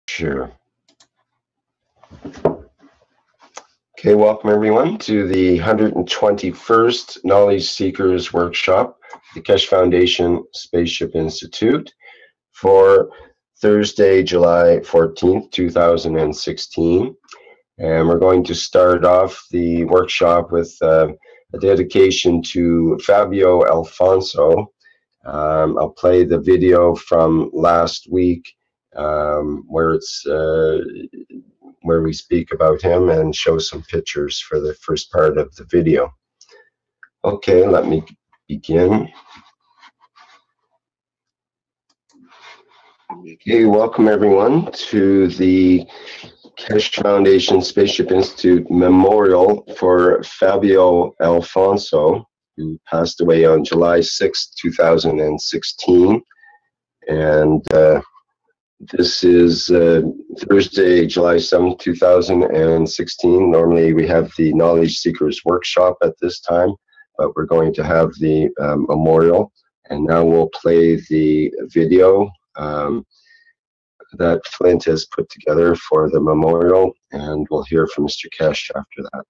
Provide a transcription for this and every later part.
Sure. Okay, welcome everyone to the 121st Knowledge Seekers Workshop, the Keshe Foundation Spaceship Institute, for Thursday, July 14th, 2016. And we're going to start off the workshop with a dedication to Fabio Alfonso. I'll play the video from last week where we speak about him and show some pictures for the first part of the video. Okay, let me begin. Okay, welcome everyone to the Keshe Foundation Spaceship Institute Memorial for Fabio Alfonso, who passed away on July 6, 2016. And this is Thursday, July 7th, 2016. Normally we have the Knowledge Seekers Workshop at this time, but we're going to have the memorial. And now we'll play the video that Flint has put together for the memorial, and we'll hear from Mr. Keshe after that.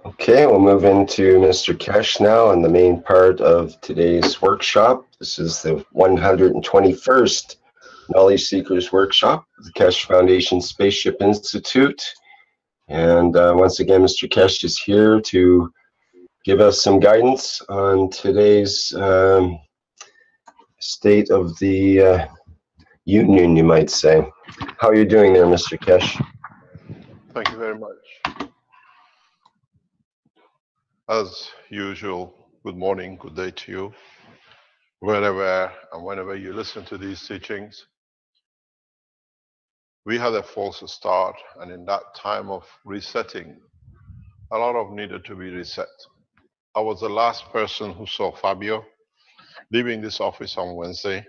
Okay, we'll move into Mr. Keshe now and the main part of today's workshop. This is the 121st Knowledge Seekers Workshop, the Keshe Foundation Spaceship Institute. And once again, Mr. Keshe is here to give us some guidance on today's state of the union, you might say. How are you doing there, Mr. Keshe? Thank you very much. As usual, good morning, good day to you, wherever and whenever you listen to these teachings. We had a false start, and in that time of resetting, a lot of needed to be reset. I was the last person who saw Fabio leaving this office on Wednesday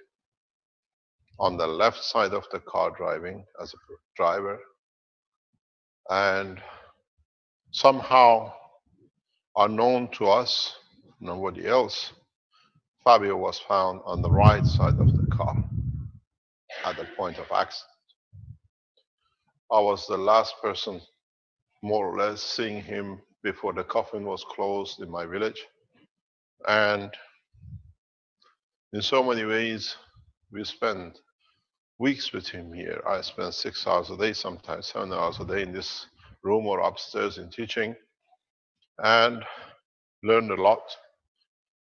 on the left side of the car driving as a driver, and somehow unknown to us, nobody else, Fabio was found on the right side of the car at the point of accident. I was the last person, more or less, seeing him before the coffin was closed in my village. And in so many ways, we spent weeks with him here. I spent 6 hours a day, sometimes 7 hours a day in this room or upstairs in teaching, and learned a lot,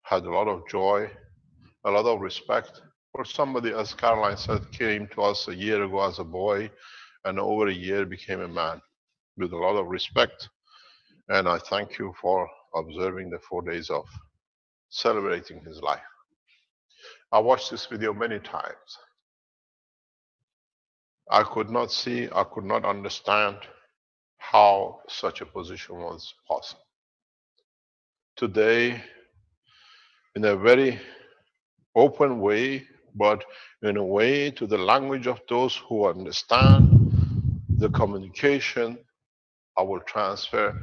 had a lot of joy, a lot of respect for somebody, as Caroline said, came to us a year ago as a boy, and over a year became a man with a lot of respect. And I thank you for observing the 4 days of celebrating his life. I watched this video many times. I could not see, I could not understand how such a position was possible. Today, in a very open way, but in a way to the language of those who understand the communication, I will transfer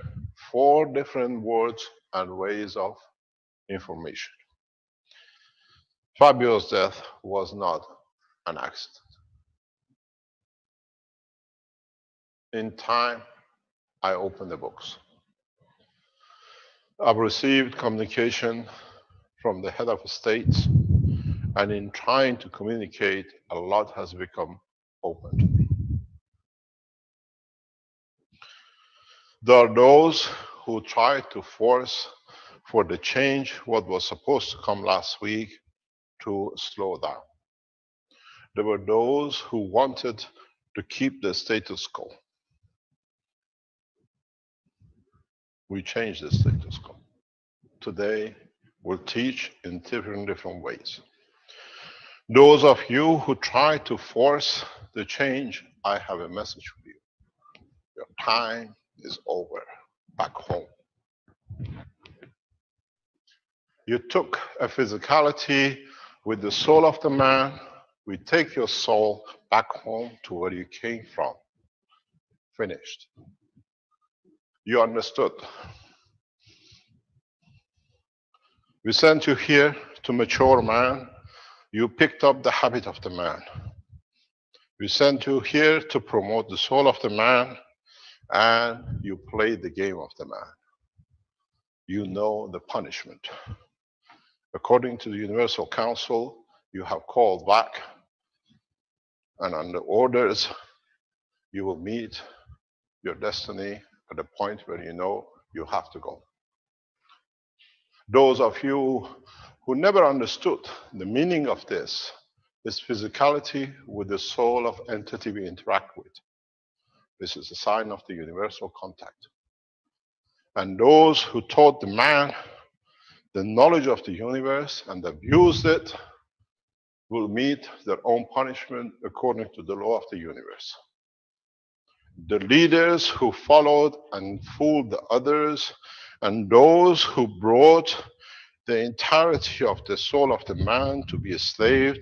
4 different words and ways of information. Fabio's death was not an accident. In time, I opened the books. I've received communication from the head of state, and in trying to communicate, a lot has become open to me. There are those who try to force for the change what was supposed to come last week to slow down. There were those who wanted to keep the status quo. We changed the status quo. Today, we'll teach in different ways. Those of you who try to force the change, I have a message for you. Your time is over back home. You took a physicality with the soul of the man. We take your soul back home to where you came from. Finished. You understood. We sent you here to mature man. You picked up the habit of the man. We sent you here to promote the soul of the man, and you played the game of the man. You know the punishment. According to the Universal Council, you have called back, and under orders, you will meet your destiny at the point where you know you have to go. Those of you who never understood the meaning of this physicality with the soul of entity we interact with. This is a sign of the universal contact. And those who taught the man the knowledge of the universe and abused it will meet their own punishment according to the law of the universe. The leaders who followed and fooled the others, and those who brought the entirety of the soul of the man to be a slave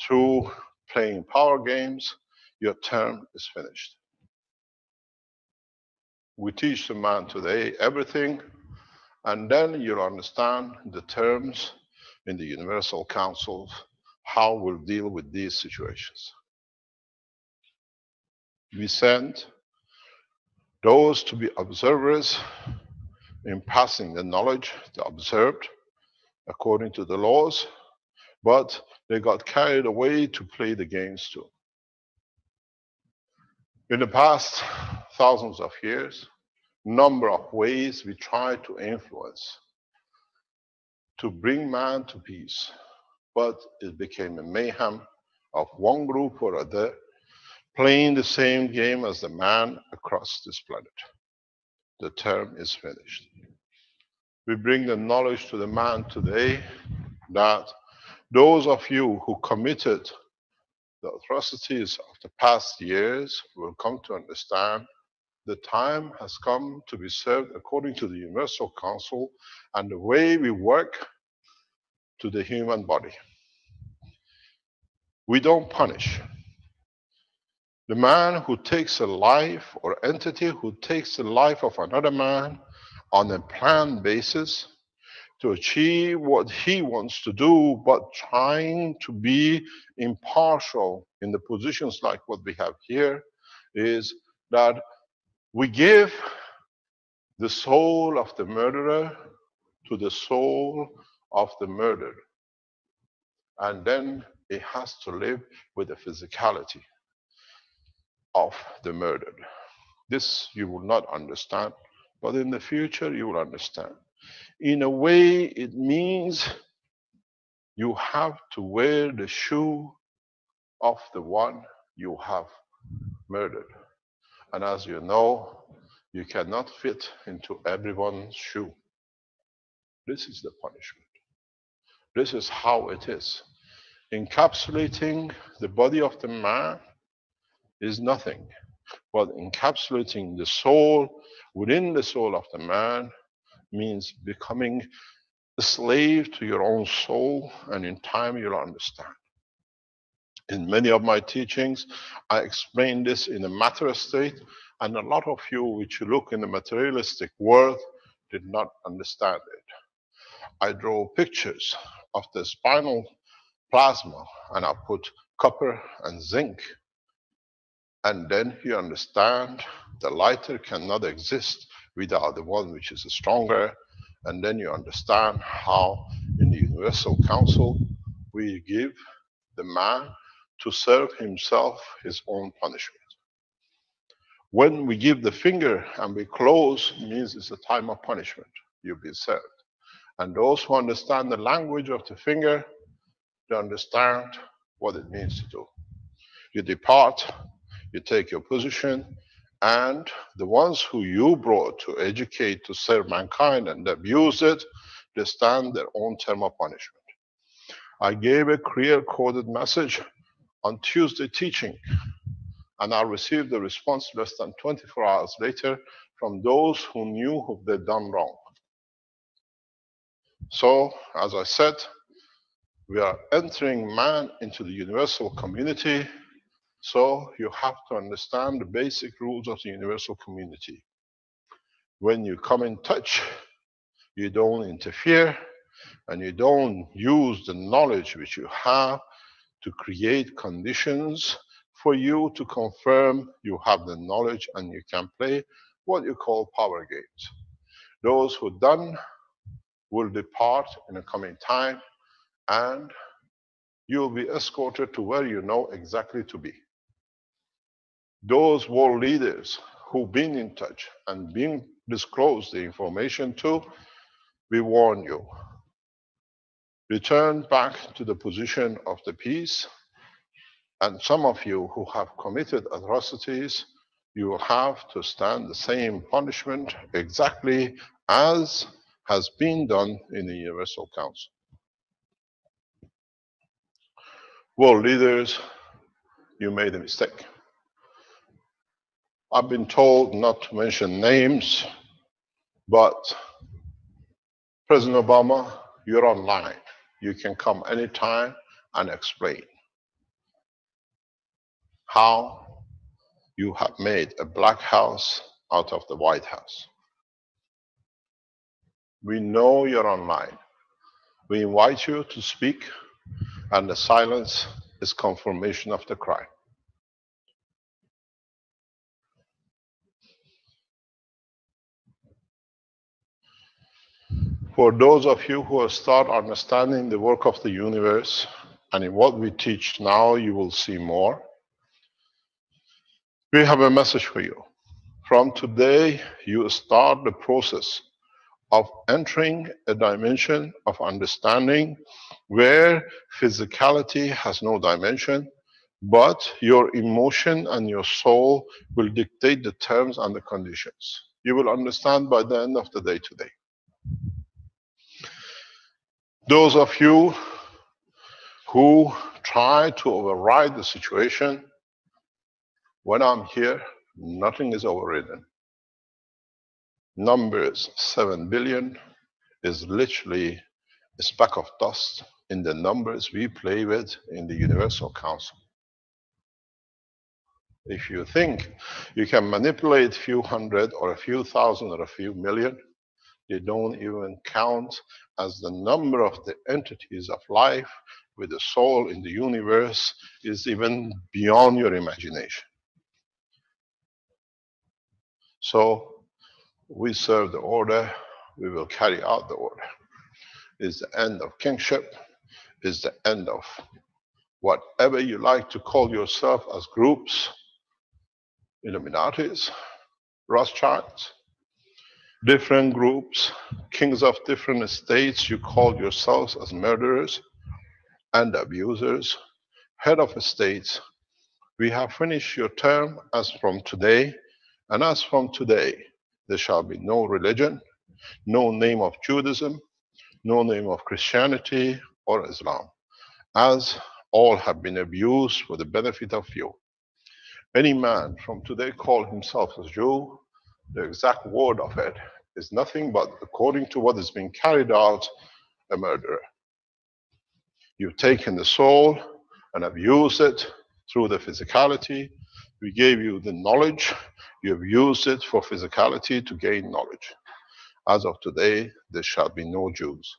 through playing power games, your term is finished. We teach the man today everything, and then you'll understand the terms in the Universal Council, how we'll deal with these situations. We send those to be observers in passing the knowledge they observed according to the laws, but they got carried away to play the games too. In the past thousands of years, number of ways we tried to influence, to bring man to peace, but it became a mayhem of one group or other playing the same game as the man across this planet. The term is finished. We bring the knowledge to the man today that those of you who committed the atrocities of the past years will come to understand the time has come to be served according to the Universal Council and the way we work to the human body. We don't punish. The man who takes a life or entity who takes the life of another man on a planned basis to achieve what he wants to do, but trying to be impartial in the positions like what we have here, is that we give the soul of the murderer to the soul of the murdered. And then it has to live with the physicality of the murdered. This you will not understand, but in the future you will understand. In a way, it means you have to wear the shoe of the one you have murdered. And as you know, you cannot fit into everyone's shoe. This is the punishment. This is how it is. Encapsulating the body of the man is nothing, but encapsulating the soul within the soul of the man means becoming a slave to your own soul, and in time you'll understand. In many of my teachings, I explain this in a matter state, and a lot of you, which you look in the materialistic world, did not understand it. I draw pictures of the spinal plasma, and I put copper and zinc, and then you understand the lighter cannot exist without the one which is stronger, and then you understand how in the Universal Council we give the man to serve himself his own punishment. When we give the finger and we close, it means it's a time of punishment. You'll be served. And those who understand the language of the finger, they understand what it means to do. You depart, you take your position, and the ones who you brought to educate, to serve mankind and abuse it, they stand their own term of punishment. I gave a clear coded message on Tuesday teaching, and I received a response less than 24 hours later from those who knew who they'd done wrong. So, as I said, we are entering man into the universal community, so you have to understand the basic rules of the universal community. When you come in touch, you don't interfere, and you don't use the knowledge which you have to create conditions for you to confirm you have the knowledge and you can play what you call power games. Those who done will depart in a coming time, and you'll be escorted to where you know exactly to be. Those world leaders who've been in touch and been disclosed the information to, we warn you. Return back to the position of the peace, and some of you who have committed atrocities, you will have to stand the same punishment exactly as has been done in the Universal Council. World leaders, you made a mistake. I've been told not to mention names, but President Obama, you're online. You can come anytime and explain how you have made a black house out of the White House. We know you're online. We invite you to speak, and the silence is confirmation of the crime. For those of you who have started understanding the work of the universe, and in what we teach now, you will see more. We have a message for you. From today, you start the process of entering a dimension of understanding where physicality has no dimension, but your emotion and your soul will dictate the terms and the conditions. You will understand by the end of the day today. Those of you who try to override the situation, when I'm here, nothing is overridden. Numbers 7 billion is literally a speck of dust in the numbers we play with in the Universal Council. If you think you can manipulate a few hundred or a few thousand or a few million, they don't even count as the number of the entities of life with the soul in the universe is even beyond your imagination. So we serve the order, we will carry out the order. It's the end of kingship, it's the end of whatever you like to call yourself as groups, Illuminatis, Rothschilds, different groups, kings of different estates, you call yourselves as murderers and abusers, head of estates. We have finished your term as from today, and as from today, there shall be no religion, no name of Judaism, no name of Christianity or Islam, as all have been abused for the benefit of few. Any man from today call himself a Jew, the exact word of it is nothing but, according to what is being carried out, a murderer. You've taken the soul and have used it through the physicality. We gave you the knowledge. You have used it for physicality to gain knowledge. As of today, there shall be no Jews.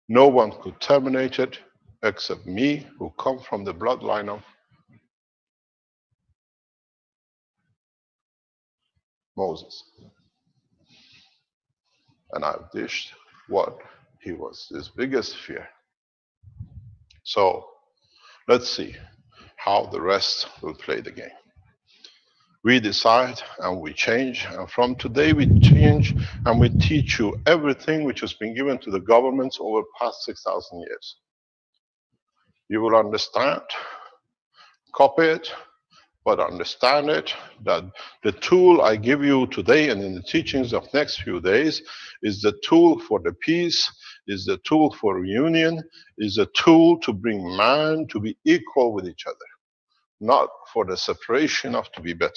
No one could terminate it except me, who come from the bloodline of Moses. And I've dished what he was his biggest fear. So let's see how the rest will play the game. We decide and we change, and from today we change and we teach you everything which has been given to the governments over the past 6,000 years. You will understand, copy it, but understand it, that the tool I give you today and in the teachings of next few days is the tool for the peace, is the tool for reunion, is the tool to bring man to be equal with each other, not for the separation of to be better.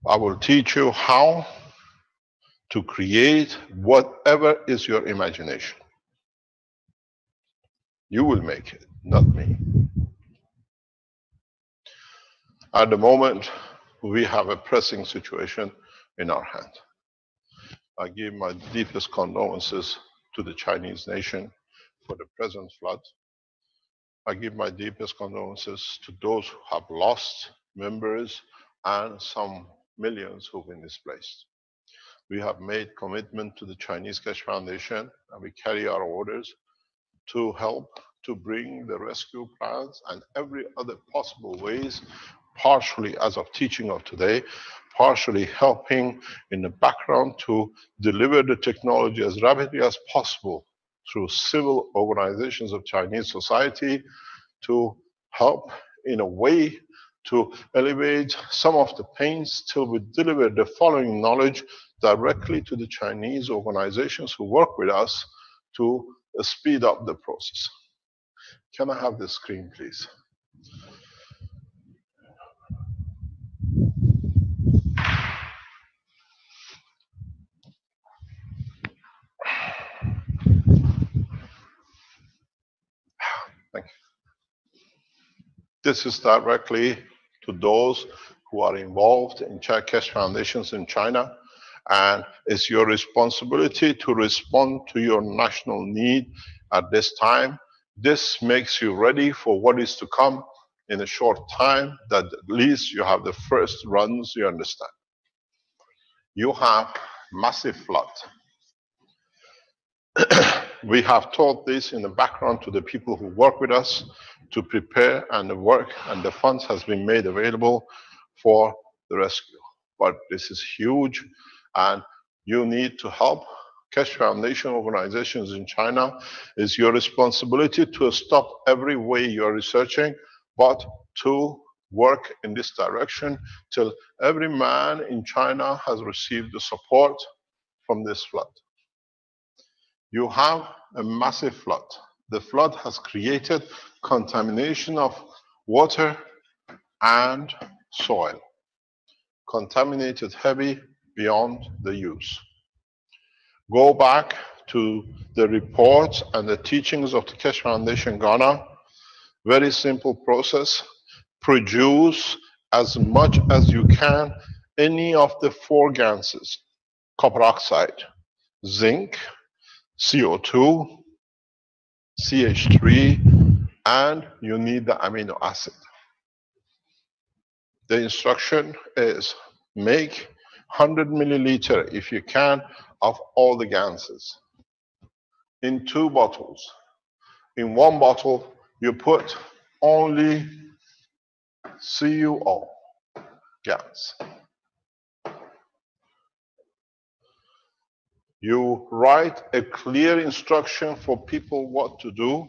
I will teach you how to create whatever is your imagination. You will make it, not me. At the moment, we have a pressing situation in our hand. I give my deepest condolences to the Chinese nation for the present flood. I give my deepest condolences to those who have lost members and some millions who've been displaced. We have made commitment to the Chinese Keshe Foundation, and we carry our orders to help to bring the rescue plans and every other possible ways, partially as of teaching of today, partially helping in the background to deliver the technology as rapidly as possible through civil organizations of Chinese society to help in a way to alleviate some of the pains till we deliver the following knowledge directly to the Chinese organizations who work with us to speed up the process. Can I have the screen, please? Thank you. This is directly to those who are involved in Keshe Foundations in China, and it's your responsibility to respond to your national need at this time. This makes you ready for what is to come in a short time that at least you have the first runs, you understand. You have massive flood. We have taught this in the background to the people who work with us to prepare, and the work and the funds has been made available for the rescue. But this is huge, and you need to help. Keshe Foundation organizations in China, is your responsibility to stop every way you're researching, but to work in this direction till every man in China has received the support from this flood. You have a massive flood. The flood has created contamination of water and soil, contaminated heavy beyond the use. Go back to the reports and the teachings of the Keshe Foundation Ghana. Very simple process. Produce as much as you can any of the 4 gases: copper oxide, zinc, CO2, CH3, and you need the amino acid. The instruction is make 100 milliliter, if you can, of all the gases in 2 bottles. In 1 bottle, you put only CuO gas. You write a clear instruction for people what to do,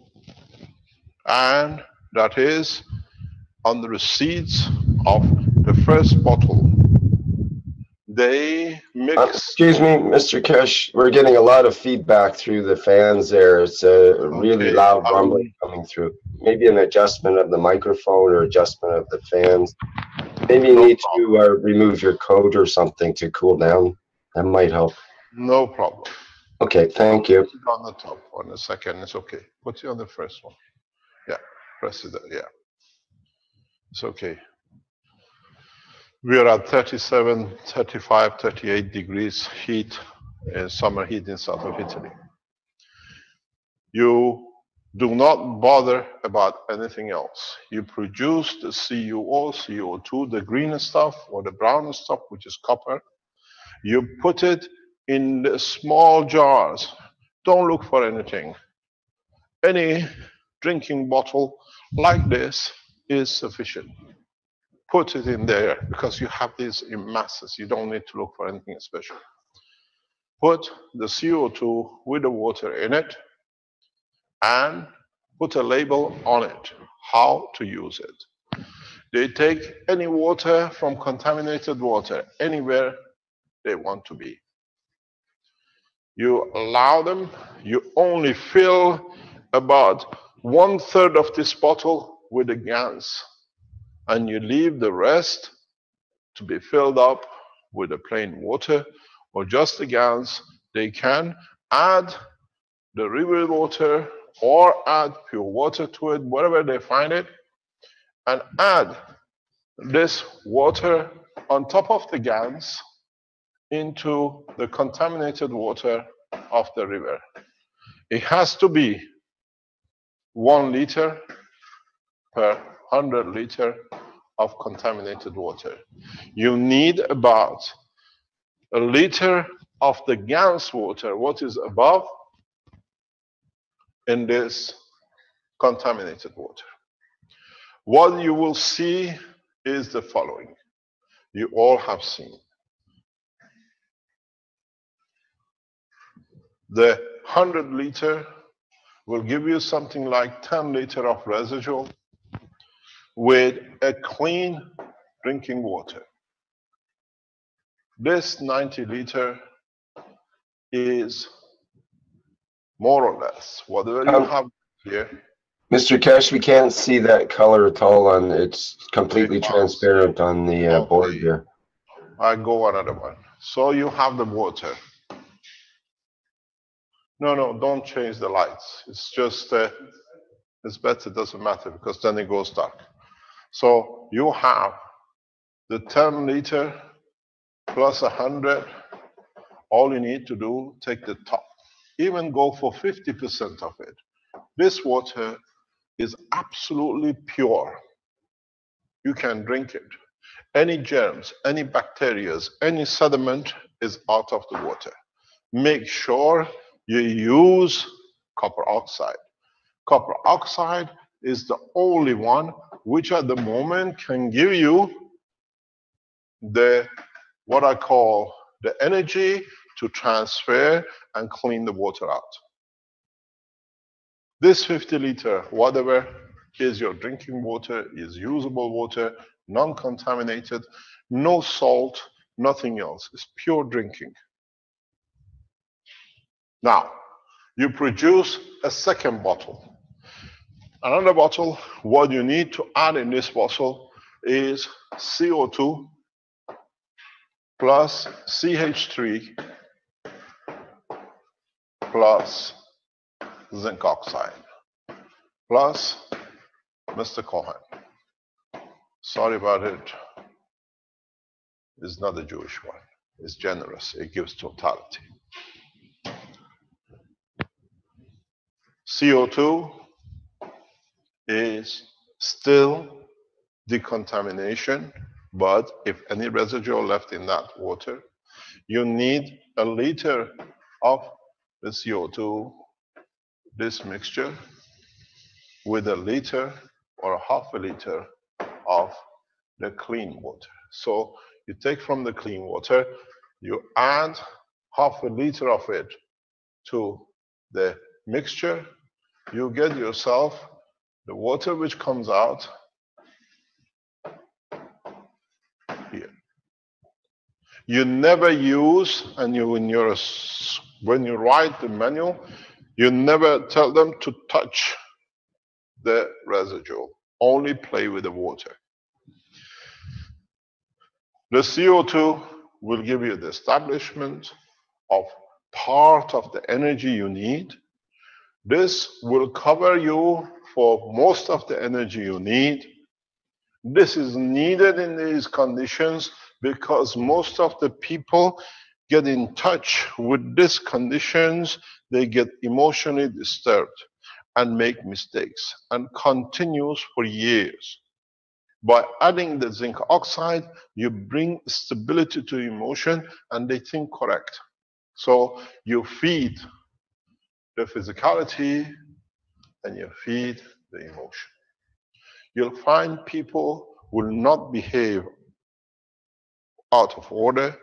and that is on the receipts of the first bottle. They mix. Excuse me, Mr. Keshe, we're getting a lot of feedback through the fans there. It's a really loud rumbling coming through. Maybe an adjustment of the microphone or adjustment of the fans. Maybe you need to remove your coat or something to cool down. That might help. No problem. Okay, thank you. Put it on the top one a second. It's okay. Put it on the first one. Yeah, press it there. Yeah, it's okay. We are at 37, 35, 38 degrees heat, summer heat in south of Italy. You do not bother about anything else. You produce the CuO, CO2, the green stuff or the brown stuff, which is copper. You put it in the small jars. Don't look for anything. Any drinking bottle like this is sufficient. Put it in there because you have these in masses. You don't need to look for anything special. Put the CO2 with the water in it and put a label on it, how to use it. They take any water from contaminated water anywhere they want to be. You allow them, you only fill about 1/3 of this bottle with the gas, and you leave the rest to be filled up with the plain water or just the gas. They can add the river water or add pure water to it, wherever they find it, and add this water on top of the gas into the contaminated water of the river. It has to be 1 liter per 100 liter of contaminated water. You need about 1 liter of the gas water, what is above, in this contaminated water. What you will see is the following. You all have seen. The 100 liter will give you something like 10 liter of residual with a clean drinking water. This 90 liter is more or less whatever you have here. Mr. Keshe, we can't see that color at all on, it's completely transparent on the board here. I go another one. So you have the water. No, don't change the lights. It's just, it's better, it doesn't matter because then it goes dark. So you have the 10 liter plus 100. All you need to do, take the top. Even go for 50% of it. This water is absolutely pure. You can drink it. Any germs, any bacteria, any sediment is out of the water. Make sure you use copper oxide. Copper oxide is the only one which at the moment can give you the what I call the energy to transfer and clean the water out. This 50 liter, whatever, is your drinking water, is usable water, non-contaminated, no salt, nothing else. It's pure drinking. Now, you produce a second bottle. Another bottle, what you need to add in this bottle is CO2 plus CH3 plus zinc oxide plus Mr. Cohen. Sorry about it. It's not a Jewish one. It's generous. It gives totality. CO2 is still decontamination, but if any residue left in that water, you need a liter of the CO2, this mixture, with a liter or half a liter of the clean water. So you take from the clean water, you add half a liter of it to the mixture, you get yourself the water which comes out here. You never use, and when you write the manual, you never tell them to touch the residue. Only play with the water. The CO2 will give you the establishment of part of the energy you need. This will cover you for most of the energy you need. This is needed in these conditions because most of the people get in touch with these conditions, they get emotionally disturbed and make mistakes and continues for years. By adding the zinc oxide, you bring stability to emotion and they think correct. So you feed the physicality and you feed the emotion. You'll find people will not behave out of order.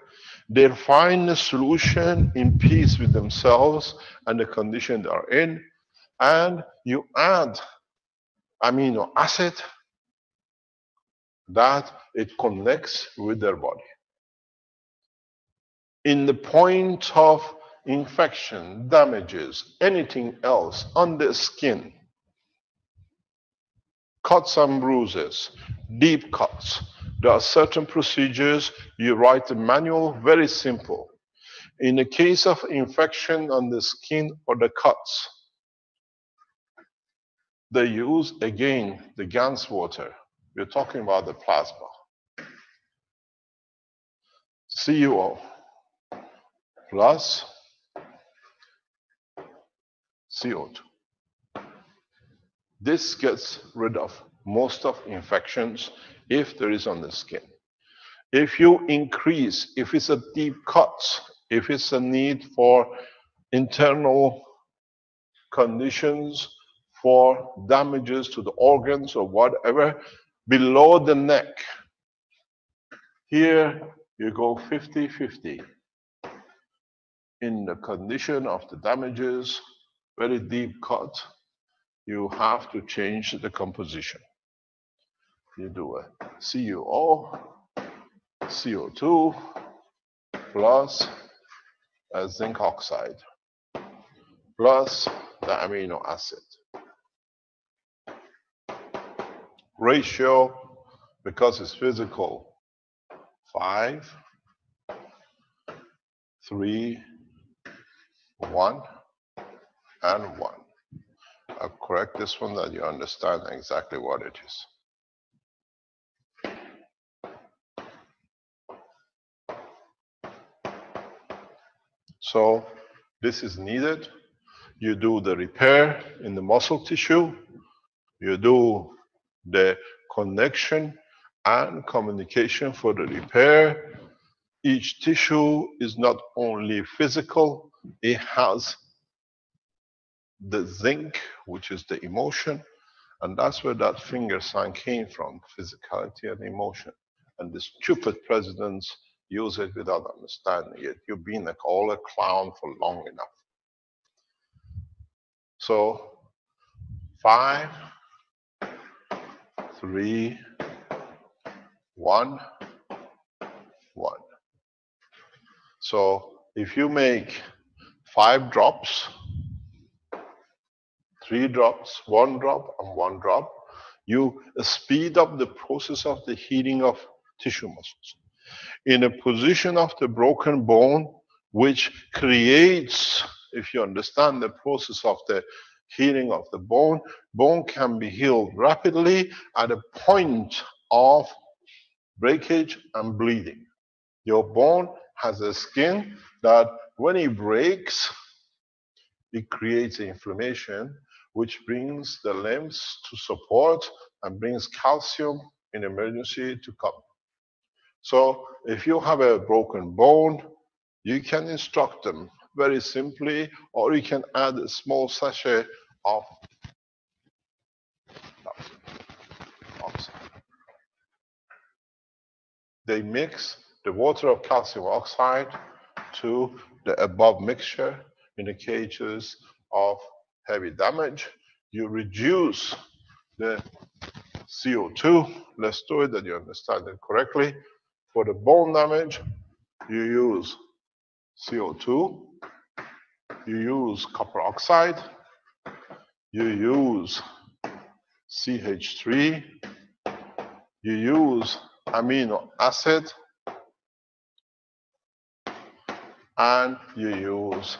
They'll find a solution in peace with themselves and the condition they are in. And you add amino acid that it connects with their body. In the point of infection, damages, anything else on the skin, cuts and bruises, deep cuts, there are certain procedures. You write the manual, very simple. In the case of infection on the skin or the cuts, they use, again, the Gans water. We're talking about the plasma. CuO plus CO2. This gets rid of most of infections if there is on the skin. If you increase, if it's a deep cut, if it's a need for internal conditions, for damages to the organs or whatever, below the neck, here you go 50-50. In the condition of the damages, very deep cut, you have to change the composition. You do a CuO, CO2 plus a zinc oxide plus the amino acid. Ratio, because it's physical, 5, 3, 1, and 1. I'll correct this one that you understand exactly what it is. So this is needed. You do the repair in the muscle tissue. You do the connection and communication for the repair. Each tissue is not only physical, it has the zinc, which is the emotion, and that's where that finger sign came from, physicality and emotion. And the stupid presidents use it without understanding it. You've been like all a clown for long enough. So 5, 3, 1, 1. So if you make 5 drops, 3 drops, 1 drop, and 1 drop, you speed up the process of the healing of tissue muscles. In a position of the broken bone, which creates, if you understand the process of the healing of the bone, bone can be healed rapidly at a point of breakage and bleeding. Your bone has a skin that when it breaks, it creates inflammation, which brings the limbs to support and brings calcium in emergency to come. So if you have a broken bone, you can instruct them very simply, or you can add a small sachet of oxide. They mix the water of calcium oxide to the above mixture in the cases of heavy damage. You reduce the CO2. Let's do it that you understand it correctly. For the bone damage, you use CO2, you use copper oxide, you use CH3, you use amino acid, and you use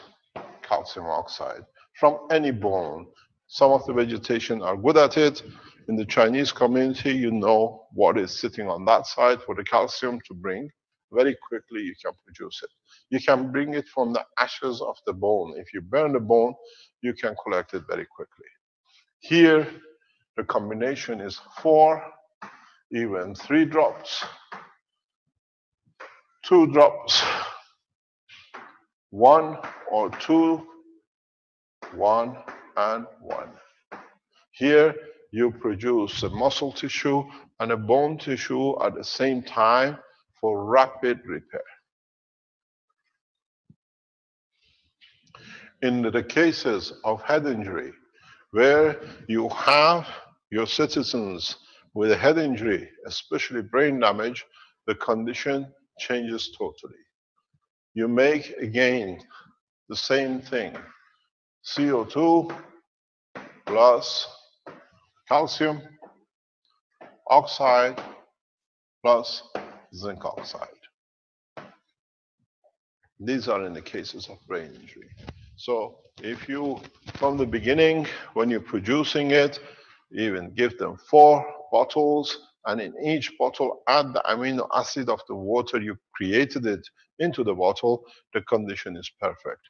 calcium oxide from any bone. Some of the vegetation are good at it. In the Chinese community, you know what is sitting on that side for the calcium to bring. Very quickly, you can produce it. You can bring it from the ashes of the bone. If you burn the bone, you can collect it very quickly. Here, the combination is 4, even 3 drops, 2 drops, 1 or 2, 1 and 1. Here, you produce a muscle tissue and a bone tissue at the same time for rapid repair. In the cases of head injury, where you have your citizens with a head injury, especially brain damage, the condition changes totally. You make, again, the same thing. CO2 plus calcium oxide plus zinc oxide. These are in the cases of brain injury. So if you, from the beginning, when you're producing it, even give them 4 bottles, and in each bottle add the amino acid of the water you created it into the bottle, the condition is perfect.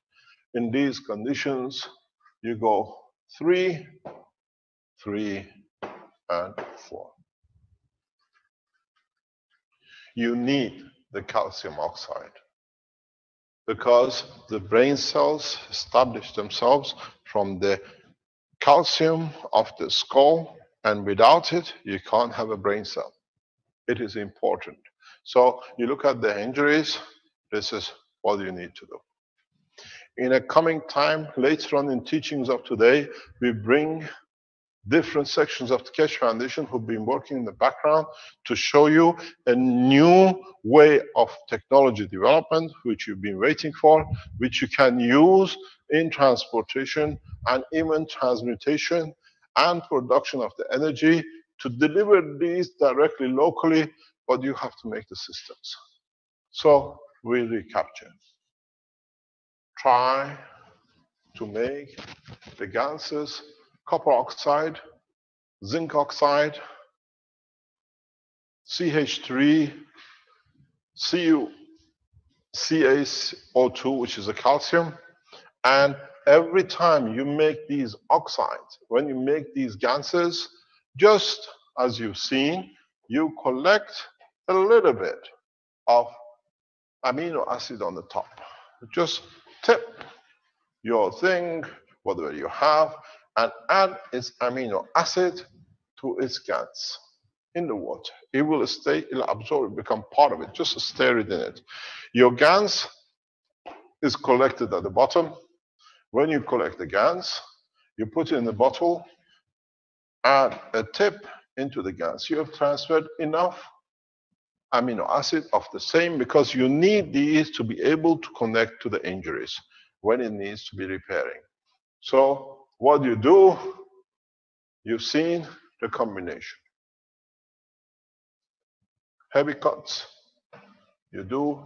In these conditions, you go 3, 3, and 4. You need the calcium oxide because the brain cells establish themselves from the calcium of the skull, and without it, you can't have a brain cell. It is important. So you look at the injuries, this is what you need to do. In a coming time, later on in teachings of today, we bring different sections of the Keshe Foundation who've been working in the background to show you a new way of technology development, which you've been waiting for, which you can use in transportation and even transmutation and production of the energy to deliver these directly locally, but you have to make the systems. So we recapture. Try to make the gases copper oxide, zinc oxide, CH3, CaO2, which is a calcium. And every time you make these oxides, when you make these gases, just as you've seen, you collect a little bit of amino acid on the top. Just tip your thing, whatever you have, and add its amino acid to its gans in the water. It will stay, it'll absorb, become part of it. Just stir it in it. Your gans is collected at the bottom. When you collect the gans, you put it in the bottle, add a tip into the gans. You have transferred enough amino acid of the same, because you need these to be able to connect to the injuries when it needs to be repairing. So what you do, you've seen the combination. Heavy cuts, you do,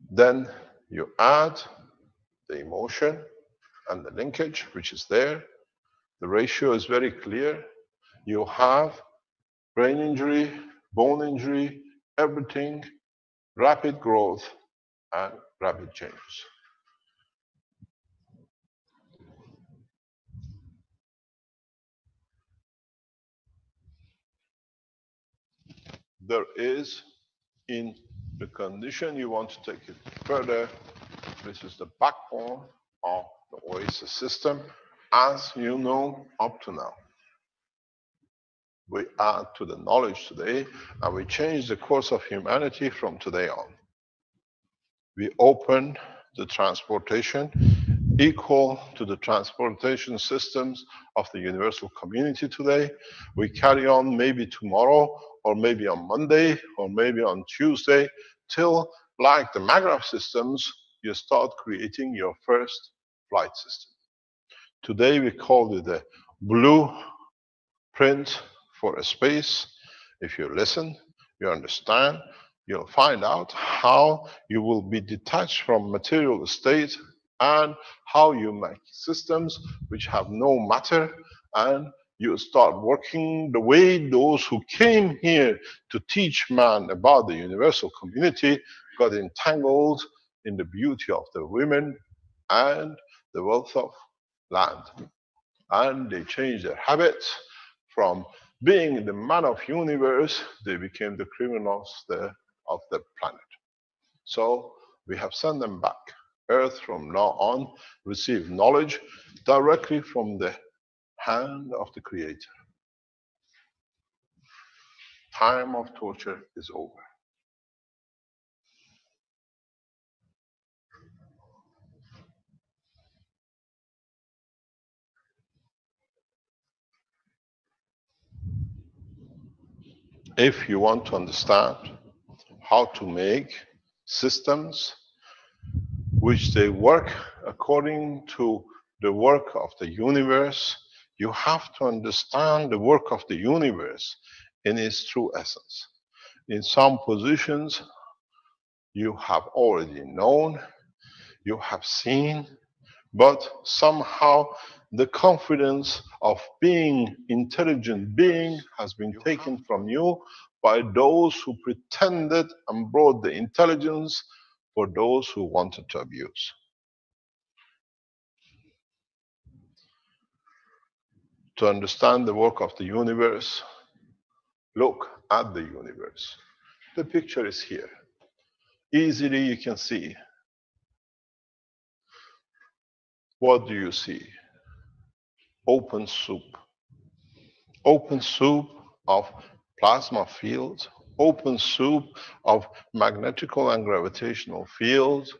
then you add the emotion and the linkage, which is there. The ratio is very clear. You have brain injury, bone injury, everything, rapid growth and rapid changes. There is, in the condition you want to take it further, this is the backbone of the Oasis system, as you know up to now. We add to the knowledge today, and we change the course of humanity from today on. We open the transportation equal to the transportation systems of the universal community today. We carry on maybe tomorrow, or maybe on Monday, or maybe on Tuesday, till, like the Maghraf systems, you start creating your first flight system. Today we call it the blueprint for a space. If you listen, you understand, you'll find out how you will be detached from material state, and how you make systems which have no matter, and you start working the way those who came here to teach man about the universal community got entangled in the beauty of the women and the wealth of land. And they changed their habits. From being the man of universe, they became the criminals of the planet. So we have sent them back. Earth from now on receive knowledge directly from the hand of the Creator. Time of torture is over. If you want to understand how to make systems which they work according to the work of the universe, you have to understand the work of the universe in its true essence. In some positions, you have already known, you have seen, but somehow the confidence of being intelligent being has been taken from you by those who pretended and brought the intelligence for those who wanted to abuse. To understand the work of the universe, look at the universe. The picture is here. Easily you can see. What do you see? Open soup. Open soup of plasma fields, open soup of magnetical and gravitational fields,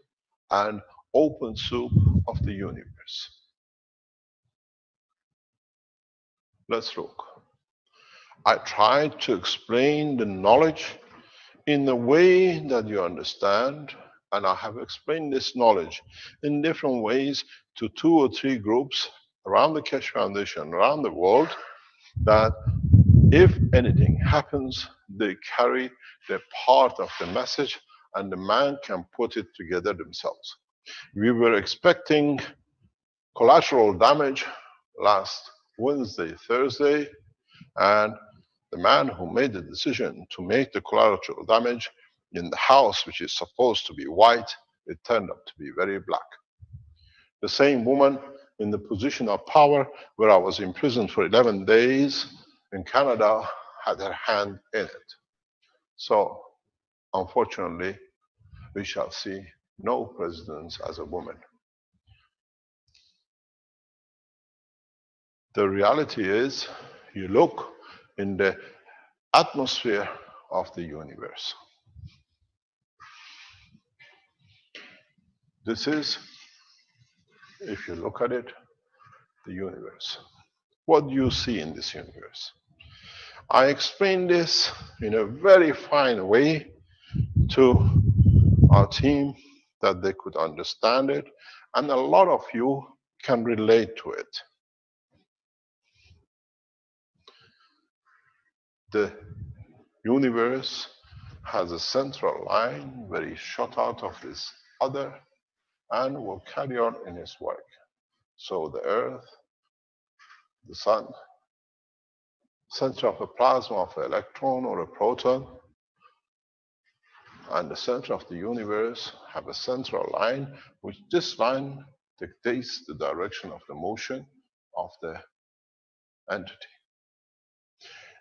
and open soup of the universe. Let's look. I tried to explain the knowledge in a way that you understand, and I have explained this knowledge in different ways to 2 or 3 groups around the Keshe Foundation, around the world, that if anything happens, they carry their part of the message, and the man can put it together themselves. We were expecting collateral damage last Wednesday, Thursday, and the man who made the decision to make the collateral damage in the house, which is supposed to be white, it turned out to be very black. The same woman in the position of power where I was imprisoned for 11 days in Canada had her hand in it. So, unfortunately, we shall see no presidents as a woman. The reality is, you look in the atmosphere of the universe. This is, if you look at it, the universe. What do you see in this universe? I explained this in a very fine way to our team that they could understand it, and a lot of you can relate to it. The universe has a central line very short out of this other and will carry on in its work. So the Earth, the Sun, center of a plasma of an electron or a proton, and the center of the universe have a central line, which this line dictates the direction of the motion of the entity.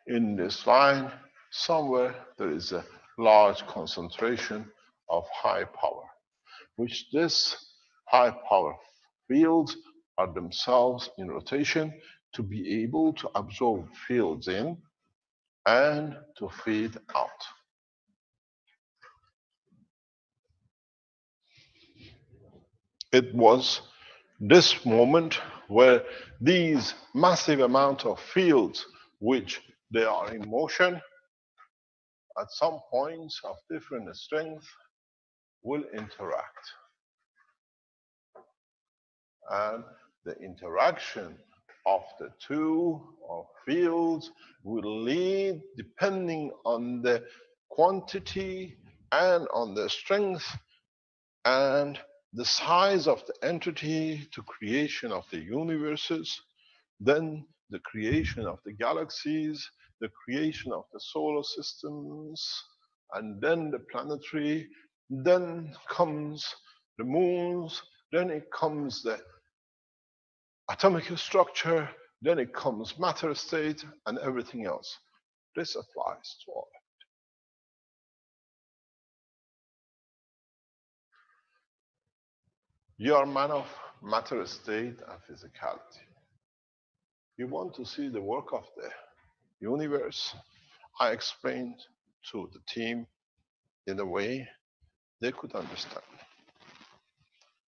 In this line, somewhere there is a large concentration of high power, which this high power fields are themselves in rotation to be able to absorb fields in and to feed out. It was this moment where these massive amount of fields, which they are in motion, at some points of different strength, will interact. And the interaction of the two fields will lead, depending on the quantity and on the strength and the size of the entity, to creation of the universes, then the creation of the galaxies, the creation of the solar systems, and then the planetary, then comes the moons, then it comes the atomic structure, then it comes matter state, and everything else. This applies to all. You are a man of matter state and physicality. You want to see the work of the universe. I explained to the team in a way they could understand.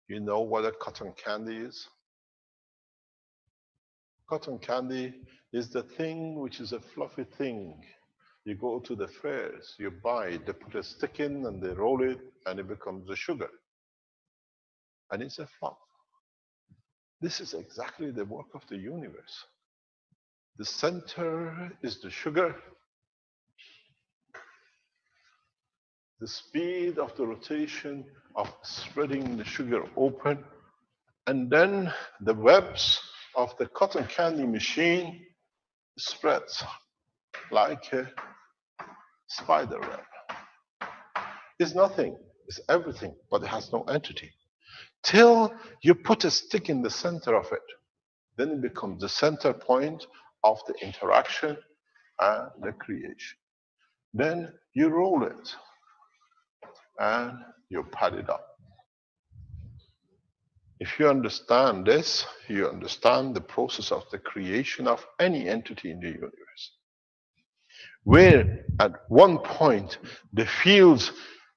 You know what a cotton candy is? Cotton candy is the thing which is a fluffy thing. You go to the fairs, you buy it, they put a stick in and they roll it and it becomes a sugar. And it's a fluff. This is exactly the work of the universe. The center is the sugar. The speed of the rotation of spreading the sugar open, and then the webs of the cotton candy machine spreads like a spider web. It's nothing, it's everything, but it has no entity. Till you put a stick in the center of it, then it becomes the center point of the interaction and the creation. Then you roll it and you pad it up. If you understand this, you understand the process of the creation of any entity in the universe. Where at one point the fields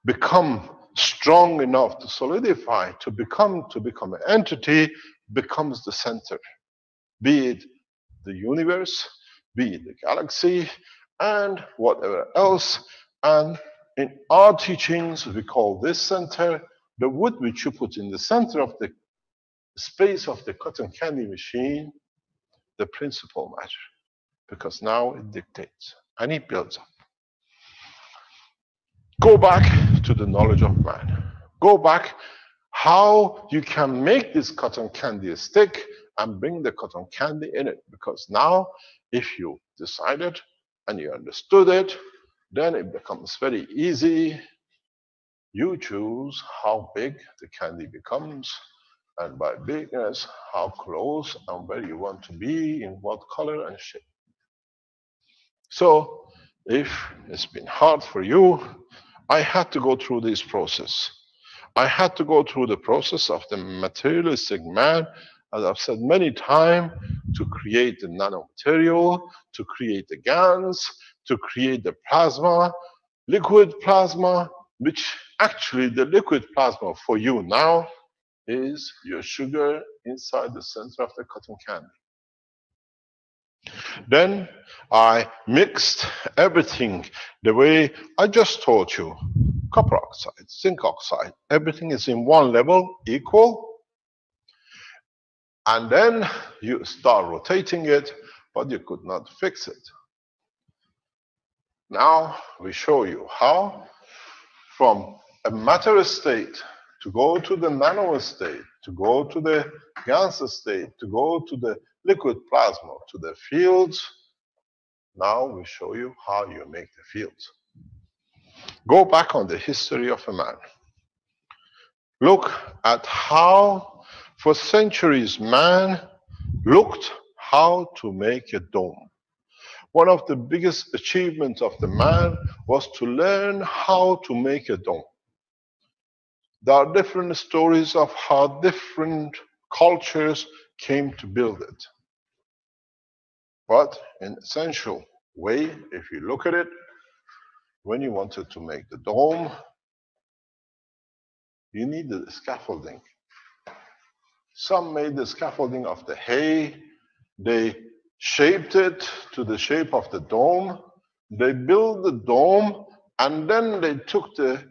become strong enough to solidify, to become an entity, becomes the center. Be it the universe, be it the galaxy, and whatever else. And in our teachings, we call this center the wood which you put in the center of the space of the cotton candy machine, the principal matter, because now it dictates and it builds up. Go back to the knowledge of man. Go back how you can make this cotton candy a stick and bring the cotton candy in it, because now if you decided and you understood it, then it becomes very easy. You choose how big the candy becomes, and by bigness, how close and where you want to be, in what color and shape. So if it's been hard for you, I had to go through this process. I had to go through the process of the materialistic man, as I've said many times, to create the nanomaterial, to create the GANs, to create the plasma, liquid plasma, which actually the liquid plasma for you now is your sugar inside the center of the cotton candy. Then I mixed everything the way I just told you. Copper oxide, zinc oxide, everything is in one level, equal. And then you start rotating it, but you could not fix it. Now we show you how from a matter state to go to the nano state, to go to the gas state, to go to the liquid plasma, to the fields. Now we show you how you make the fields. Go back on the history of a man. Look at how, for centuries, man looked how to make a dome. One of the biggest achievements of the man was to learn how to make a dome. There are different stories of how different cultures came to build it. But in essential way, if you look at it, when you wanted to make the dome, you need the scaffolding. Some made the scaffolding of the hay. They shaped it to the shape of the dome. They built the dome, and then they took the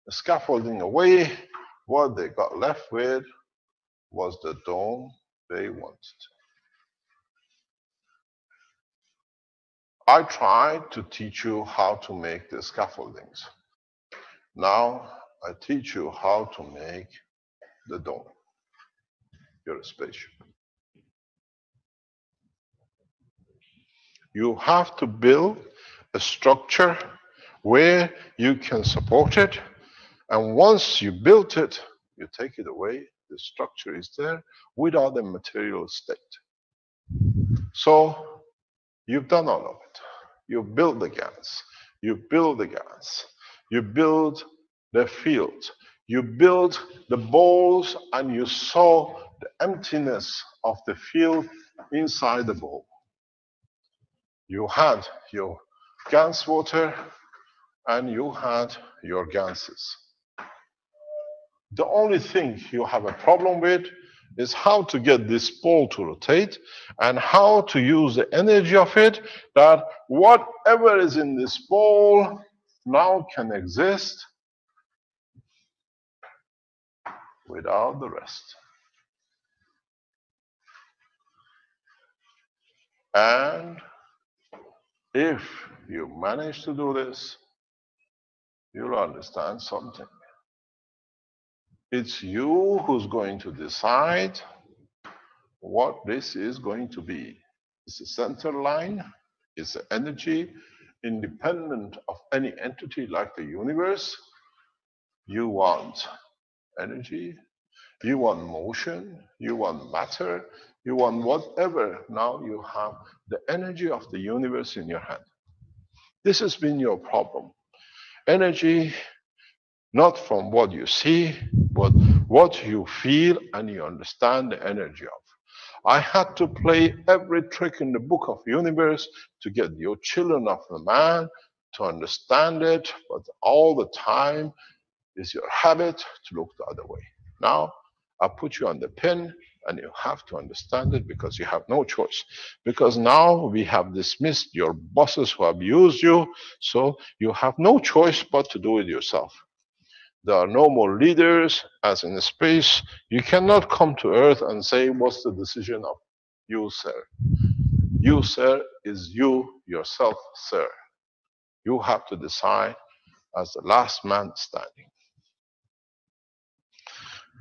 scaffolding away. What they got left with was the dome they wanted. I tried to teach you how to make the scaffoldings. Now I teach you how to make the dome. You're a spaceship. You have to build a structure where you can support it, and once you built it, you take it away, the structure is there without the material state. So you've done all of it. You build the gas, you build the gas, you build the field, you build the bowls, and you saw the emptiness of the field inside the bowl. You had your gas water and you had your gases. The only thing you have a problem with is how to get this ball to rotate and how to use the energy of it, that whatever is in this ball now can exist without the rest. And if you manage to do this, you'll understand something. It's you who's going to decide what this is going to be. It's a center line, it's an energy independent of any entity like the universe. You want energy, you want motion, you want matter, you want whatever. Now you have the energy of the universe in your hand. This has been your problem. Energy, not from what you see, but what you feel and you understand the energy of. I had to play every trick in the book of universe to get your children of the man to understand it, but all the time is your habit to look the other way. Now, I put you on the pin and you have to understand it because you have no choice. Because now we have dismissed your bosses who abused you, so you have no choice but to do it yourself. There are no more leaders, as in space. You cannot come to Earth and say, what's the decision of you, sir? You, sir, is you yourself, sir. You have to decide as the last man standing.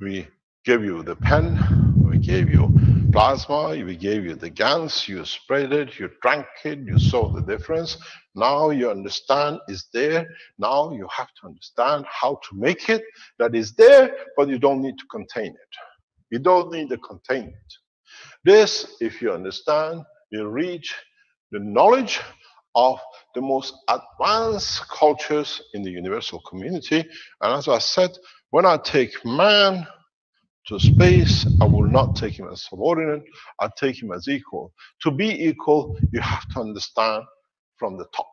We gave you the pen, we gave you plasma, we gave you the GANs, you sprayed it, you drank it, you saw the difference. Now you understand it's there. Now you have to understand how to make it that is there, but you don't need to contain it. You don't need to contain it. This, if you understand, you reach the knowledge of the most advanced cultures in the universal community. And as I said, when I take man to space, I will not take him as subordinate, I take him as equal. To be equal, you have to understand from the top.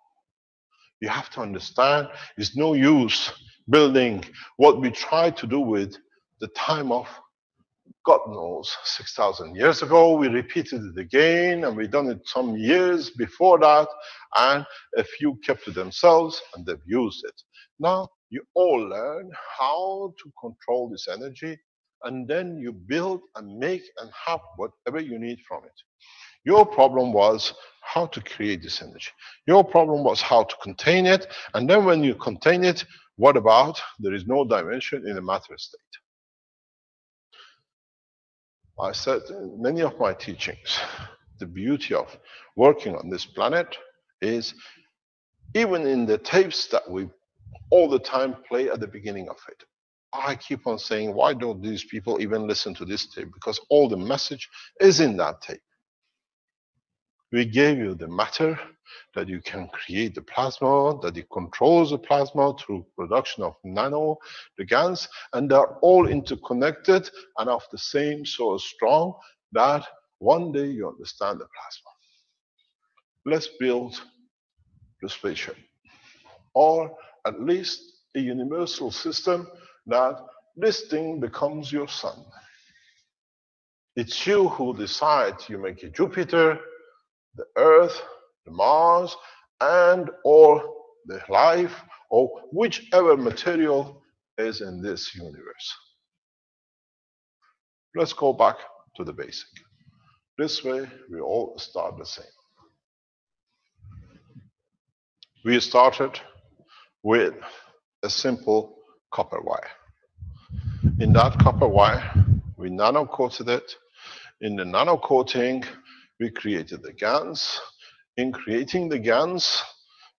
You have to understand it's no use building what we tried to do with the time of God knows, 6,000 years ago. We repeated it again, and we've done it some years before that, and a few kept to themselves, and they've used it. Now, you all learn how to control this energy, and then you build and make and have whatever you need from it. Your problem was how to create this energy. Your problem was how to contain it, and then when you contain it, what about there is no dimension in the matter state? I said in many of my teachings, the beauty of working on this planet is even in the tapes that we all the time play at the beginning of it. I keep on saying, why don't these people even listen to this tape? Because all the message is in that tape. We gave you the matter that you can create the plasma, that it controls the plasma through production of nano, the GANs, and they're all interconnected and of the same so strong that one day you understand the plasma. Let's build the spaceship, or at least a universal system that this thing becomes your sun. It's you who decide. You make a Jupiter, the Earth, the Mars, and or the life, or whichever material is in this universe. Let's go back to the basic. This way, we all start the same. We started with a simple copper wire. In that copper wire, we nano-coated it. In the nano-coating, we created the GANs. In creating the GANs,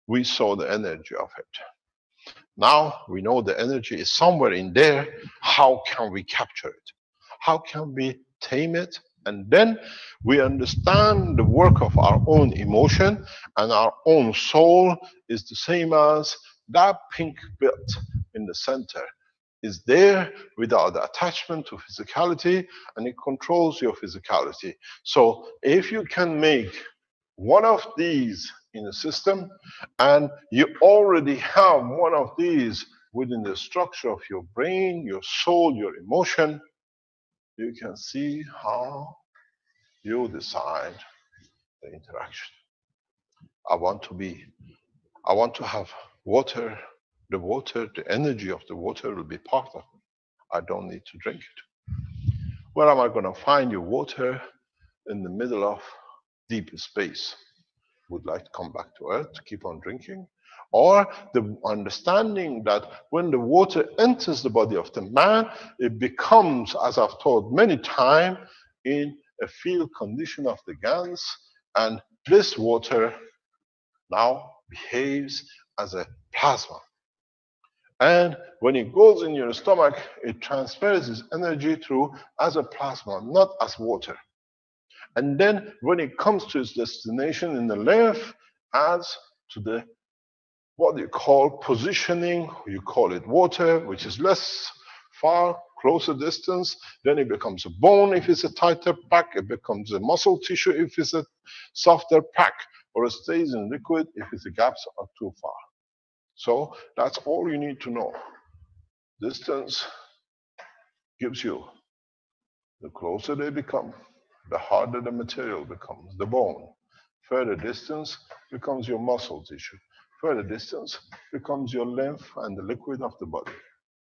we saw the energy of it. Now we know the energy is somewhere in there. How can we capture it? How can we tame it? And then we understand the work of our own emotion, and our own soul is the same as that pink bit in the center. Is there without the attachment to physicality, and it controls your physicality. So if you can make one of these in a system, and you already have one of these within the structure of your brain, your soul, your emotion, you can see how you decide the interaction. I want to have water. The energy of the water will be part of me. I don't need to drink it. Where am I going to find your water? In the middle of deep space. Would like to come back to Earth to keep on drinking? Or the understanding that when the water enters the body of the man, it becomes, as I've told many times, in a field condition of the GANs, and this water now behaves as a plasma. And when it goes in your stomach, it transfers its energy through as a plasma, not as water. And then when it comes to its destination in the lymph, adds to the what you call positioning, you call it water, which is less far, closer distance. Then it becomes a bone if it's a tighter pack. It becomes a muscle tissue if it's a softer pack, or it stays in liquid if its gaps are too far. So that's all you need to know. Distance gives you, the closer they become, the harder the material becomes, the bone. Further distance becomes your muscle tissue. Further distance becomes your lymph and the liquid of the body.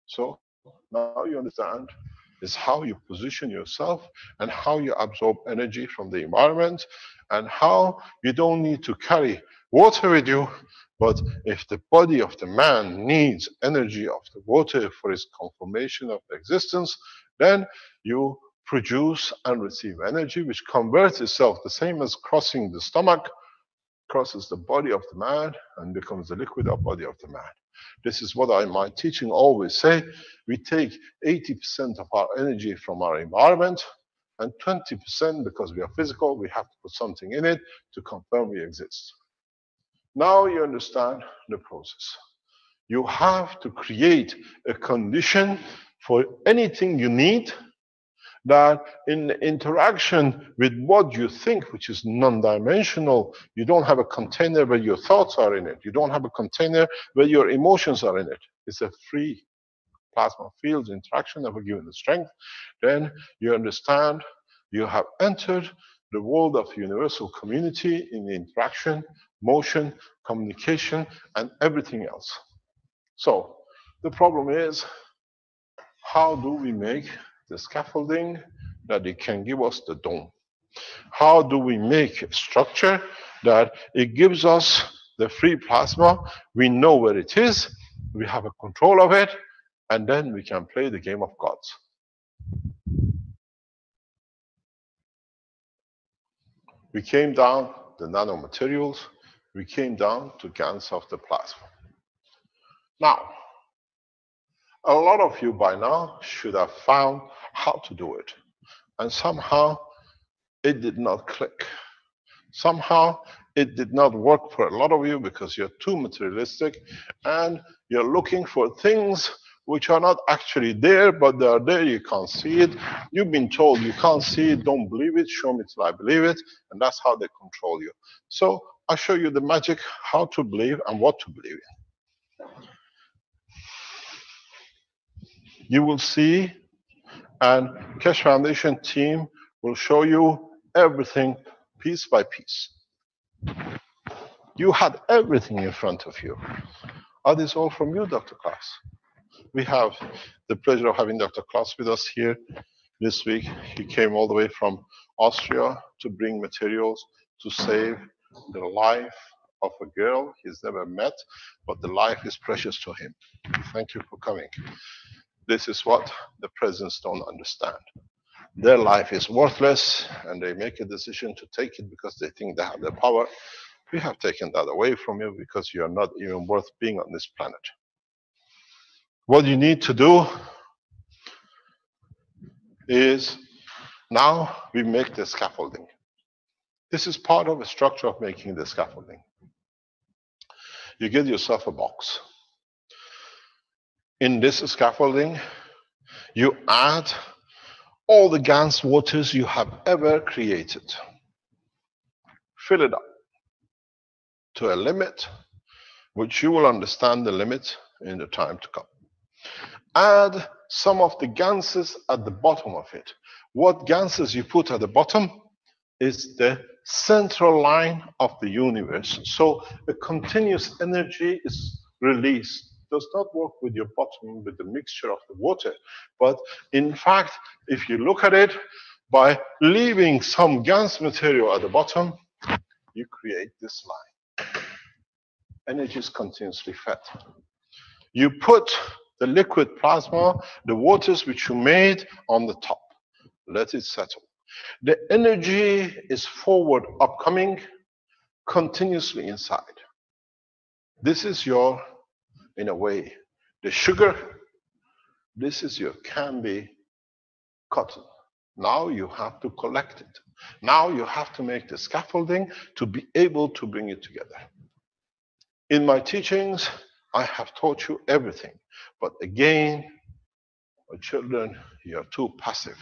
So now you understand is how you position yourself and how you absorb energy from the environment, and how you don't need to carry water with you, but if the body of the man needs energy of the water for its conformation of existence, then you produce and receive energy which converts itself, the same as crossing the stomach, crosses the body of the man and becomes the liquid of body of the man. This is what I in my teaching always say. We take 80% of our energy from our environment, and 20%, because we are physical, we have to put something in it to confirm we exist. Now you understand the process. You have to create a condition for anything you need that in interaction with what you think, which is non-dimensional, you don't have a container where your thoughts are in it. You don't have a container where your emotions are in it. It's a free plasma field interaction that will give you the strength. Then you understand you have entered the world of universal community in the interaction, motion, communication, and everything else. So the problem is, how do we make the scaffolding that it can give us the dome? How do we make a structure that it gives us the free plasma? We know where it is, we have a control of it, and then we can play the game of gods. We came down the nanomaterials, we came down to GaNs of the plasma. Now, a lot of you by now should have found how to do it. And somehow it did not click. Somehow it did not work for a lot of you because you're too materialistic and you're looking for things which are not actually there, but they are there, you can't see it. You've been told you can't see it, don't believe it, show me till I believe it, and that's how they control you. So I'll show you the magic, how to believe and what to believe in. You will see, and Keshe Foundation team will show you everything piece by piece. You had everything in front of you. Are these all from you, Dr. Klaas? We have the pleasure of having Dr. Klaas with us here this week. He came all the way from Austria to bring materials to save the life of a girl he's never met, but the life is precious to him. Thank you for coming. This is what the presidents don't understand. Their life is worthless, and they make a decision to take it because they think they have the power. We have taken that away from you because you are not even worth being on this planet. What you need to do is, now we make the scaffolding. This is part of the structure of making the scaffolding. You get yourself a box. In this scaffolding, you add all the GaNs waters you have ever created. Fill it up to a limit, which you will understand the limit in the time to come. Add some of the GaNs at the bottom of it. What GaNs you put at the bottom is the central line of the universe. So a continuous energy is released. It does not work with your bottom, with the mixture of the water. But in fact, if you look at it, by leaving some GaNs material at the bottom, you create this line. Energy is continuously fed. You put the liquid plasma, the waters which you made, on the top. Let it settle. The energy is forward upcoming, continuously inside. This is your, in a way, the sugar. This is your candy cotton. Now you have to collect it. Now you have to make the scaffolding to be able to bring it together. In my teachings, I have taught you everything. But again, my children, you are too passive.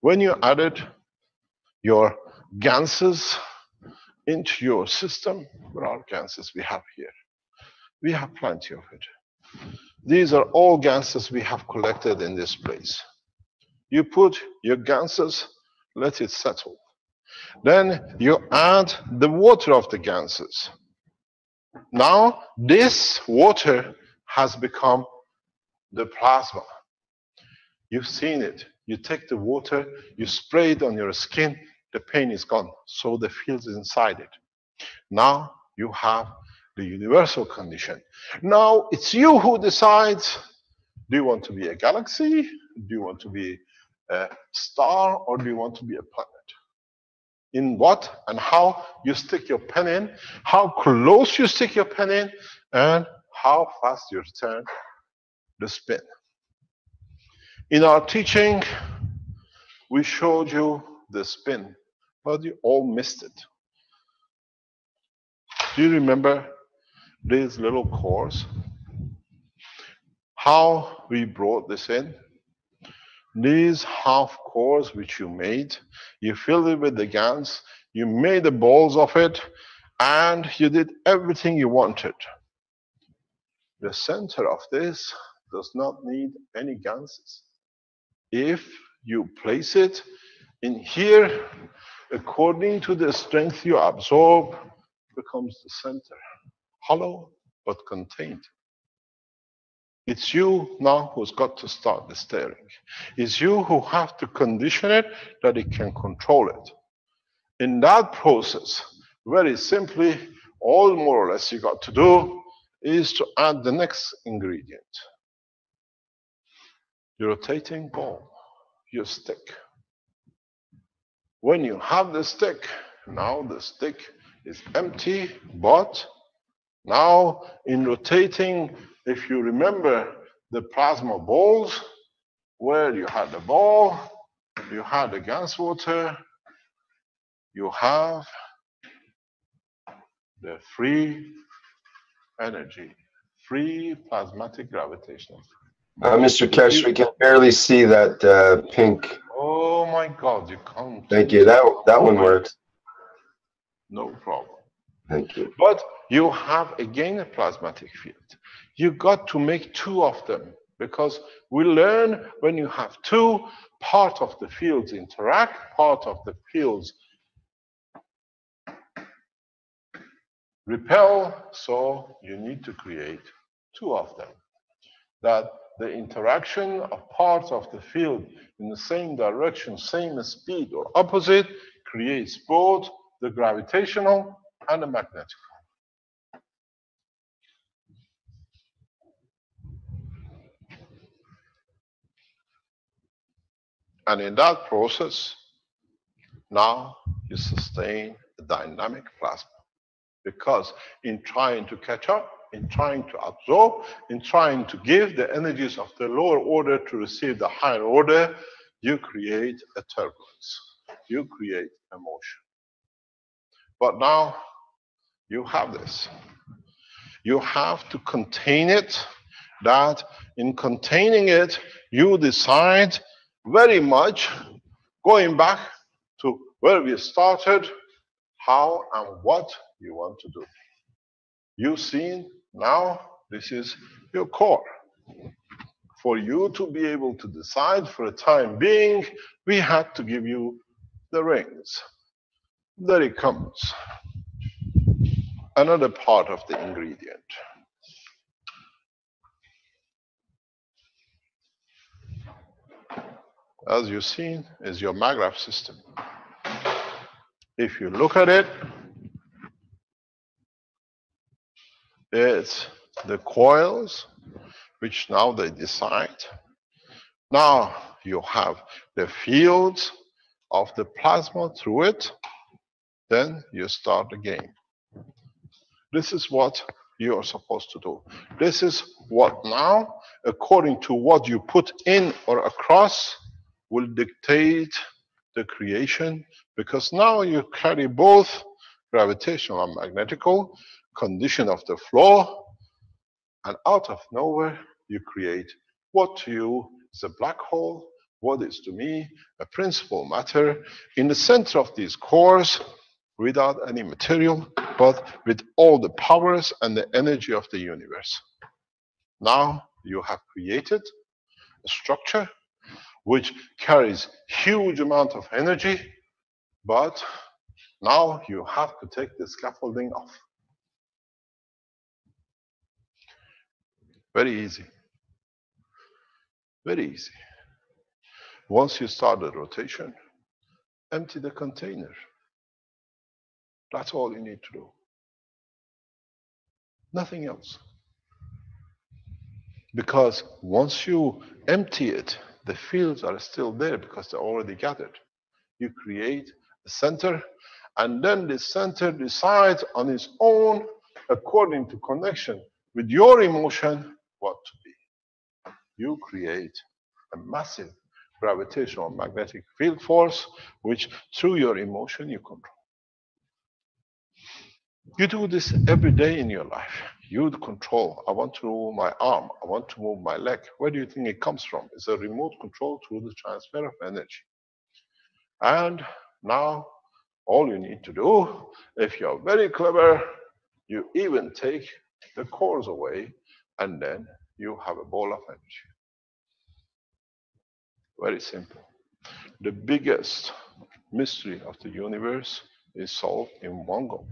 When you added your GaNs into your system, what are GaNs we have here? We have plenty of it. These are all GaNs we have collected in this place. You put your GaNs, let it settle. Then you add the water of the GaNs. Now this water has become the plasma. You've seen it. You take the water, you spray it on your skin, the pain is gone. So the field is inside it. Now you have the universal condition. Now it's you who decides, do you want to be a galaxy? Do you want to be a star? Or do you want to be a planet? In what and how you stick your pen in, how close you stick your pen in, and how fast you turn the spin. In our teaching, We showed you the spin, but you all missed it. Do you remember these little cores? How we brought this in? These half cores which you made, you filled it with the GANs, you made the balls of it, and you did everything you wanted. The center of this does not need any GANs. If you place it in here, according to the strength you absorb, becomes the center. Hollow, but contained. It's you now who's got to start the steering. It's you who have to condition it that it can control it. In that process, very simply, all more or less you got to do is to add the next ingredient. Your rotating ball, your stick. When you have the stick, now the stick is empty, but now in rotating, if you remember the plasma balls, where you had the ball, you had the gas water, you have the free energy, free plasmatic gravitational. Mr. Keshe, we can barely see that pink. Oh my God, you can't. Thank you. That one works. No problem. Thank you. But you have again a plasmatic field. You got to make two of them, because we learn when you have two, part of the fields interact, part of the fields repel, so you need to create two of them. That the interaction of parts of the field in the same direction, same speed or opposite, creates both the gravitational and the magnetic. And in that process, now you sustain a dynamic plasma. Because in trying to catch up, in trying to absorb, in trying to give the energies of the lower order to receive the higher order, you create a turbulence. You create a motion. But now you have this. You have to contain it, that in containing it, you decide very much, going back to where we started, how and what you want to do. You've seen now this is your core. For you to be able to decide for the time being, we had to give you the rings. There it comes. Another part of the ingredient. As you've seen, is your maglev system. If you look at it, it's the coils, which now they decide. Now you have the fields of the plasma through it. Then you start the game. This is what you are supposed to do. This is what now, according to what you put in or across, will dictate the creation, because now you carry both gravitational and magnetical condition of the flow, and out of nowhere you create what to you is a black hole, what is to me a principal matter in the center of these cores, without any material, but with all the powers and the energy of the universe. Now you have created a structure which carries huge amount of energy, but now you have to take the scaffolding off. Very easy. Very easy. Once you start the rotation, empty the container. That's all you need to do. Nothing else. Because once you empty it, the fields are still there because they're already gathered. You create a center, and then the center decides on its own, according to connection with your emotion, what to be. You create a massive gravitational magnetic field force, which through your emotion you control. You do this every day in your life. You control. I want to move my arm. I want to move my leg. Where do you think it comes from? It's a remote control through the transfer of energy. And now, all you need to do, if you're very clever, you even take the cores away, and then you have a ball of energy. Very simple. The biggest mystery of the universe is solved in one go.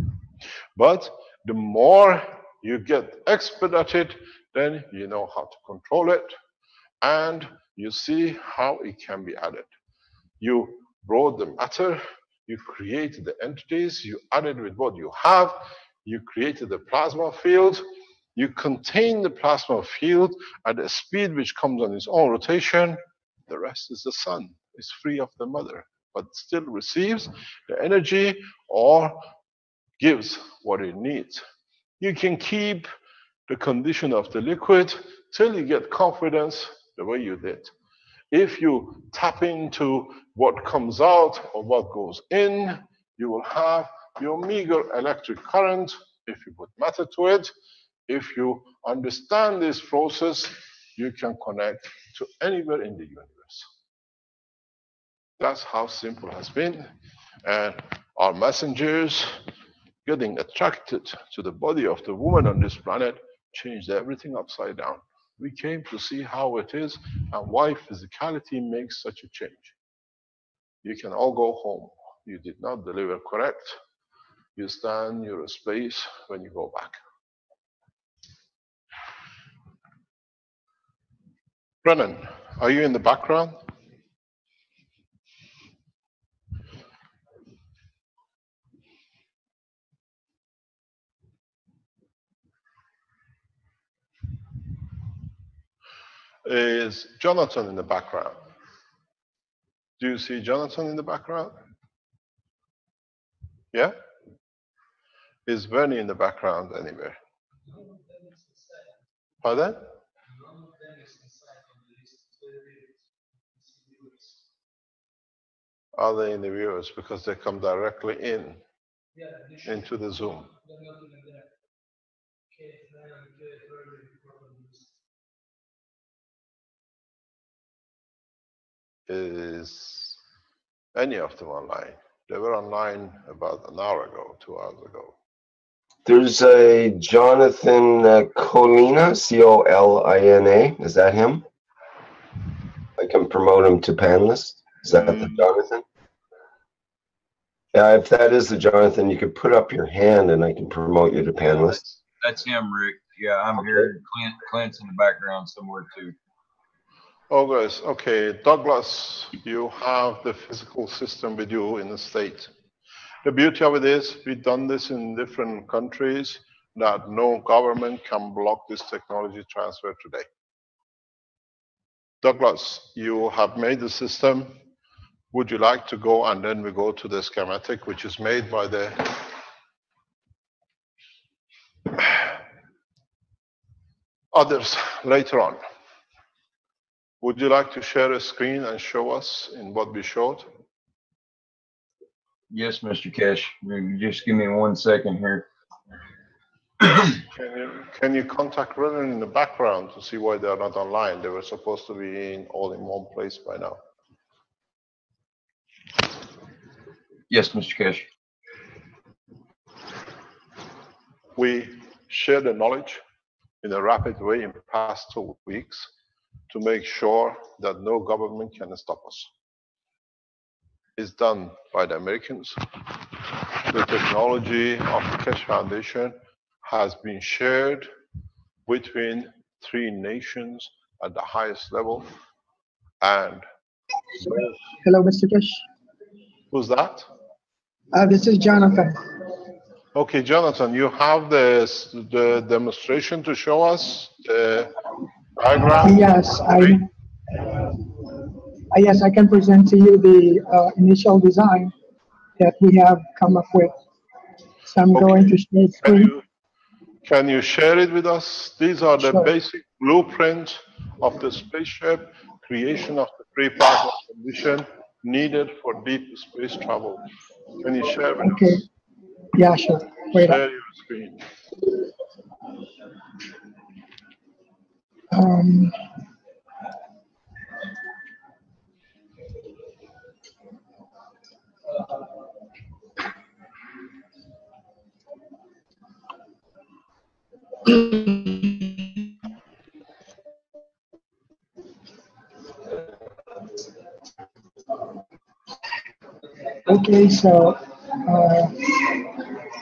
But the more you get expert at it, then you know how to control it, and you see how it can be added. You brought the matter, you created the entities, you added with what you have, you created the plasma field, you contain the plasma field at a speed which comes on its own rotation. The rest is the sun. It's free of the mother, but still receives the energy or gives what it needs. You can keep the condition of the liquid till you get confidence the way you did. If you tap into what comes out or what goes in, you will have your meager electric current if you put matter to it. If you understand this process, you can connect to anywhere in the universe. That's how simple it has been. And our messengers getting attracted to the body of the woman on this planet changed everything upside down. We came to see how it is and why physicality makes such a change. You can all go home. You did not deliver correct. You stand your space when you go back. Brennan, are you in the background? Is Jonathan in the background? Do you see Jonathan in the background? Yeah? Is Bernie in the background anywhere? Pardon? Are they in the viewers? Because they come directly in into the Zoom. Is any of them online? They were online about an hour ago, 2 hours ago. There's a Jonathan Colina, C-O-L-I-N-A. Is that him? I can promote him to panelist. Is that the Jonathan? Yeah, if that is the Jonathan, you could put up your hand and I can promote you to panelist. That's him, Rick. Yeah, I'm okay. Here. Clint's in the background somewhere too. Oh, guys. Okay, Douglas, you have the physical system with you in the state. The beauty of it is we've done this in different countries that no government can block this technology transfer today. Douglas, you have made the system. Would you like to go and then we go to the schematic, which is made by the others later on? Would you like to share a screen and show us in what we showed? Yes, Mr. Keshe. Just give me 1 second here. Can you contact Brennan in the background to see why they are not online? They were supposed to be all in one place by now. Yes, Mr. Keshe. We share the knowledge in a rapid way in the past 2 weeks to make sure that no government can stop us. It's done by the Americans. The technology of the Keshe Foundation has been shared between 3 nations at the highest level. And hello, Mr. Keshe. Who's that? This is Jonathan. Okay, Jonathan, you have the demonstration to show us the diagram? Yes, yes, I can present to you the initial design that we have come up with. So I'm going to share screen. Can you share it with us? These are the basic blueprint of the spaceship, creation of the free plasma condition needed for deep space travel. Can you share with Okay. us? Yeah, sure. Wait up. Share your screen. Um, okay, so uh,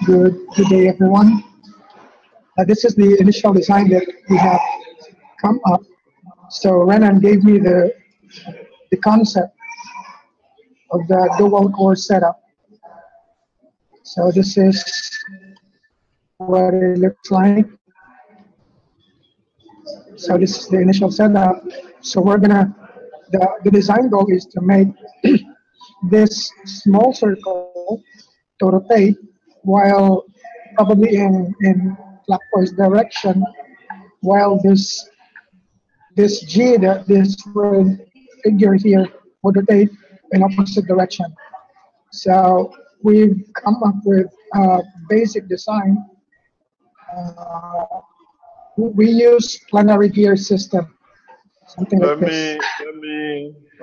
good day, everyone. This is the initial design that we have come up. So Renan gave me the concept of the dual core setup. So this is what it looks like. So this is the initial setup. So we're gonna, the design goal is to make this small circle to rotate while probably in clockwise direction, while this G, this red figure here would rotate in opposite direction. So we've come up with a basic design. Uh, we use planetary gear system, something like this.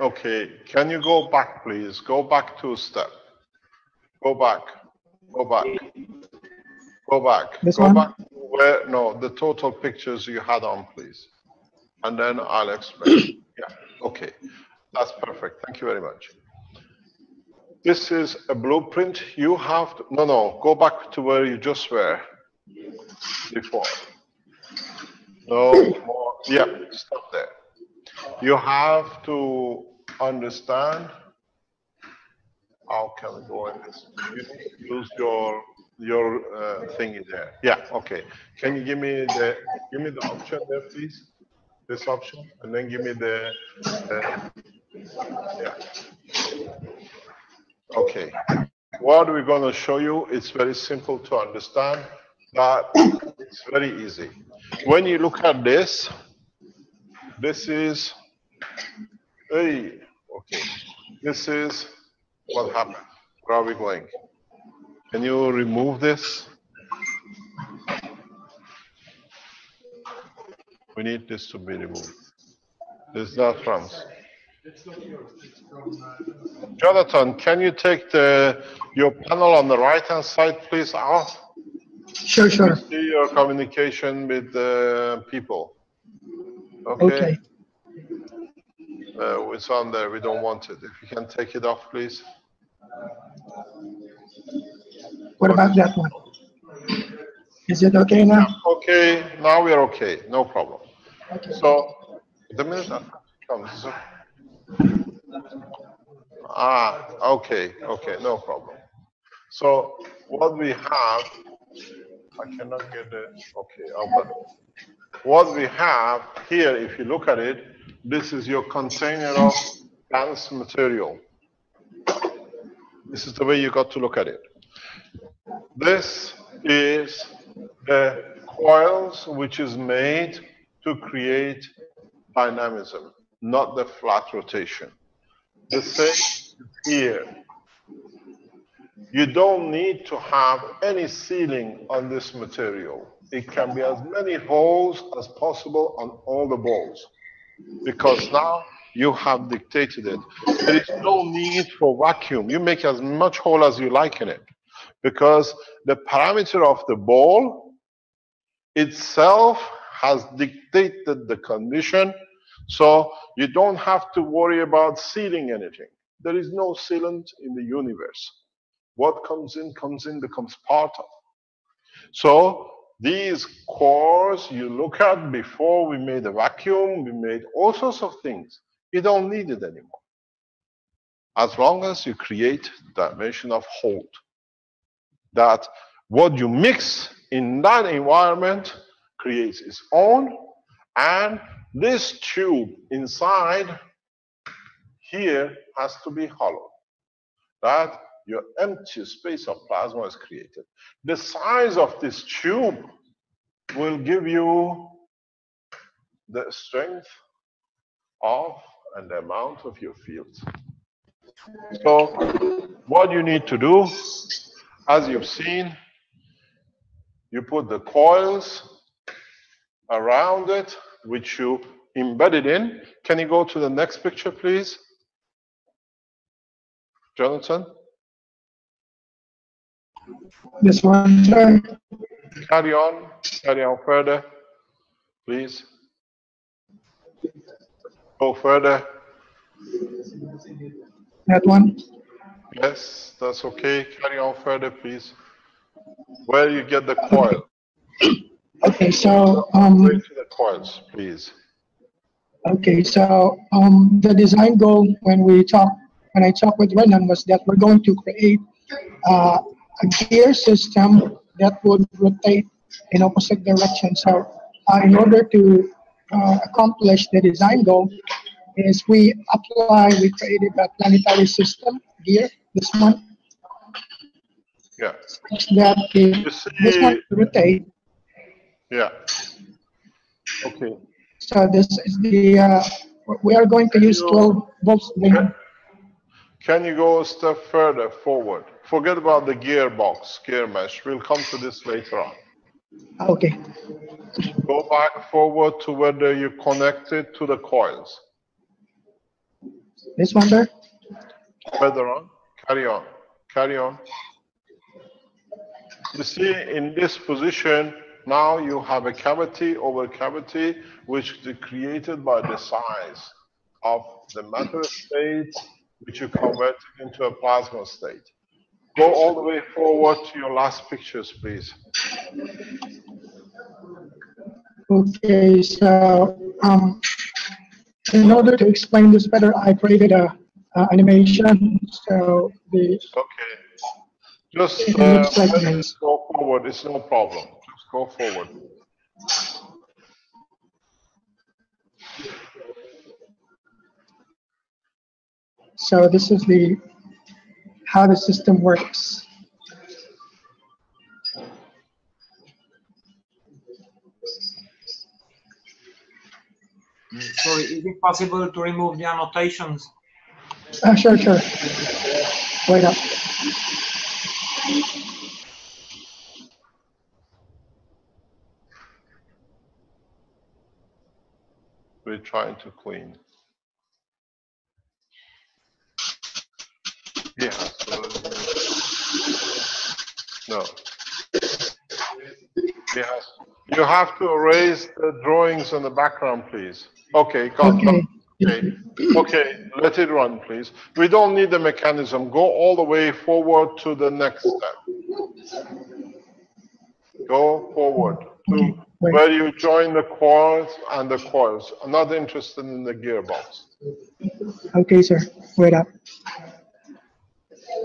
Okay, can you go back, please? Go back 2 steps. Go back, go back, go back, This go back one? to where, no, the total pictures you had on, please. And then I'll explain. Yeah, okay, that's perfect. Thank you very much. This is a blueprint. You have to, no, go back to where you just were before. No more, yeah, stop there. You have to understand how can we go in this. You need to use your thingy there. Yeah, okay. Can you give me the option there, please? This option, and then give me the yeah. Okay. What we're going to show you, it's very simple to understand, but it's very easy. When you look at this is, hey, okay, this is what happened. Where are we going? Can you remove this? We need this to be removed. This is not France. Jonathan, can you take your panel on the right-hand side, please, out? Sure, sure. See your communication with the people. Okay. It's on there. We don't want it. If you can take it off, please. What about that one? Is it okay now? Okay, now we're okay. No problem. Okay. So, the minute that comes. Okay, no problem. So, what we have, I cannot get the, okay, I'll put it. What we have here, if you look at it, this is your container of dense material. This is the way you got to look at it. This is the coils which is made to create dynamism, not the flat rotation. The same here. You don't need to have any sealing on this material. It can be as many holes as possible on all the balls, because now you have dictated it. There is no need for vacuum. You make as much hole as you like in it, because the parameter of the ball itself has dictated the condition, so you don't have to worry about sealing anything. There is no sealant in the universe. What comes in, becomes part of. So these cores you look at, before we made a vacuum, we made all sorts of things. You don't need it anymore, as long as you create dimension of hold. That what you mix in that environment creates its own, and this tube inside here has to be hollow. That your empty space of plasma is created. The size of this tube will give you the strength of and the amount of your fields. So what you need to do, as you've seen, you put the coils around it, which you embedded in. Can you go to the next picture, please? Jonathan? This one, sir. Carry on further, please. Go further. That one. Yes, that's okay. Carry on further, please. Where you get the coil? Okay, so Way to the coils, please. okay, so the design goal when I talked with Renan was that we're going to create a gear system that would rotate in opposite directions. So in order to accomplish the design goal, is we created a planetary system gear, this one, Yeah. such that if You this one see, rotate, yeah. Okay. so this is the we are going to use 12 volts. Can you go a step further forward? Forget about the gearbox, gear mesh. We'll come to this later on. Okay, Go back forward to where you connected to the coils. this one, sir. Further on. Carry on. Carry on. You see, in this position, now you have a cavity over cavity, which is created by the size of the matter state, which you convert into a plasma state. Go all the way forward to your last pictures, please. Okay, so in order to explain this better, I created a animation. So the Okay. Just it looks like this. go forward. It's no problem. Just go forward. So this is the how the system works. Sorry, is it possible to remove the annotations? Sure, sure. Wait up. We're trying to clean. Yeah. No. Yes. You have to erase the drawings in the background, please. Okay, got Okay. Okay. Okay, let it run, please. We don't need the mechanism. Go all the way forward to the next step. Go forward to Okay, wait. where you join the coils and the coils. I'm not interested in the gearbox. Okay, sir. Wait up.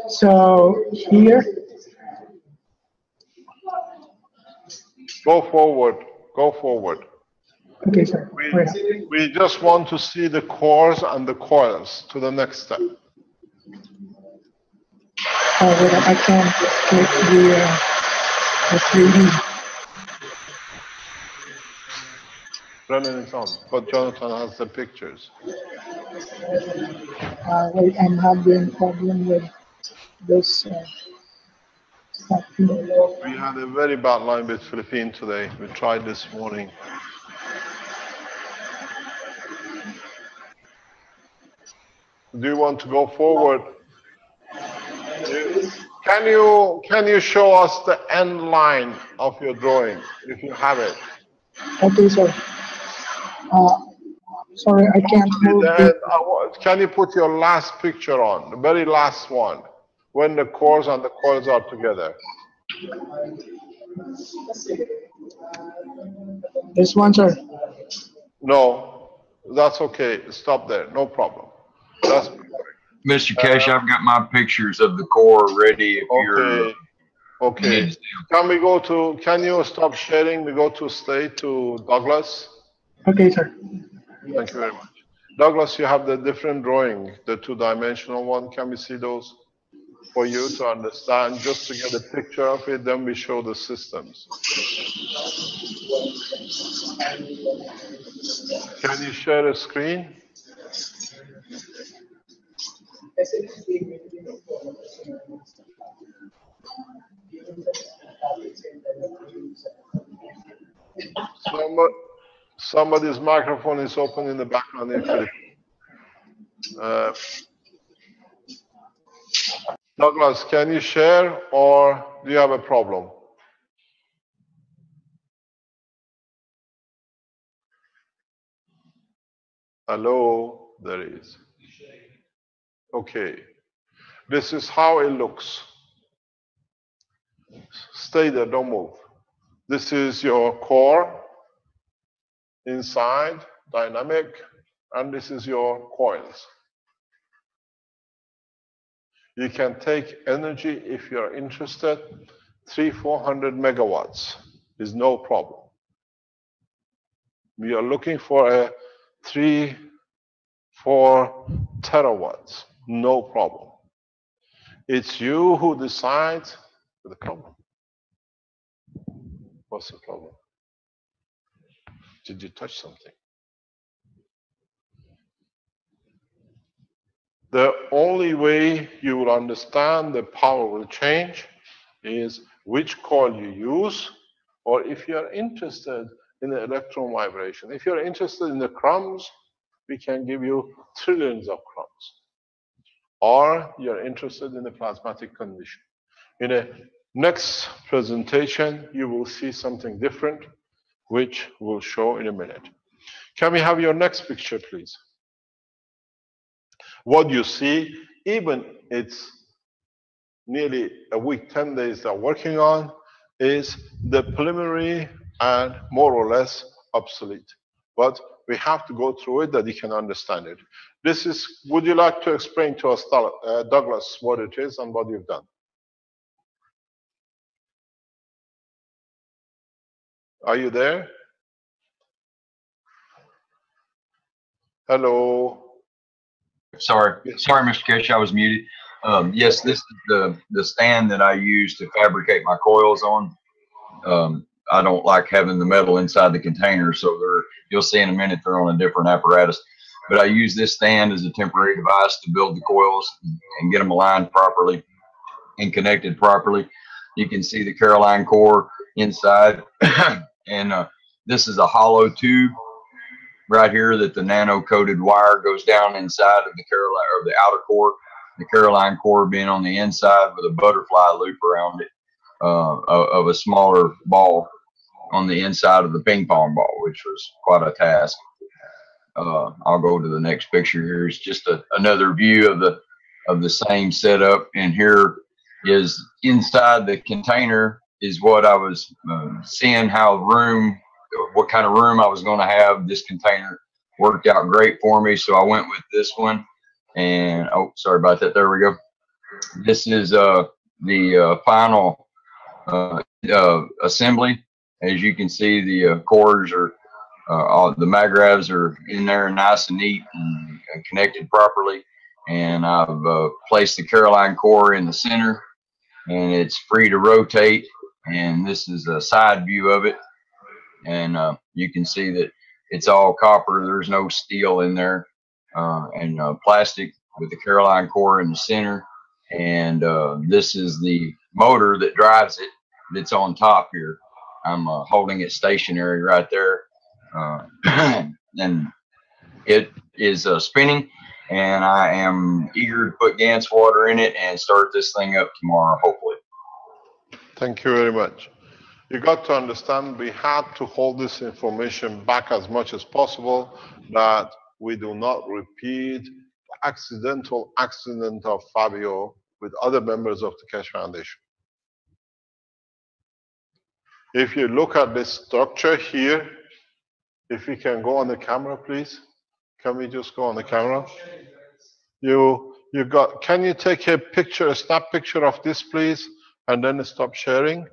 So here, Go forward. Go forward. okay, sir. Wait up. We just want to see the cores and the coils to the next step. Oh, wait up. I can't click the 3D. Brennan is on, but Jonathan has the pictures. Wait, I'm having problem with this. We had a very bad line with Philippine today. We tried this morning. Do you want to go forward? Can you show us the end line of your drawing, if you have it? Okay, sir. Sorry, I can't move. Can you put your last picture on, the very last one, when the cores and the coils are together? This one, sir. No, that's okay. Stop there. No problem. That's Mr. Keshe, I've got my pictures of the core ready if you're. Okay. Can you stop sharing? We go to state to Douglas. Okay, sir. Thank you very much. Douglas, you have the different drawing, the two-dimensional one. Can we see those for you to understand? Just to get a picture of it, then we show the systems. Can you share a screen? Somebody's microphone is open in the background. Douglas, can you share or do you have a problem? Hello, there is. Okay, this is how it looks. Stay there, don't move. This is your core inside, dynamic, and this is your coils. You can take energy if you're interested. 300-400 megawatts is no problem. We are looking for a 3-4 terawatts, no problem. It's you who decides the problem. What's the problem? Did you touch something? The only way you will understand the power will change is which coil you use, or if you are interested in the electron vibration. If you're interested in the crumbs, we can give you trillions of crumbs. Or you're interested in the plasmatic condition. In a next presentation, you will see something different, which we'll show in a minute. Can we have your next picture, please? What you see, even it's nearly a week, 10 days they're working on, is the preliminary and more or less obsolete. But we have to go through it that you can understand it. This is, would you like to explain to us, Douglas, what it is and what you've done? Are you there? Hello. Sorry, Mr. Keshe, I was muted. Yes, this is the stand that I use to fabricate my coils on. I don't like having the metal inside the container, so you'll see in a minute they're on a different apparatus. But I use this stand as a temporary device to build the coils and get them aligned properly and connected properly. You can see the Caroline core inside, and this is a hollow tube right here that the nano-coated wire goes down inside of the Caroline, or the outer core, the Caroline core being on the inside with a butterfly loop around it of a smaller ball on the inside of the ping pong ball, which was quite a task. I'll go to the next picture here. It's just another view of the same setup, and here is inside the container is what I was seeing how what kind of room I was going to have. This container worked out great for me, so I went with this one. And oh, sorry about that. There we go. This is the final assembly. As you can see, the cores are all the magravs are in there, nice and neat and connected properly. And I've placed the Caroline core in the center, and it's free to rotate. And this is a side view of it. And you can see that it's all copper. There's no steel in there, and plastic with the Caroline core in the center. And this is the motor that drives it that's on top here. I'm holding it stationary right there. And it is spinning, and I am eager to put Gans water in it and start this thing up tomorrow, hopefully. Thank you very much. You got to understand we had to hold this information back as much as possible, that we do not repeat the accidental accident of Fabio with other members of the Keshe Foundation. If you look at this structure here, if we can go on the camera, please. Can we just go on the camera? Can you take a picture, a snap picture of this, please, and then stop sharing?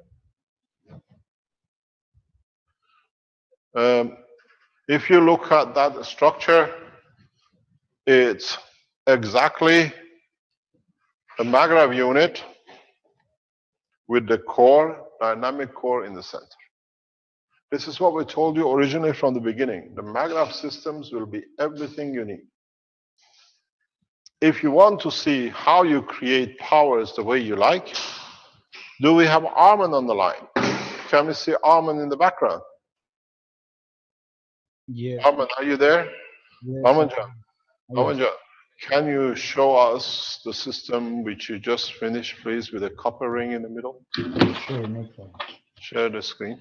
If you look at that structure, it's exactly a magrav unit with the core, dynamic core in the center. This is what we told you originally from the beginning. The magrav systems will be everything you need. If you want to see how you create powers the way you like, do we have Armin on the line? Can we see Armin in the background? Yes. Arman, are you there? Yes. Arman, can you show us the system which you just finished, please, with a copper ring in the middle? Sure, no problem. Share the screen.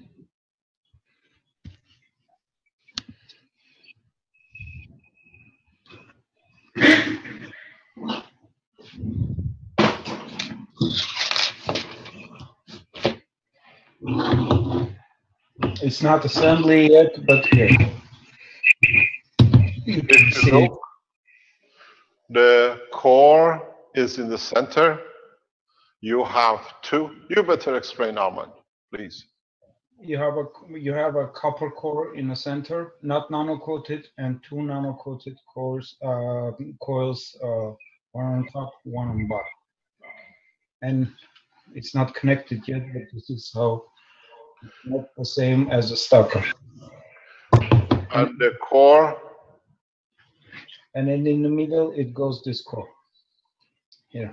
It's not assembly yet, but here. You can If you see look, the core is in the center. You have two. You better explain, Arman, please. you have a copper core in the center, not nano coated, and two nano coated coils, one on top, one on bottom. And it's not connected yet, but this is how not the same as a stacker. And the core, And then in the middle, it goes this core. Here.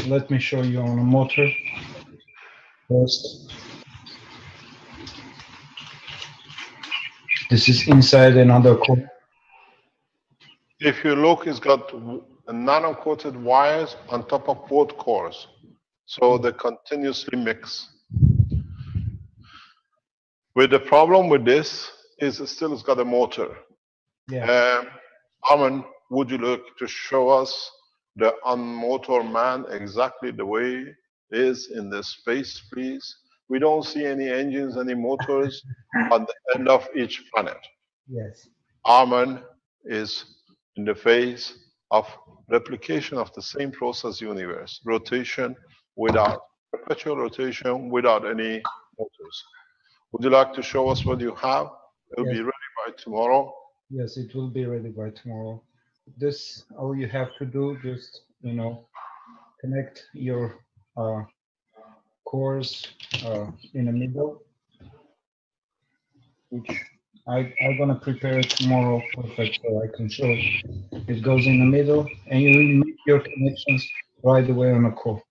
Let me show you on a motor first. This is inside another core. if you look, it's got nano-coated wires on top of both cores. So they continuously mix. With the problem with this is it's got a motor. Yeah. Arman, would you like to show us the unmotor man exactly the way it is in the space, please? We don't see any engines, any motors on the end of each planet. Yes. Arman is in the phase of replication of the same process universe, rotation without perpetual rotation, without any motors. Would you like to show us what you have? It'll Yes. be ready by tomorrow. Yes, it will be ready by tomorrow. This, all you have to do, just, connect your cores in the middle, which I'm gonna prepare it tomorrow perfect so I can show it. It goes in the middle and you make your connections right away on a core.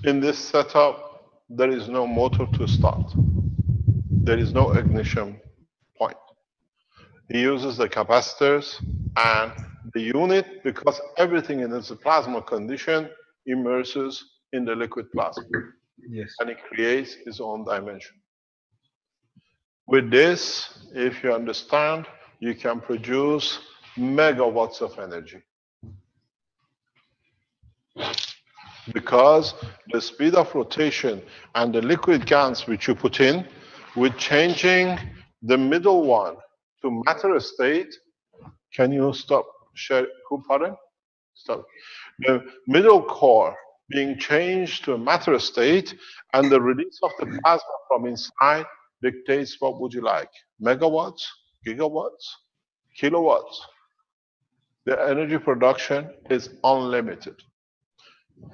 In this setup, there is no motor to start. There is no ignition point. He uses the capacitors and the unit, because everything in its plasma condition immerses in the liquid plasma. Yes. And it creates its own dimension. With this, if you understand, you can produce megawatts of energy. Because the speed of rotation and the liquid gas which you put in, with changing the middle one to matter state, can you stop? Pardon? Stop. The middle core being changed to a matter state, and the release of the plasma from inside dictates what would you like? Megawatts, gigawatts, kilowatts. The energy production is unlimited.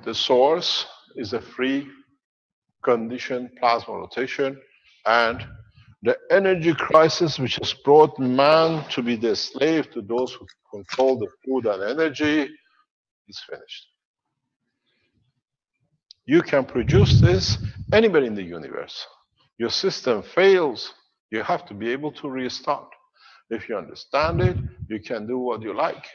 The source is a free conditioned plasma rotation, and the energy crisis which has brought man to be the slave to those who control the food and energy is finished. You can produce this anywhere in the universe. Your system fails, you have to be able to restart. If you understand it, you can do what you like.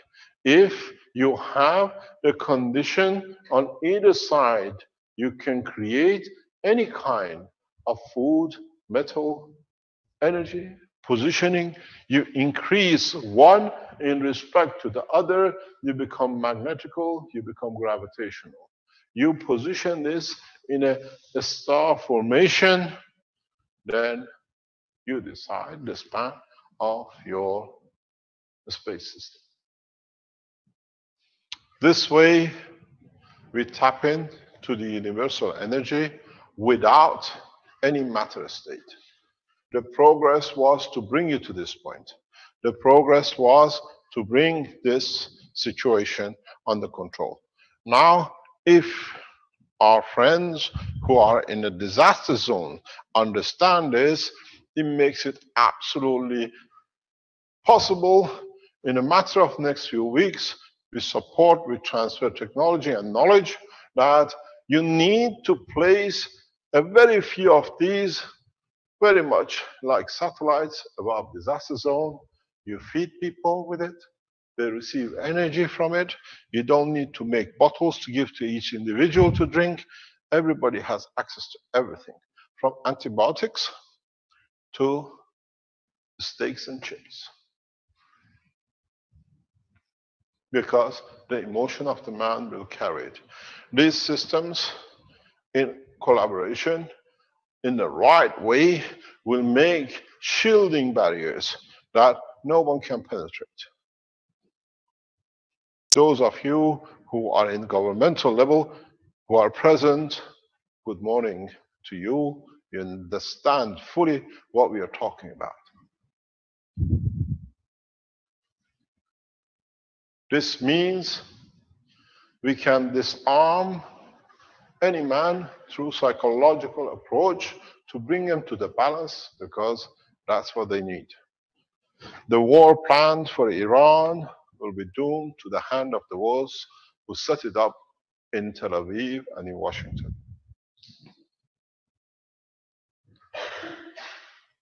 If you have the condition on either side, you can create any kind of food, metal, energy, positioning. You increase one in respect to the other, you become magnetical, you become gravitational. You position this in a star formation, then you decide the span of your space system. This way, we tap into the universal energy without any matter state. The progress was to bring you to this point. The progress was to bring this situation under control. Now, if our friends who are in a disaster zone understand this, it makes it absolutely possible in a matter of next few weeks with support, with transfer technology and knowledge, that you need to place a very few of these very much like satellites above disaster zone. You feed people with it. They receive energy from it. You don't need to make bottles to give to each individual to drink. Everybody has access to everything, from antibiotics to steaks and chips. Because the emotion of the man will carry it. These systems, in collaboration, in the right way, will make shielding barriers that no one can penetrate. Those of you who are in governmental level, who are present, good morning to you. You understand fully what we are talking about. This means we can disarm any man through psychological approach to bring them to the balance, because that's what they need. The war planned for Iran will be doomed to the hand of those who set it up in Tel Aviv and in Washington.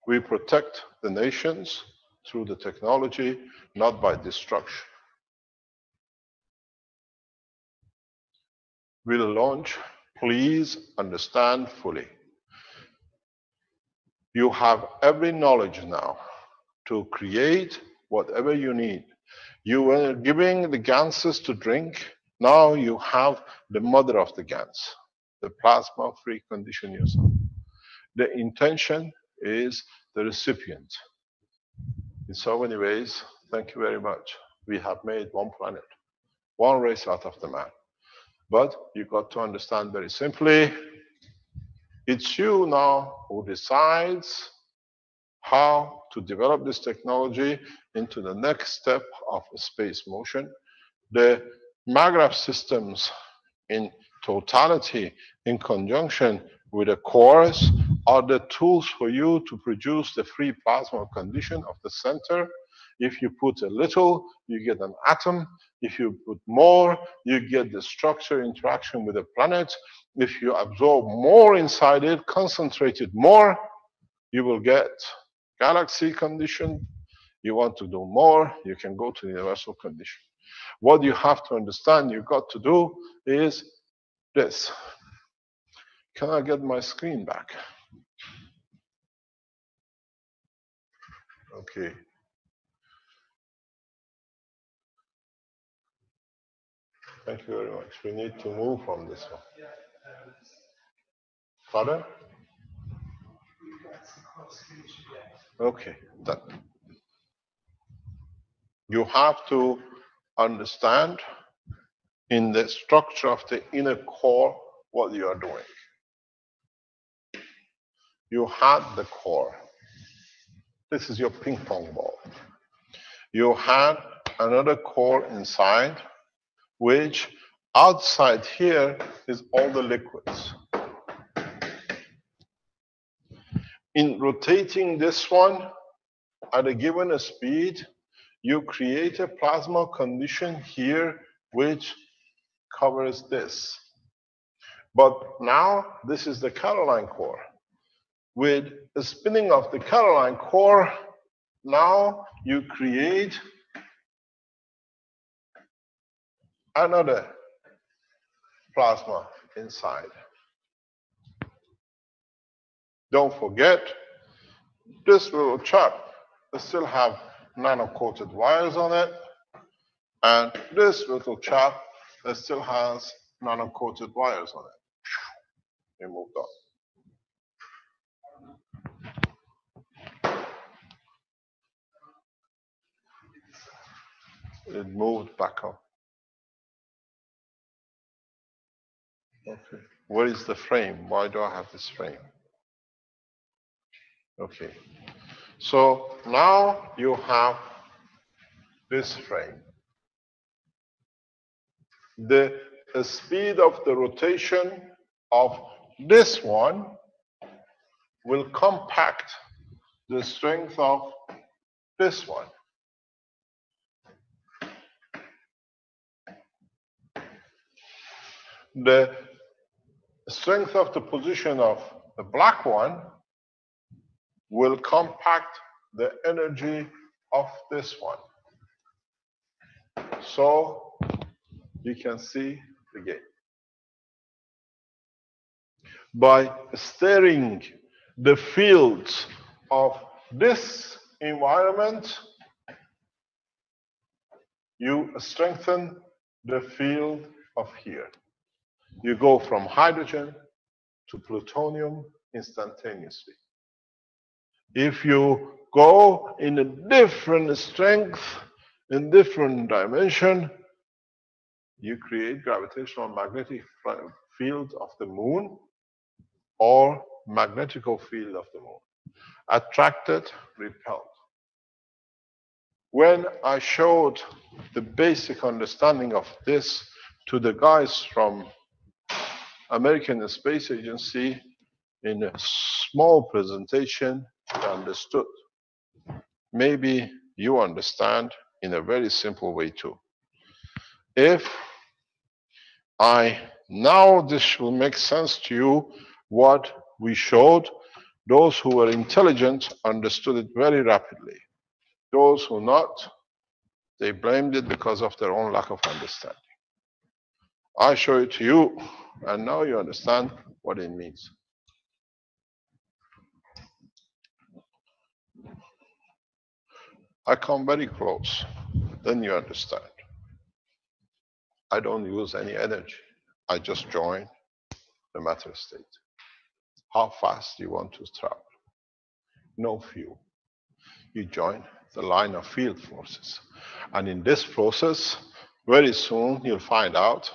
We protect the nations through the technology, not by destruction. We'll launch, please understand fully. You have every knowledge now to create whatever you need. You were giving the ganses to drink. Now you have the mother of the GANs, the plasma-free condition yourself. The intention is the recipient. In so many ways, thank you very much. We have made one planet, one race out of the man. But you got to understand very simply, it's you now who decides how to develop this technology into the next step of space motion. The magravs systems in totality, in conjunction with the cores, are the tools for you to produce the free plasma condition of the center. If you put a little, you get an atom. If you put more, you get the structure interaction with the planet. If you absorb more inside it, concentrated more, you will get galaxy condition. You want to do more, you can go to universal condition. What you have to understand, you've got to do is this. Can I get my screen back? Okay. Thank you very much. We need to move from this one. Pardon? Okay, done. You have to understand in the structure of the inner core what you are doing. You had the core. This is your ping pong ball. You had another core inside, which outside here is all the liquids. In rotating this one at a given speed, you create a plasma condition here which covers this. But now this is the Caroline core. With the spinning of the Caroline core, now you create another plasma inside. Don't forget, this little chap, they still have nano-coated wires on it, and this little chap, that still has nano-coated wires on it. We moved on. It moved back up. Okay. Where is the frame? Why do I have this frame? Okay. So now you have this frame. The speed of the rotation of this one will compact the strength of this one. The strength of the position of the black one will compact the energy of this one. So you can see the game. By stirring the fields of this environment, you strengthen the field of here. You go from hydrogen to plutonium instantaneously. If you go in a different strength, in different dimension, you create gravitational magnetic field of the moon or magnetical field of the moon. Attracted, repelled. When I showed the basic understanding of this to the guys from American Space Agency in a small presentation, they understood. Maybe you understand in a very simple way too. If now this will make sense to you what we showed. Those who were intelligent understood it very rapidly. Those who not, they blamed it because of their own lack of understanding. I show it to you, and now you understand what it means. I come very close, then you understand. I don't use any energy. I just join the matter state. How fast do you want to travel? No fuel. You join the line of field forces. And in this process, very soon you'll find out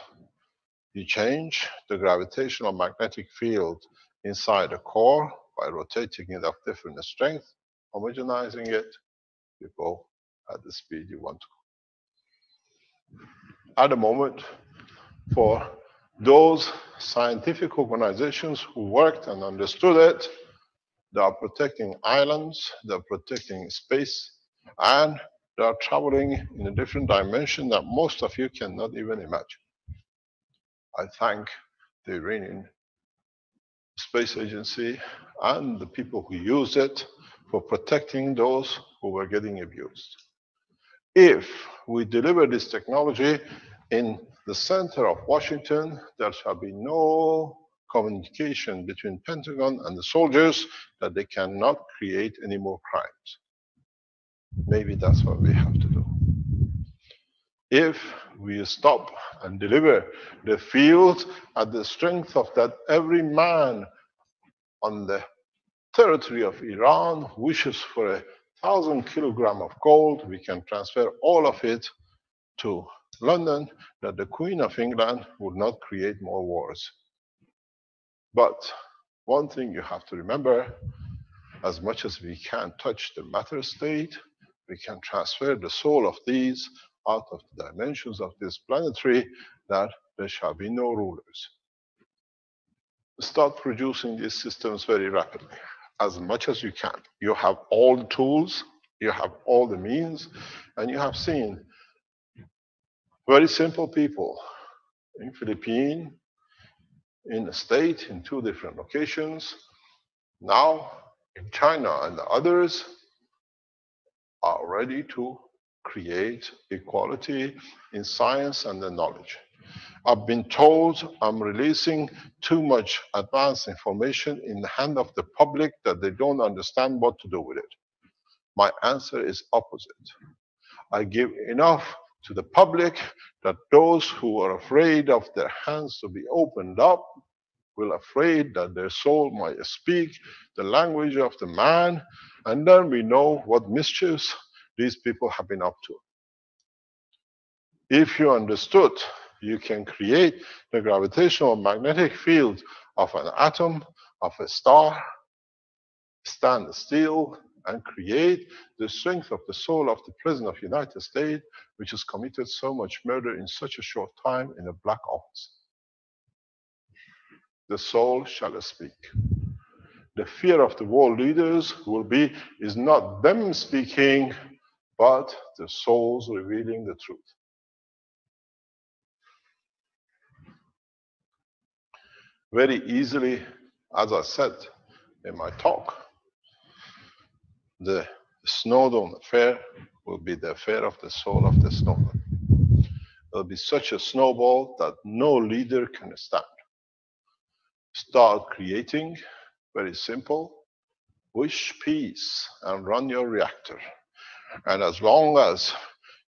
you change the gravitational magnetic field inside the core by rotating it of different strength, homogenizing it, you go at the speed you want to go. At the moment, for those scientific organizations who worked and understood it, they are protecting islands, they're protecting space, and they are traveling in a different dimension that most of you cannot even imagine. I thank the Iranian Space Agency and the people who use it for protecting those who were getting abused. If we deliver this technology in the center of Washington, there shall be no communication between Pentagon and the soldiers that they cannot create any more crimes. Maybe that's what we have to do. If we stop and deliver the field at the strength of that every man on the territory of Iran wishes for 1,000 kilograms of gold, we can transfer all of it to London, that the Queen of England would not create more wars. But one thing you have to remember, as much as we can touch the matter state, we can transfer the soul of these out of the dimensions of this planetary, that there shall be no rulers. Start producing these systems very rapidly, as much as you can. You have all the tools, you have all the means, and you have seen very simple people in Philippines, in the state, in 2 different locations. Now, in China and the others are ready to create equality in science and the knowledge. I've been told I'm releasing too much advanced information in the hand of the public that they don't understand what to do with it. My answer is opposite. I give enough to the public that those who are afraid of their hands to be opened up will afraid that their soul might speak the language of the man, and then we know what mischiefs these people have been up to. If you understood, you can create the gravitational magnetic field of an atom, of a star, stand still, and create the strength of the soul of the President of the United States, which has committed so much murder in such a short time in a black office. The soul shall speak. The fear of the world leaders is not them speaking, but the souls revealing the truth. Very easily, as I said in my talk, the Snowdon affair will be the affair of the soul of the Snowdon. It'll be such a snowball that no leader can stand. Start creating, very simple, wish peace and run your reactor. And as long as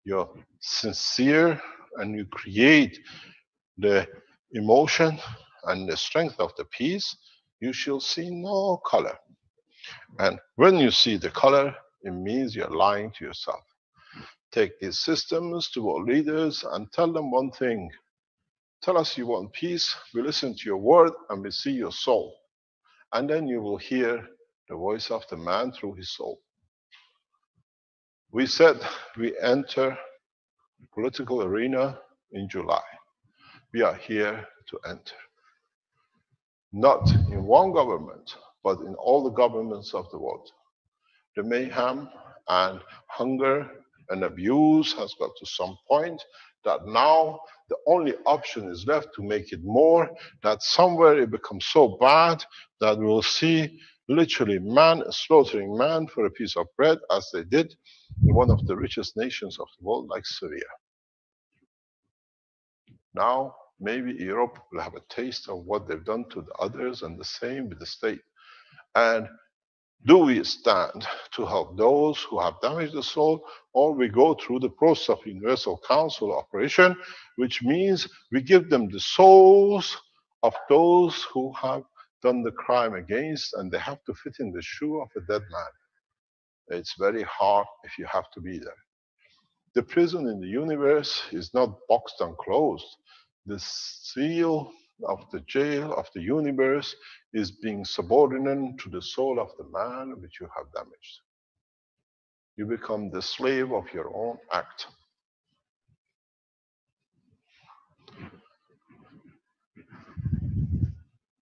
you're sincere and you create the emotion and the strength of the peace, you shall see no color. And when you see the color, it means you're lying to yourself. Take these systems to our leaders and tell them one thing. Tell us you want peace, we listen to your word and we see your soul. And then you will hear the voice of the man through his soul. We said we enter political arena in July. We are here to enter. Not in one government, but in all the governments of the world. The mayhem and hunger and abuse has got to some point that now the only option is left to make it more, that somewhere it becomes so bad that we'll see literally man slaughtering man for a piece of bread, as they did in one of the richest nations of the world, like Syria. Now, maybe Europe will have a taste of what they've done to the others, and the same with the state. And do we stand to help those who have damaged the soul, or we go through the process of universal council operation, which means we give them the souls of those who have done the crime against, and they have to fit in the shoe of a dead man. It's very hard if you have to be there. The prison in the universe is not boxed and closed. The seal of the jail of the universe is being subordinate to the soul of the man which you have damaged. You become the slave of your own act.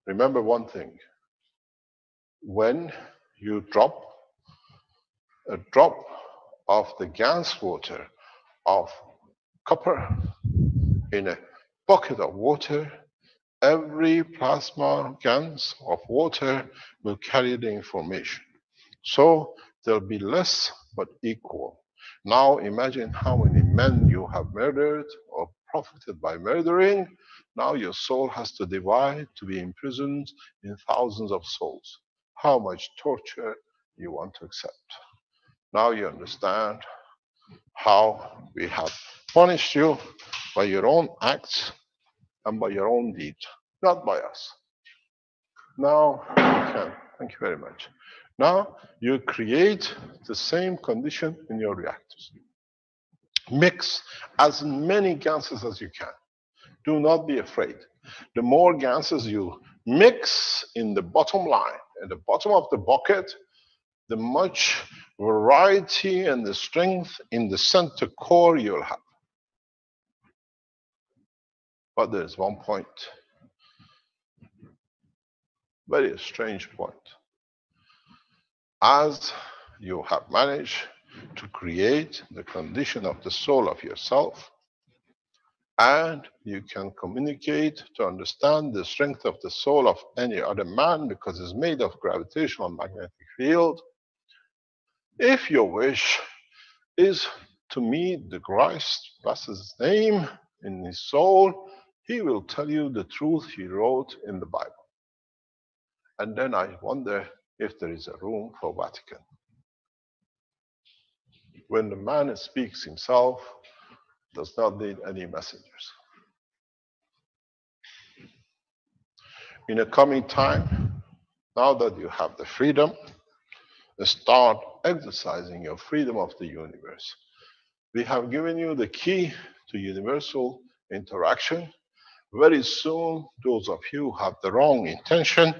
Remember one thing. When you drop a drop of the Gans water of copper in a bucket of water, every plasma Gans of water will carry the information. So there'll be less but equal. Now imagine how many men you have murdered or profited by murdering. Now your soul has to divide to be imprisoned in thousands of souls. How much torture you want to accept. Now you understand how we have punished you by your own acts and by your own deeds, not by us. Now you can. Thank you very much. Now you create the same condition in your reactors. Mix as many gases as you can. Do not be afraid. The more gases you mix in the bottom line, at the bottom of the bucket, the much variety and the strength in the center core you'll have. But there's one point, very strange point. As you have managed to create the condition of the soul of yourself, and you can communicate to understand the strength of the soul of any other man because it's made of gravitational magnetic field. If your wish is to meet the Christ, bless his name, in his soul, he will tell you the truth he wrote in the Bible. And then I wonder if there is a room for Vatican. When the man speaks himself, does not need any messengers. In a coming time, now that you have the freedom, start exercising your freedom of the universe. We have given you the key to universal interaction. Very soon, those of you who have the wrong intention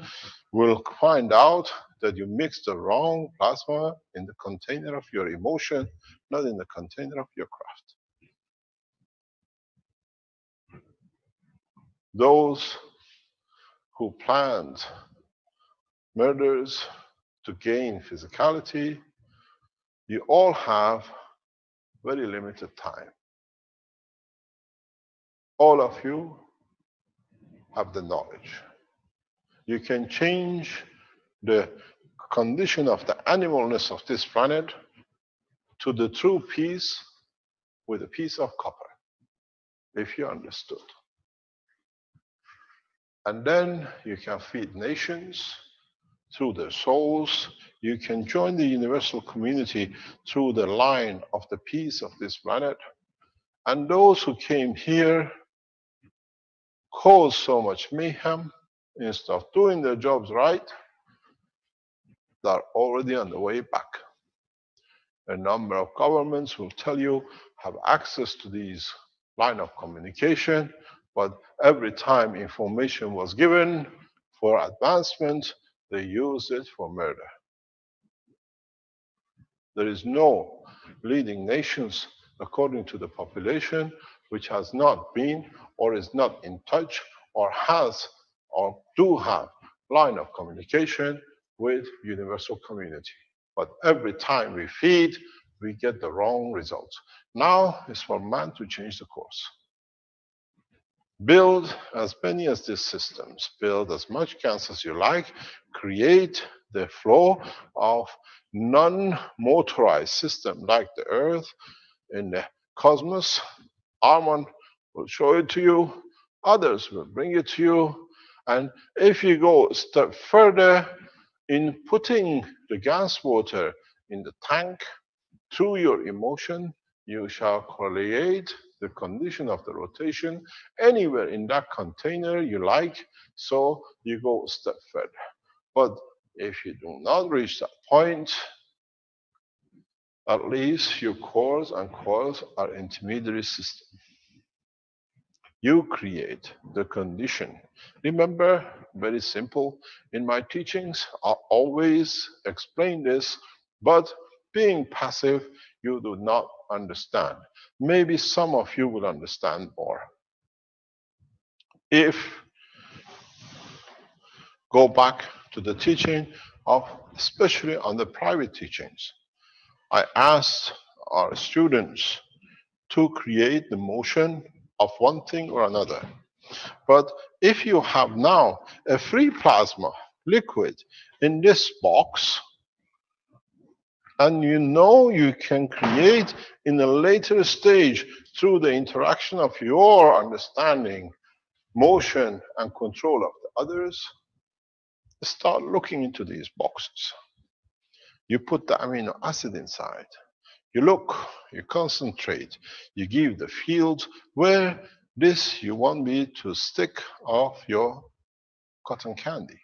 will find out that you mix the wrong plasma in the container of your emotion, not in the container of your craft. Those who planned murders to gain physicality, you all have very limited time. All of you have the knowledge. You can change the condition of the animalness of this planet to the true peace with a piece of copper, if you understood. And then you can feed nations through their souls. You can join the universal community through the line of the peace of this planet. And those who came here caused so much mayhem, instead of doing their jobs right, they're already on the way back. A number of governments will tell you have access to these line of communication, but every time information was given for advancement, they used it for murder. There is no leading nations according to the population which has not been or is not in touch or has or do have line of communication with universal community. But every time we feed, we get the wrong results. Now is for man to change the course. Build as many as these systems, build as much gas as you like, create the flow of non-motorized system like the Earth in the cosmos. Armand will show it to you, others will bring it to you, and if you go a step further in putting the gas water in the tank, through your emotion, you shall create the condition of the rotation anywhere in that container you like, so you go a step further. But if you do not reach that point, at least your cores and coils are intermediary system. You create the condition. Remember, very simple, in my teachings, I always explain this, but being passive, you do not understand. Maybe some of you will understand more. If go back to the teaching of, especially on the private teachings, I asked our students to create the motion of one thing or another. But if you have now a free plasma liquid in this box, and you know you can create in a later stage through the interaction of your understanding, motion, and control of the others, start looking into these boxes. You put the amino acid inside. You look, you concentrate, you give the field where this you want me to stick off your cotton candy.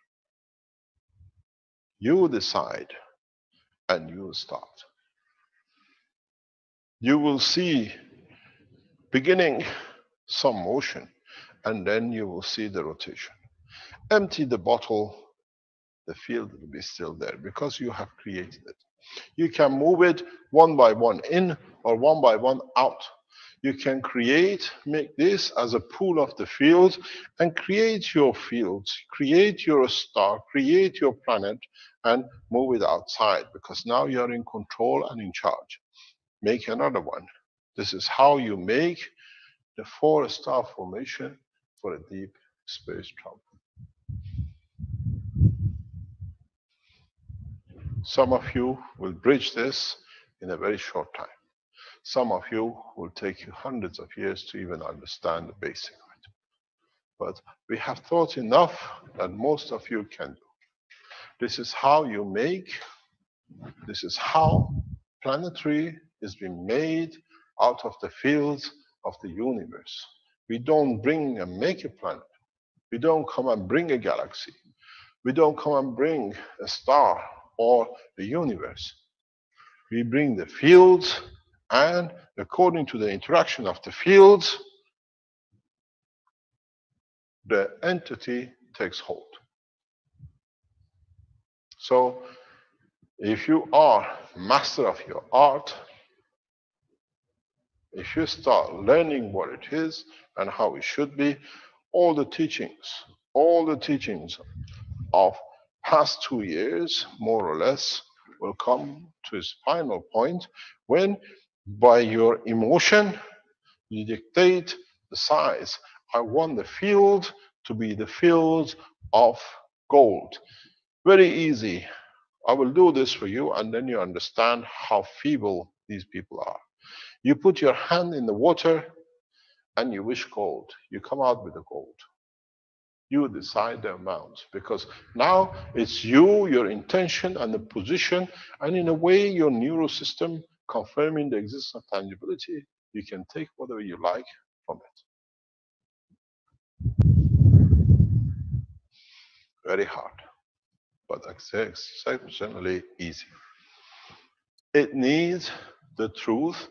You decide and you start. You will see beginning some motion and then you will see the rotation. Empty the bottle, the field will be still there because you have created it. You can move it one by one in or one by one out. You can create, make this as a pool of the field and create your fields, create your star, create your planet and move it outside because now you're in control and in charge. Make another one. This is how you make the 4-star formation for a deep space travel. Some of you will bridge this in a very short time. Some of you will take you hundreds of years to even understand the basic of it. But we have thought enough that most of you can do. This is how you make, this is how planetary is being made out of the fields of the universe. We don't bring and make a planet. We don't come and bring a galaxy. We don't come and bring a star or the universe. We bring the fields, and according to the interaction of the fields, the entity takes hold. So, if you are master of your art, if you start learning what it is and how it should be, all the teachings of past 2 years, more or less, will come to its final point when, by your emotion, you dictate the size. I want the field to be the field of gold. Very easy. I will do this for you, and then you understand how feeble these people are. You put your hand in the water and you wish gold. You come out with the gold. You decide the amount, because now it's you, your intention, and the position, and in a way, your neural system confirming the existence of tangibility. You can take whatever you like from it. Very hard, but exceptionally easy. It needs the truth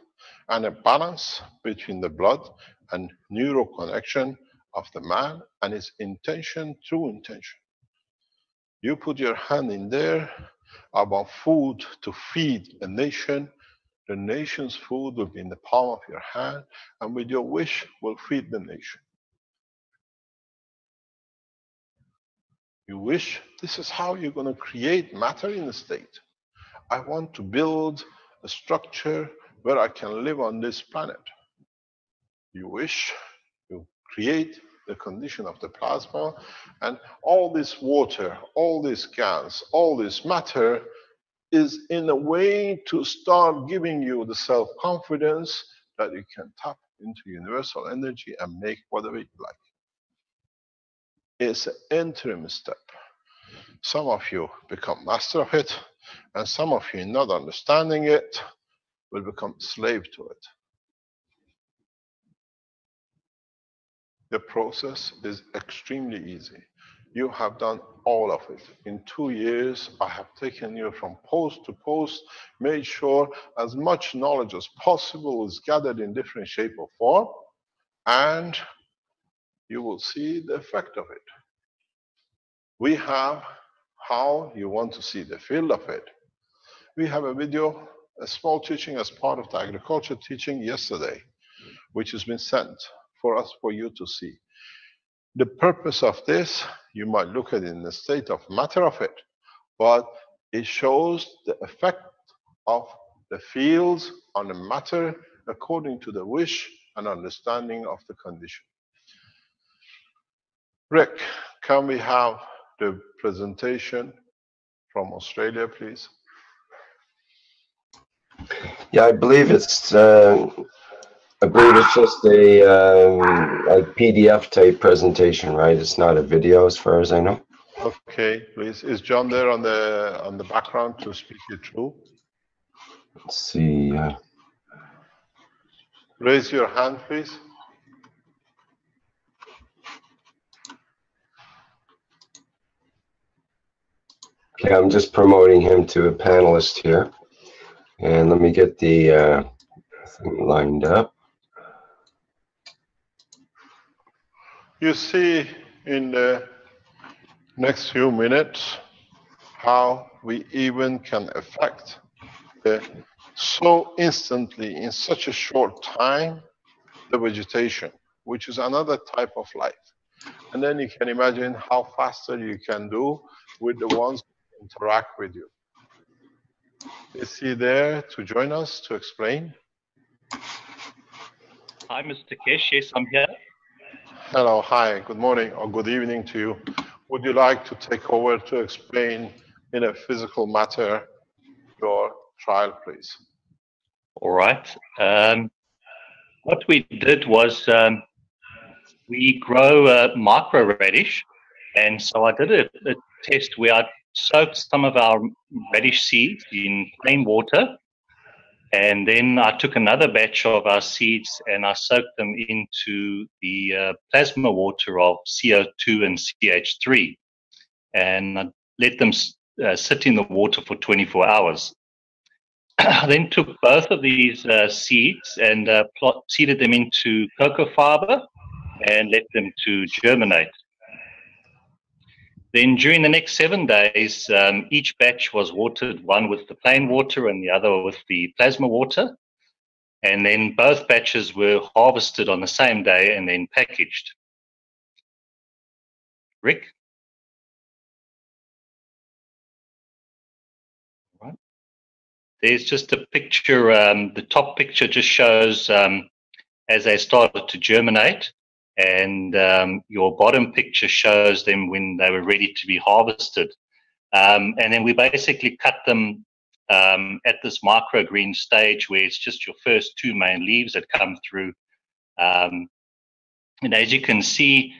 and a balance between the blood and neural connection of the man and his intention, true intention. You put your hand in there about food to feed a nation. The nation's food will be in the palm of your hand, and with your wish will feed the nation. You wish, this is how you're going to create matter in the state. I want to build a structure where I can live on this planet. You wish, you create the condition of the plasma, and all this water, all this gas, all this matter is in a way to start giving you the self-confidence that you can tap into universal energy and make whatever you like. It's an interim step. Some of you become master of it, and some of you, not understanding it, will become slave to it. The process is extremely easy. You have done all of it. In 2 years, I have taken you from post to post, made sure as much knowledge as possible is gathered in different shape or form, and you will see the effect of it. We have how you want to see the field of it. We have a video, a small teaching as part of the agriculture teaching yesterday, which has been sent for you to see. The purpose of this, you might look at it in the state of matter of it, but it shows the effect of the fields on the matter according to the wish and understanding of the condition. Rick, can we have the presentation from Australia, please? Yeah, I believe it's just a like PDF type presentation, right? It's not a video, as far as I know. Okay, please. Is John there on the background to speak you through? Let's see. Raise your hand, please. Okay, I'm just promoting him to a panelist here, and let me get the thing lined up. You see in the next few minutes how we even can affect so instantly, in such a short time, the vegetation, which is another type of life. And then you can imagine how faster you can do with the ones who interact with you. Is he there to join us to explain? Hi, Mr. Keshe. Yes, I'm here. Hello, hi, good morning or good evening to you. Would you like to take over to explain in a physical matter your trial, please? All right. What we did was we grow micro radish, and so I did a test where I soaked some of our radish seeds in plain water, and then I took another batch of our seeds and I soaked them into the plasma water of CO2 and CH3, and I let them sit in the water for 24 hours. I then took both of these seeds and seeded them into cocoa fiber and let them to germinate. Then during the next 7 days, each batch was watered, one with the plain water and the other with the plasma water. And then both batches were harvested on the same day and then packaged. Rick? Right. There's just a picture, the top picture just shows as they started to germinate, and your bottom picture shows them when they were ready to be harvested. And then we basically cut them at this microgreen stage where it's just your first two main leaves that come through. And as you can see,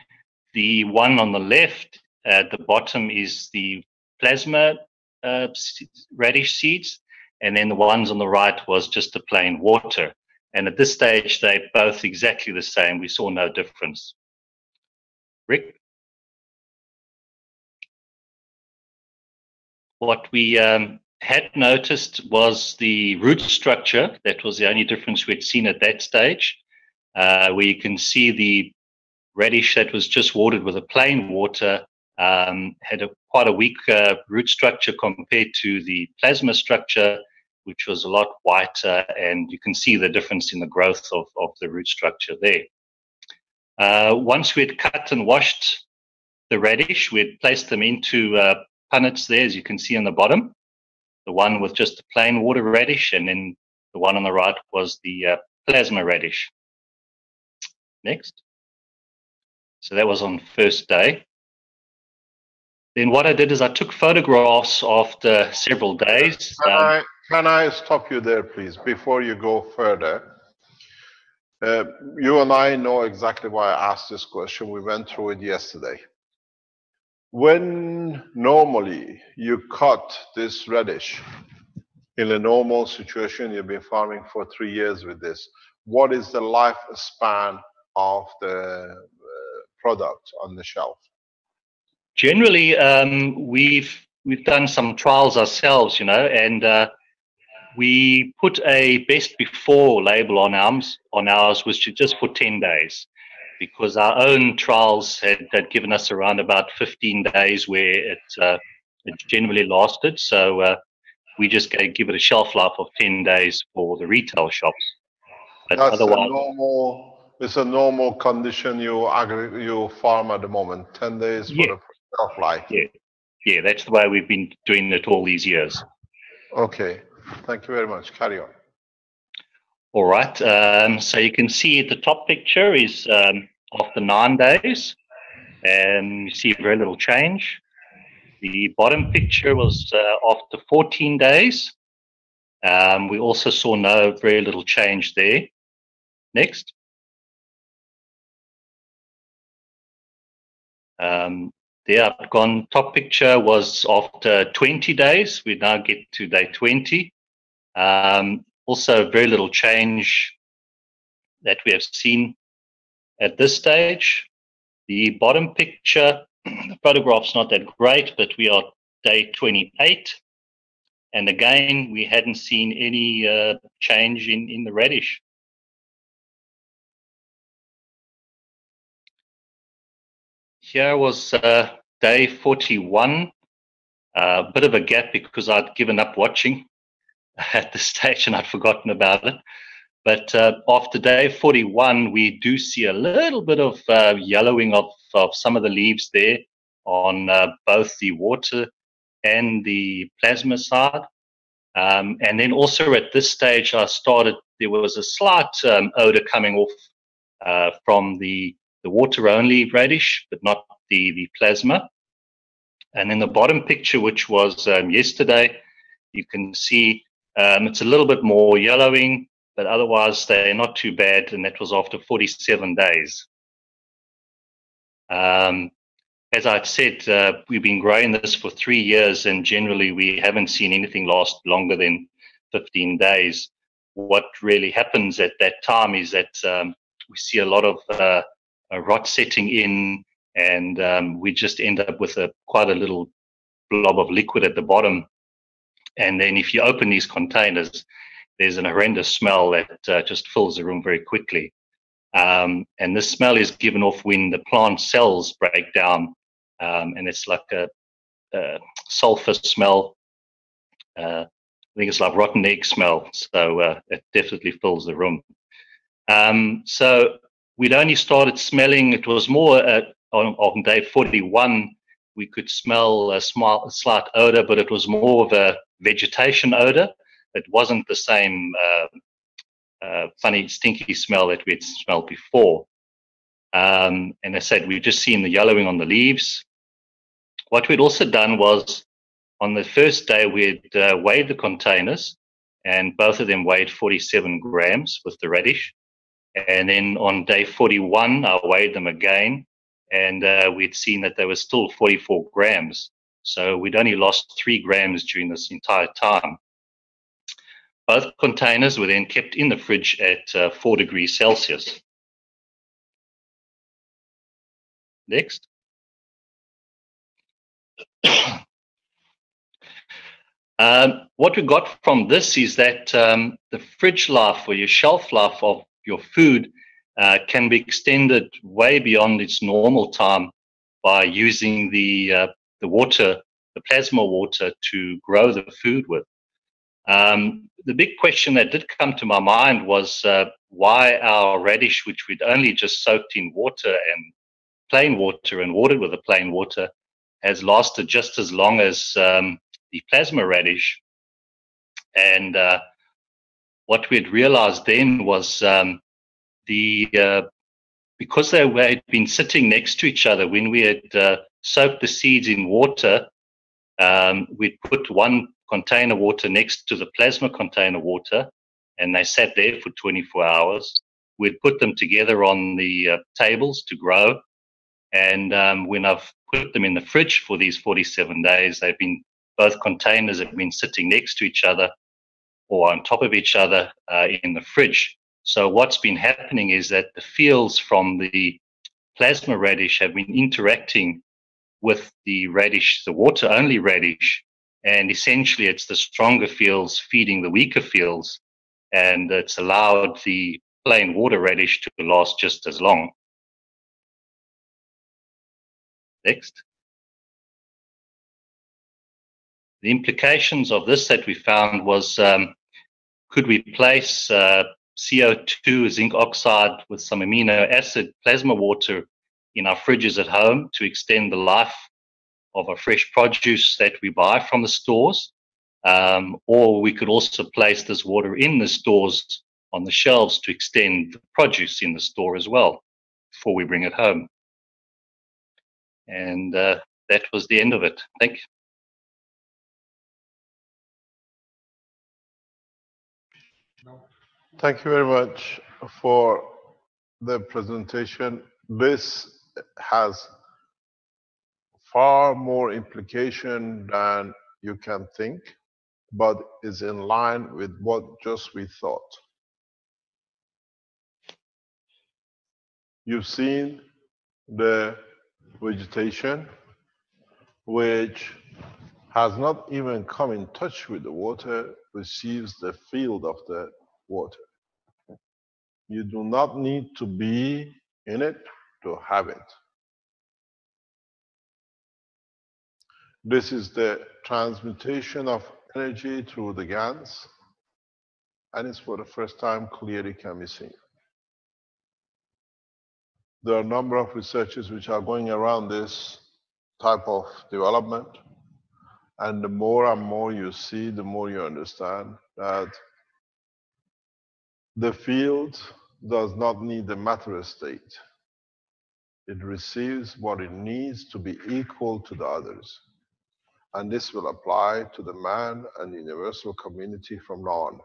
the one on the left at the bottom is the plasma radish seeds, and then the ones on the right was just the plain water. And at this stage, they're both exactly the same. We saw no difference. Rick? What we had noticed was the root structure. That was the only difference we'd seen at that stage, where you can see the radish that was just watered with a plain water had quite a weak root structure compared to the plasma structure, which was a lot whiter, and you can see the difference in the growth of the root structure there. Once we'd cut and washed the radish, we'd placed them into punnets there, as you can see on the bottom. The one with just the plain water radish, and then the one on the right was the plasma radish. Next. So that was on first day. Then what I did is I took photographs after several days. Can I stop you there, please, before you go further? You and I know exactly why I asked this question. We went through it yesterday. When normally you cut this radish in a normal situation, you've been farming for 3 years with this, what is the lifespan of the product on the shelf? Generally, we've done some trials ourselves, and we put a best before label on ours, which is just for 10 days, because our own trials had given us around about 15 days where it generally lasted. So we just give it a shelf life of 10 days for the retail shops. But That's otherwise, it's a normal condition you farm at the moment, 10 days for the shelf life. Yeah, that's the way we've been doing it all these years. Okay, thank you very much. Carry on. All right, so you can see the top picture is after 9 days, and you see very little change. The bottom picture was after 14 days. We also saw very little change there. Next. There I've gone, top picture was after 20 days. We now get to day 20. Also very little change that we have seen at this stage. The bottom picture, the photograph's not that great, but we are day 28. And again, we hadn't seen any change in the radish. Here was day 41, a bit of a gap because I'd given up watching at this stage and I'd forgotten about it. But after day 41, we do see a little bit of yellowing of some of the leaves there on both the water and the plasma side. And then also at this stage, there was a slight odor coming off from the water-only radish, but not the plasma. And then the bottom picture, which was yesterday, you can see it's a little bit more yellowing, but otherwise they're not too bad, and that was after 47 days. As I've said, we've been growing this for 3 years, and generally we haven't seen anything last longer than 15 days. What really happens at that time is that we see a lot of rot setting in, and we just end up with quite a little blob of liquid at the bottom. And then if you open these containers, there's an horrendous smell that just fills the room very quickly. And this smell is given off when the plant cells break down, and it's like a sulfur smell. I think it's like rotten egg smell, so it definitely fills the room. So we'd only started smelling, it was more on day 41, we could smell a slight odor, but it was more of a vegetation odor. It wasn't the same funny, stinky smell that we had smelled before. And I said, we've just seen the yellowing on the leaves. What we'd also done was On the first day, we had weighed the containers, and both of them weighed 47 grams with the radish. And then on day 41, I weighed them again, and we'd seen that they were still 44 grams. So we'd only lost 3 grams during this entire time. Both containers were then kept in the fridge at 4 degrees Celsius. Next. What we got from this is that the fridge life or your shelf life of your food can be extended way beyond its normal time by using the water, the plasma water, to grow the food with. The big question that did come to my mind was why our radish, which we'd only just soaked in water and plain water and watered with the plain water, has lasted just as long as the plasma radish. And what we had realized then was because they had been sitting next to each other, when we had soaked the seeds in water, we'd put one container water next to the plasma container water, and they sat there for 24 hours. We'd put them together on the tables to grow, and when I've put them in the fridge for these 47 days, both containers have been sitting next to each other or on top of each other in the fridge. So what's been happening is that the fields from the plasma radish have been interacting with the radish, the water-only radish, and essentially it's the stronger fields feeding the weaker fields, and it's allowed the plain water radish to last just as long. Next. The implications of this that we found was, could we place CO2, zinc oxide, with some amino acid plasma water in our fridges at home to extend the life of our fresh produce that we buy from the stores? Or we could also place this water in the stores on the shelves to extend the produce in the store as well before we bring it home. And that was the end of it. Thank you. Thank you very much for the presentation. This has far more implication than you can think, but is in line with what just we thought. You've seen the vegetation, which has not even come in touch with the water, receives the field of the water. You do not need to be in it to have it. This is the transmutation of energy through the GANs, and it's for the first time clearly can be seen. There are a number of researchers which are going around this type of development, and the more and more you see, the more you understand that the field does not need the matter state. It receives what it needs to be equal to the others. And this will apply to the man and the universal community from now on.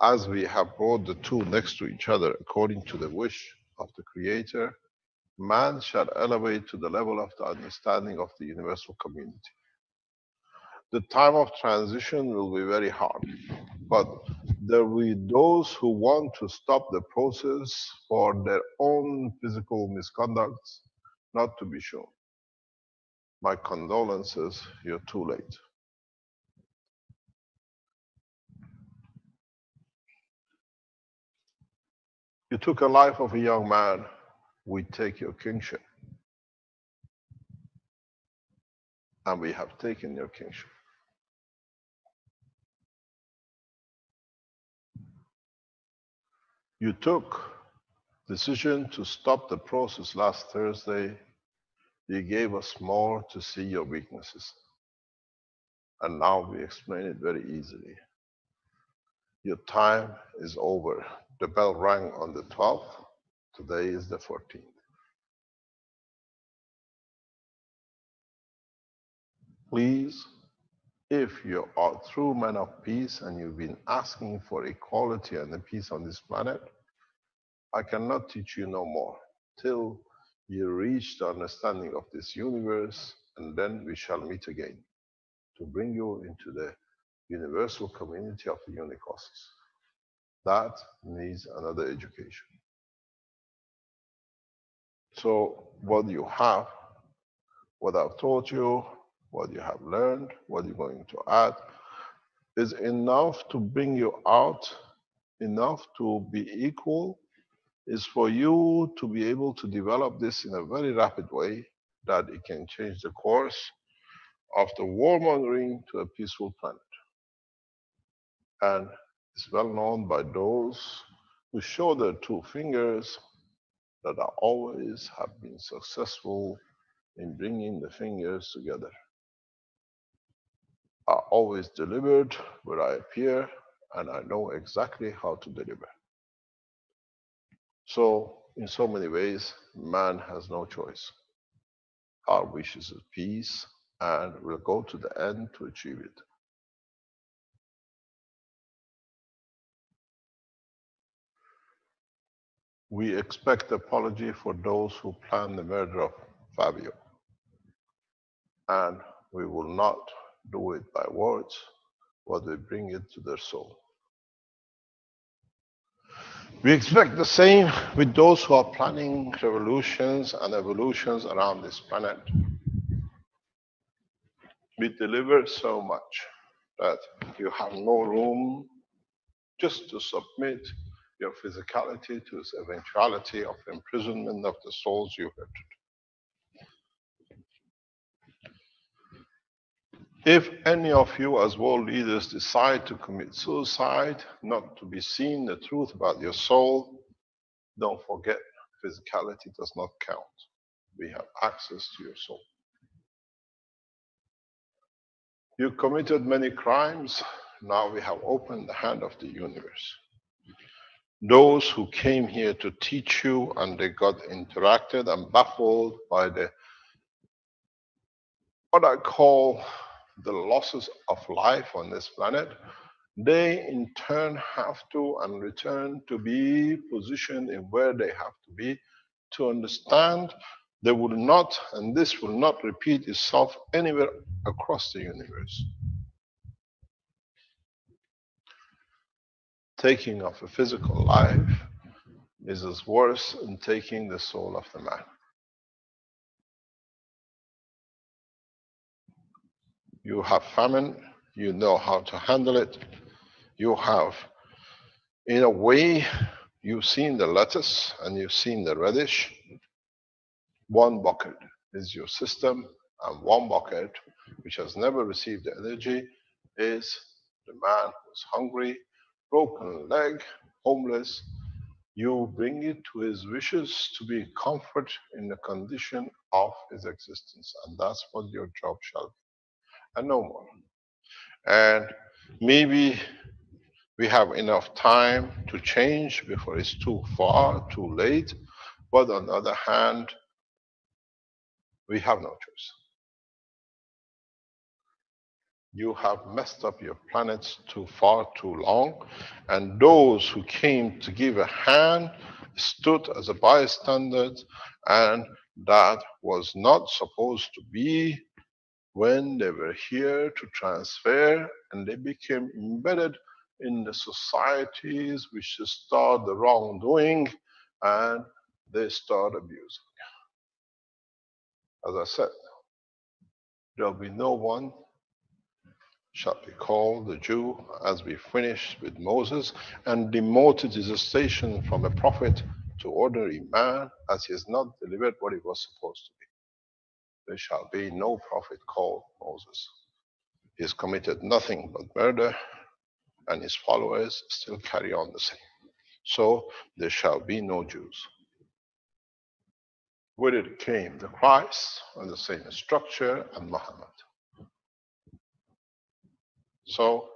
As we have brought the two next to each other according to the wish of the Creator, man shall elevate to the level of the understanding of the universal community. The time of transition will be very hard, but there will be those who want to stop the process for their own physical misconducts not to be shown. My condolences, you're too late. You took a life of a young man, we take your kingship. And we have taken your kingship. You took decision to stop the process last Thursday. You gave us more to see your weaknesses. And now we explain it very easily. Your time is over. The bell rang on the 12th. Today is the 14th. Please If you are a true man of peace and you've been asking for equality and the peace on this planet, I cannot teach you no more till you reach the understanding of this universe, and then we shall meet again to bring you into the universal community of the unicosmos. That needs another education. So what you have, what I've taught you, what you have learned, what you're going to add, is enough to bring you out, enough to be equal, is for you to be able to develop this in a very rapid way that it can change the course of the warmongering to a peaceful planet. And it's well known by those who show their two fingers that are always have been successful in bringing the fingers together. I always delivered where I appear, and I know exactly how to deliver. So, in so many ways, man has no choice. Our wish is peace, and we'll go to the end to achieve it. We expect apology for those who planned the murder of Fabio, and we will not do it by words, but we bring it to their soul. We expect the same with those who are planning revolutions and evolutions around this planet. We deliver so much that you have no room just to submit your physicality to its eventuality of imprisonment of the souls you hurt. If any of you as world leaders decide to commit suicide, not to be seen the truth about your soul, don't forget physicality does not count. We have access to your soul. You committed many crimes. Now we have opened the hand of the universe. Those who came here to teach you and they got interacted and baffled by the what I call the losses of life on this planet, they in turn have to and return to be positioned in where they have to be to understand they will not, and this will not repeat itself anywhere across the universe. Taking of a physical life is as worse than taking the soul of the man. You have famine, you know how to handle it. You have, in a way, you've seen the lettuce and you've seen the radish. One bucket is your system, and one bucket, which has never received the energy, is the man who's hungry, broken leg, homeless. You bring it to his wishes to be comfort in the condition of his existence, and that's what your job shall be, and no more. And maybe we have enough time to change before it's too far, too late, but on the other hand, we have no choice. You have messed up your planets too far, too long, and those who came to give a hand stood as a bystander, and that was not supposed to be when they were here to transfer, and they became embedded in the societies which start the wrongdoing, and they start abusing. As I said, there'll be no one shall be called the Jew, as we finished with Moses, and demoted his station from a prophet to ordinary man, as he has not delivered what he was supposed to be. There shall be no prophet called Moses. He has committed nothing but murder, and his followers still carry on the same. So there shall be no Jews. With it came the Christ, and the same structure, and Muhammad. So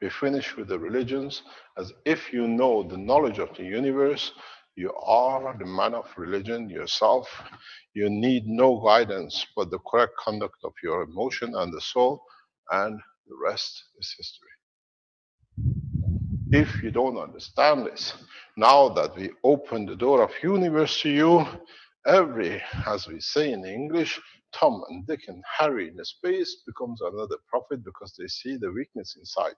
we finish with the religions, as if you know the knowledge of the universe, you are the man of religion yourself. You need no guidance but the correct conduct of your emotion and the soul, and The rest is history. If you don't understand this, now that we open the door of universe to you, every, as we say in English, Tom and Dick and Harry in the space becomes another prophet because they see the weakness inside.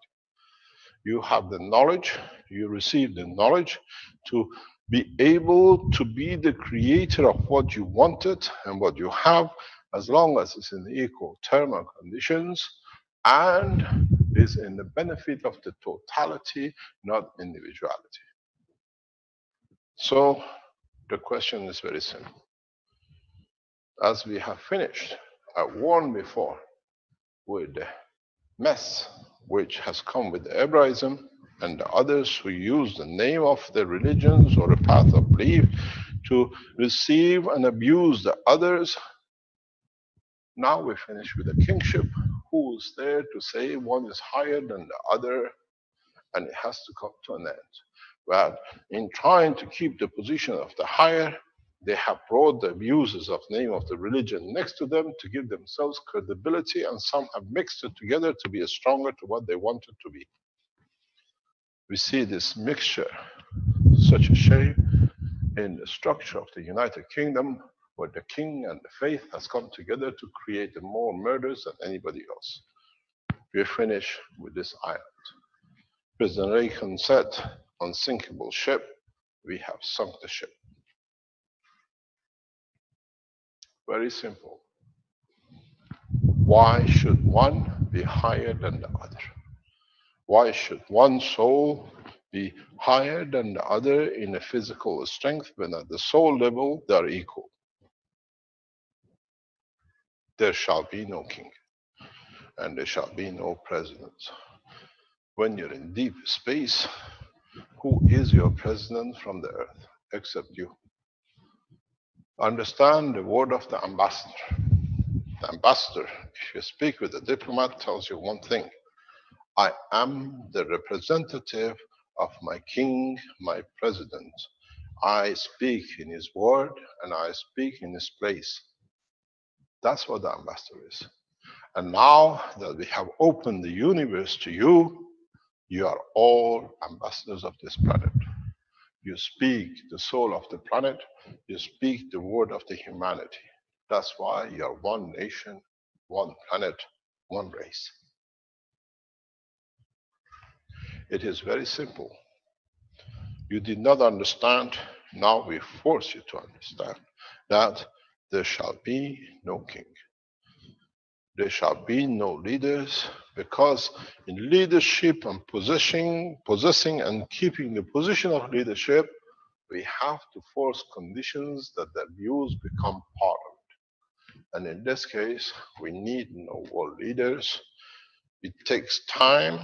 You have the knowledge, you receive the knowledge to be able to be the creator of what you wanted and what you have, as long as it's in equal term and conditions and is in the benefit of the totality, not individuality. So the question is very simple. As we have finished, I warned before with the mess which has come with the Hebraism and the others who use the name of the religions or the path of belief to receive and abuse the others. Now we finish with the kingship, who is there to say one is higher than the other, and it has to come to an end. But in trying to keep the position of the higher, they have brought the abuses of name of the religion next to them to give themselves credibility, and some have mixed it together to be stronger to what they wanted to be. We see this mixture, such a shame, in the structure of the United Kingdom, where the king and the faith has come together to create more murders than anybody else. We finish with this island. President Reagan said, unsinkable ship, we have sunk the ship. Very simple. Why should one be higher than the other? Why should one soul be higher than the other in a physical strength when at the soul level they are equal? There shall be no king, and there shall be no president. When you're in deep space, who is your president from the earth except you? Understand the word of the ambassador. The ambassador, if you speak with a diplomat, tells you one thing: I am the representative of my king, my president. I speak in his word and I speak in his place. That's what the ambassador is. And now that we have opened the universe to you, you are all ambassadors of this planet. You speak the soul of the planet. You speak the word of the humanity. That's why you are one nation, one planet, one race. It is very simple. You did not understand. Now we force you to understand that there shall be no king. There shall be no leaders, because in leadership and possessing and keeping the position of leadership, we have to force conditions that the abuse become part of it. And in this case, we need no world leaders. It takes time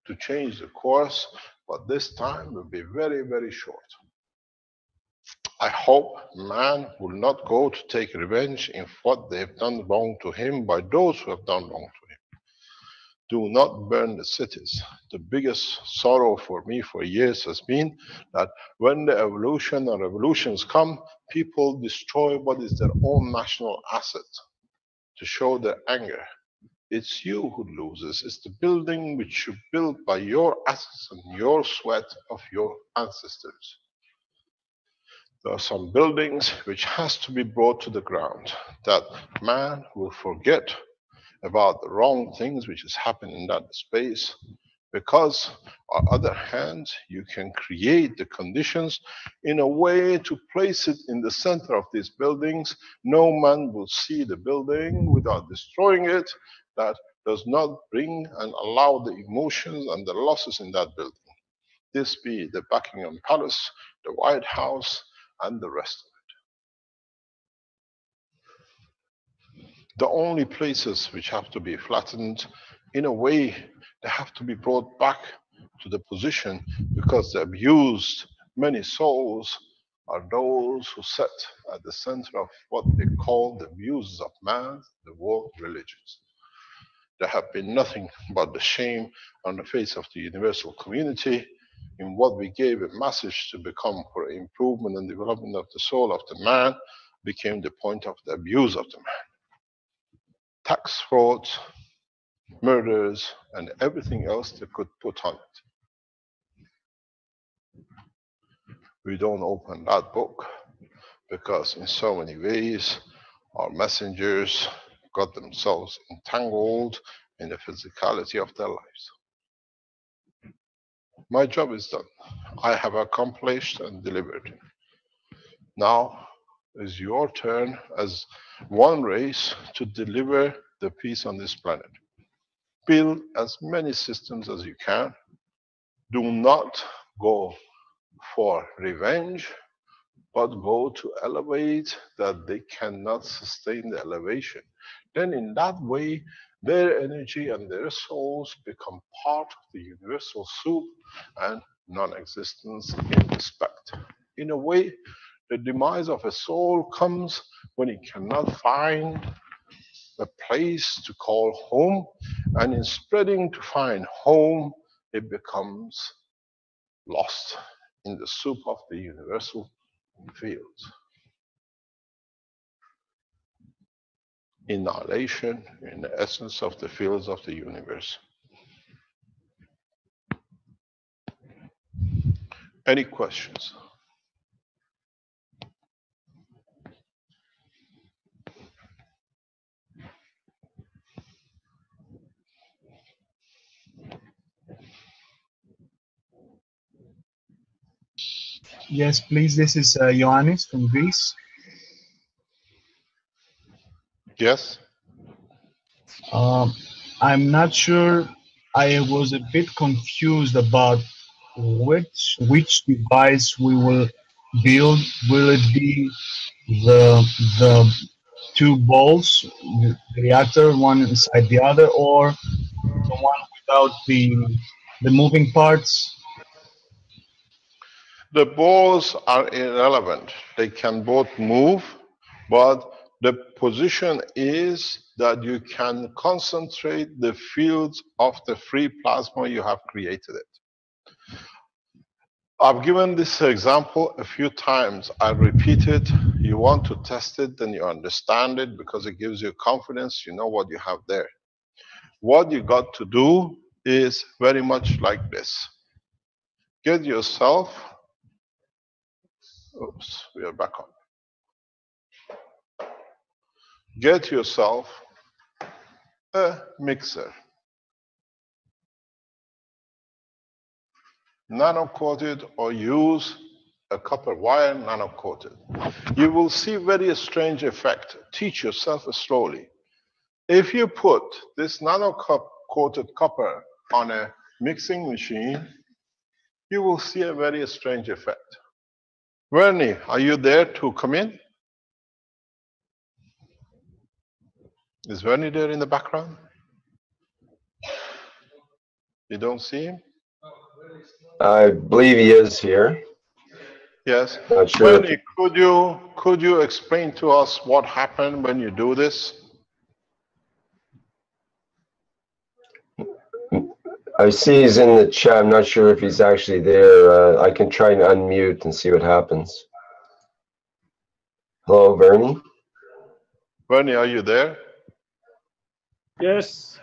to change the course, but this time will be very, very short. I hope man will not go to take revenge in what they have done wrong to him by those who have done wrong to him. Do not burn the cities. The biggest sorrow for me for years has been that when the evolution or revolutions come, people destroy what is their own national asset to show their anger. It's you who loses. It's the building which you built by your assets and your sweat of your ancestors. There are some buildings which has to be brought to the ground, that man will forget about the wrong things which has happened in that space, because on the other hand, you can create the conditions in a way to place it in the center of these buildings. No man will see the building without destroying it. That does not bring and allow the emotions and the losses in that building. This be the Buckingham Palace, the White House, and the rest of it. The only places which have to be flattened, in a way, they have to be brought back to the position, because the abused many souls are those who sit at the center of what they call the abuses of man, the world religions. There have been nothing but the shame on the face of the universal community in what we gave a message to become for improvement and development of the soul of the man, became the point of the abuse of the man. Tax fraud, murders, and everything else they could put on it. We don't open that book because in so many ways our messengers got themselves entangled in the physicality of their lives. My job is done. I have accomplished and delivered. Now is your turn as one race to deliver the peace on this planet. Build as many systems as you can. Do not go for revenge, but go to elevate that they cannot sustain the elevation. Then in that way, their energy and their souls become part of the universal soup and non-existence in respect. In a way, the demise of a soul comes when it cannot find a place to call home, and in spreading to find home, it becomes lost in the soup of the universal fields. Annihilation in the essence of the fields of the universe. Any questions? Yes, please. This is Ioannis from Greece. Yes? I'm not sure. I was a bit confused about which device we will build. Will it be the two balls, the reactor, one inside the other, or the one without the moving parts? The balls are irrelevant. They can both move, but the position is that you can concentrate the fields of the free plasma you have created it. I've given this example a few times. I repeat it. You want to test it, then you understand it because it gives you confidence. You know what you have there. What you got to do is very much like this. Get yourself, oops, we are back on. Get yourself a mixer. Nano-coated, or use a copper wire nano-coated. You will see very strange effect. Teach yourself slowly. If you put this nano-coated copper on a mixing machine, you will see a very strange effect. Vernie, are you there to come in? Is Vernie there in the background? You don't see him? I believe he is here. Yes. Not sure. Vernie, could you explain to us what happened when you do this? I see he's in the chat. I'm not sure if he's actually there. I can try and unmute and see what happens. Hello, Vernie? Vernie, are you there? Yes.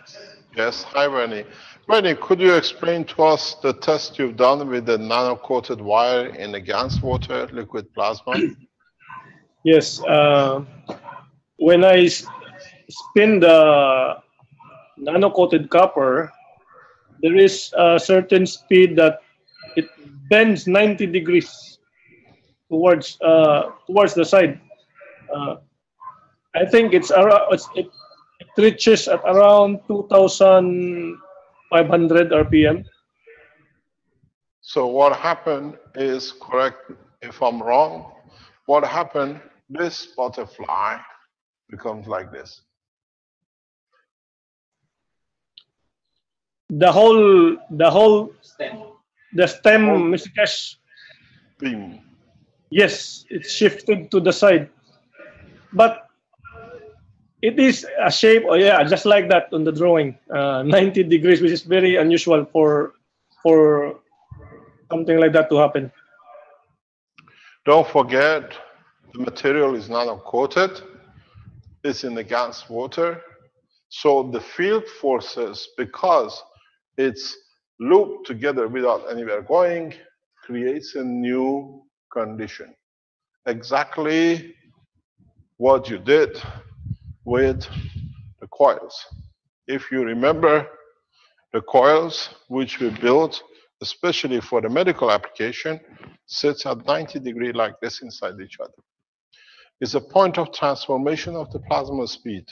Yes. Hi, Vernie. Vernie, could you explain to us the test you've done with the nano-coated wire in the gas water liquid plasma? Yes. When I spin the nano-coated copper, there is a certain speed that it bends 90 degrees towards the side. I think it reaches at around 2,500 RPM. So what happened is, correct if I'm wrong, what happened, this butterfly becomes like this. The stem, Mr. Keshe. Beam. Yes, it's shifted to the side, but it is a shape. Oh yeah, just like that on the drawing, 90 degrees, which is very unusual for something like that to happen. Don't forget, the material is nano-coated. It's in the gas water. So the field forces, because it's looped together without anywhere going, creates a new condition. Exactly what you did with the coils. If you remember, the coils which we built, especially for the medical application, sits at 90 degrees like this inside each other. It's a point of transformation of the plasma speed.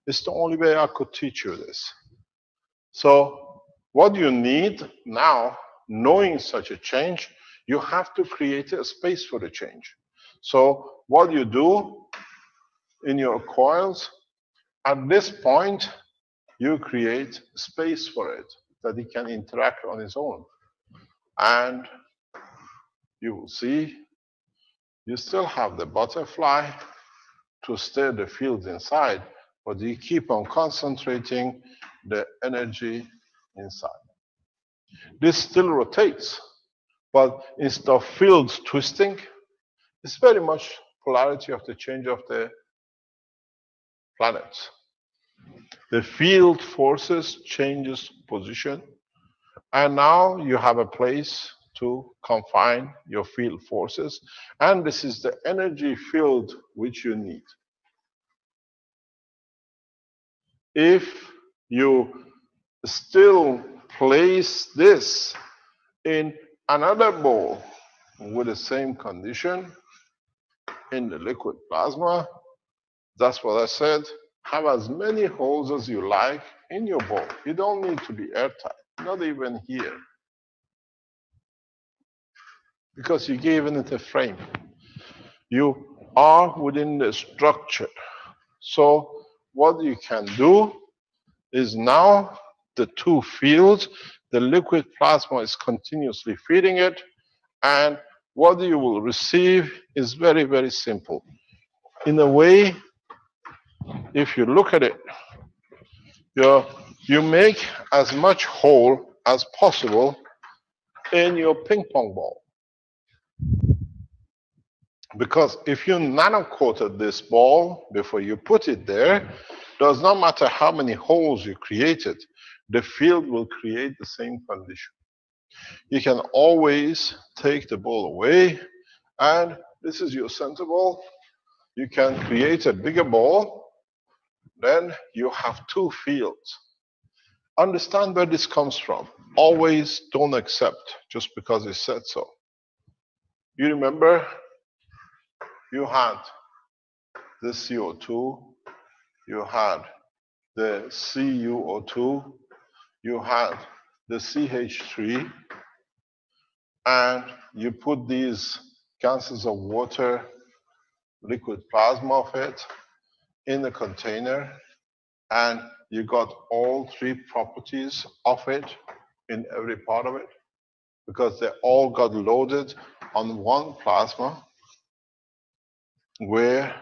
It's the only way I could teach you this. So what you need now, knowing such a change, you have to create a space for the change. So what you do in your coils, at this point, you create space for it, that it can interact on its own. And you will see, you still have the butterfly to stir the fields inside, but you keep on concentrating the energy inside. This still rotates, but instead of fields twisting, it's very much polarity of the change of the planets. The field forces changes position, and now you have a place to confine your field forces, and this is the energy field which you need. If you still place this in another bowl with the same condition in the liquid plasma, that's what I said, have as many holes as you like in your bowl. You don't need to be airtight, not even here, because you gave it a frame. You are within the structure. So what you can do is now the two fields, the liquid plasma is continuously feeding it, and what you will receive is very, very simple. In a way, if you look at it, you make as much hole as possible in your ping pong ball. Because if you nano-coated this ball before you put it there, does not matter how many holes you created, the field will create the same condition. You can always take the ball away, and this is your center ball. You can create a bigger ball, then you have two fields. Understand where this comes from. Always don't accept just because it said so. You remember you had the CO2, you had the CuO2, you had the CH3, and you put these gases of water, liquid plasma of it, in a container, and you got all three properties of it in every part of it, because they all got loaded on one plasma, where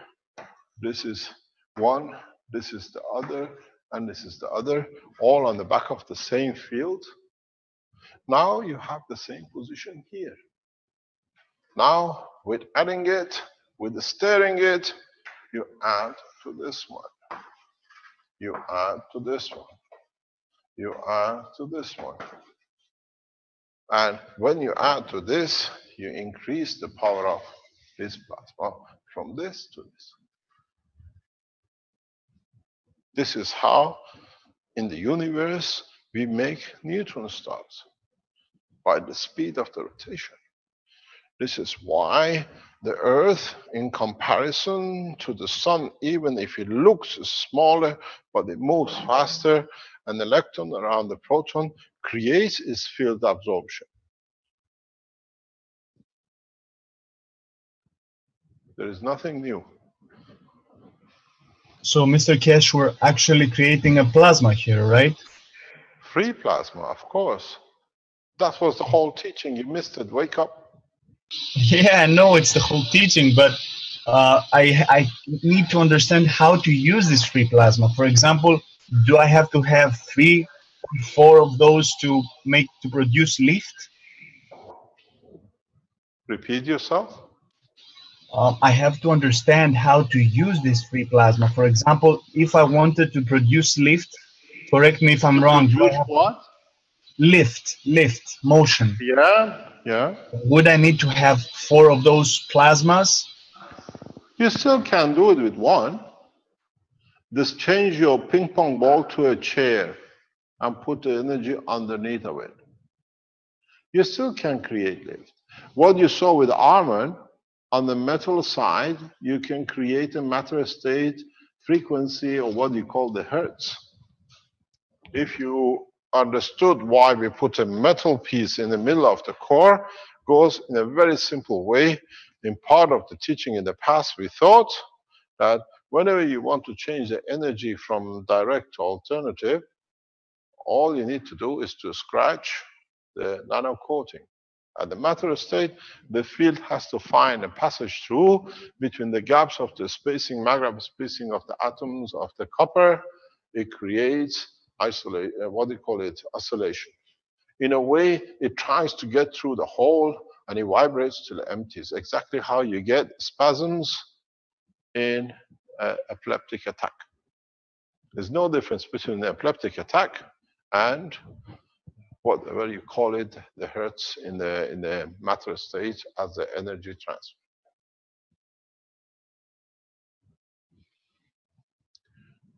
this is one, this is the other, and this is the other, all on the back of the same field. Now you have the same position here. Now, with adding it, with stirring it, you add to this one. You add to this one. You add to this one. And when you add to this, you increase the power of this plasma from this to this. This is how, in the universe, we make neutron stars, by the speed of the rotation. This is why the Earth, in comparison to the Sun, even if it looks smaller, but it moves faster, an electron around the proton creates its field absorption. There is nothing new. So, Mr. Keshe, we're actually creating a plasma here, right? Free plasma, of course. That was the whole teaching. You missed it. Wake up. Yeah, I know it's the whole teaching, but I need to understand how to use this free plasma. For example, do I have to have 3 or 4 of those to produce lift? Repeat yourself. I have to understand how to use this free plasma. For example, if I wanted to produce lift, correct me if I'm To wrong, do I produce have what? lift, motion? Yeah, yeah. Would I need to have 4 of those plasmas? You still can do it with one. Just change your ping pong ball to a chair and put the energy underneath of it. You still can create lift. What you saw with Armand, on the metal side, you can create a matter state frequency, or what you call the hertz. If you understood why we put a metal piece in the middle of the core, goes in a very simple way. In part of the teaching in the past, we thought that whenever you want to change the energy from direct to alternative, all you need to do is to scratch the nano coating. At the matter state, the field has to find a passage through between the gaps of the spacing, magnetic spacing of the atoms of the copper. It creates what do you call it? Oscillation. In a way, it tries to get through the hole and it vibrates till it empties. Exactly how you get spasms in an epileptic attack. There's no difference between an epileptic attack and whatever you call it, the hertz in the matter state as the energy transfer.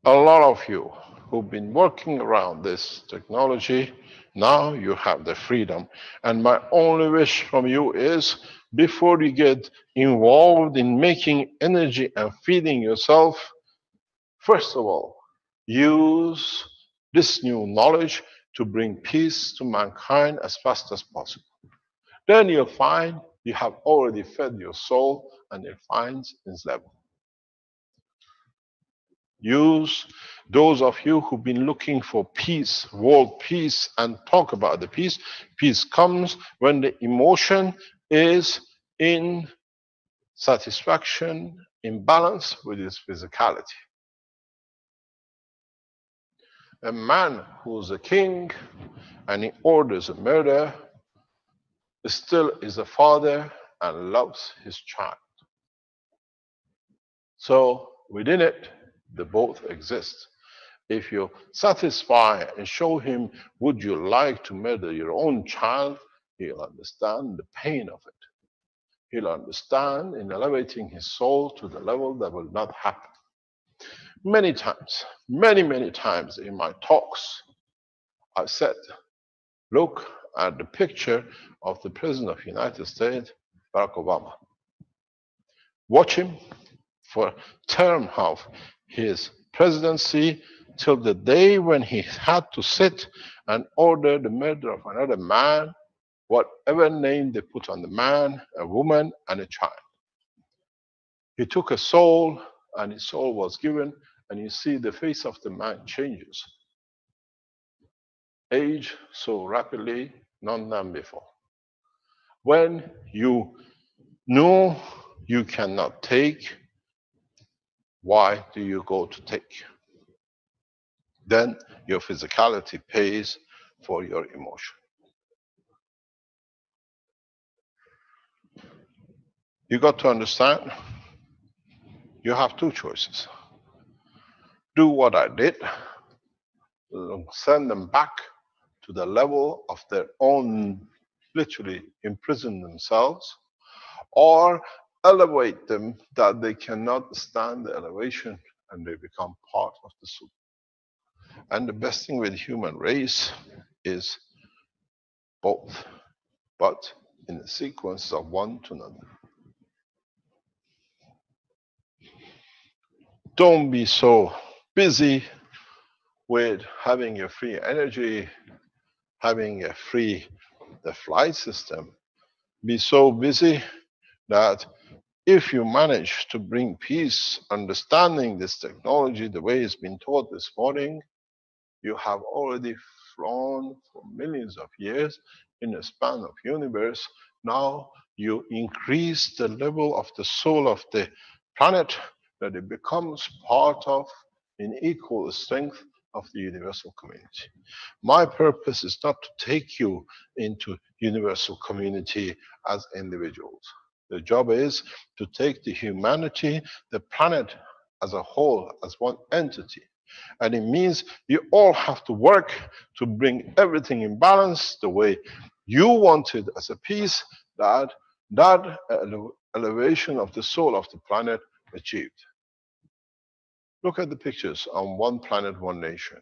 A lot of you who've been working around this technology, now you have the freedom. And my only wish from you is, before you get involved in making energy and feeding yourself, first of all, use this new knowledge to bring peace to mankind as fast as possible. Then you'll find you have already fed your soul and it finds its level. Use those of you who've been looking for peace, world peace, and talk about the peace. Peace comes when the emotion is in satisfaction, in balance with its physicality. A man who's a king and he orders a murder still is a father and loves his child. So within it, they both exist. If you satisfy and show him, would you like to murder your own child, he'll understand the pain of it. He'll understand in elevating his soul to the level that will not happen. Many times, many times in my talks, I've said, look at the picture of the President of the United States, Barack Obama. Watch him for term of his presidency till the day when he had to sit and order the murder of another man, whatever name they put on the man, a woman, and a child. He took a soul, and his soul was given, and you see the face of the man changes. Age so rapidly, none than before. When you know you cannot take, why do you go to take? Then your physicality pays for your emotion. You got to understand, you have two choices. Do what I did, send them back to the level of their own, literally imprison themselves, or elevate them that they cannot stand the elevation and they become part of the soup. And the best thing with the human race is both, but in a sequence of one to another. Don't be so busy with having your free energy, having a free the flight system. Be so busy that if you manage to bring peace, understanding this technology the way it's been taught this morning, you have already flown for millions of years in a span of universe. Now you increase the level of the soul of the planet that it becomes part of in equal strength of the universal community. My purpose is not to take you into universal community as individuals. The job is to take the humanity, the planet as a whole, as one entity. And it means you all have to work to bring everything in balance the way you wanted as a piece that elevation of the soul of the planet achieved. Look at the pictures on One Planet, One Nation.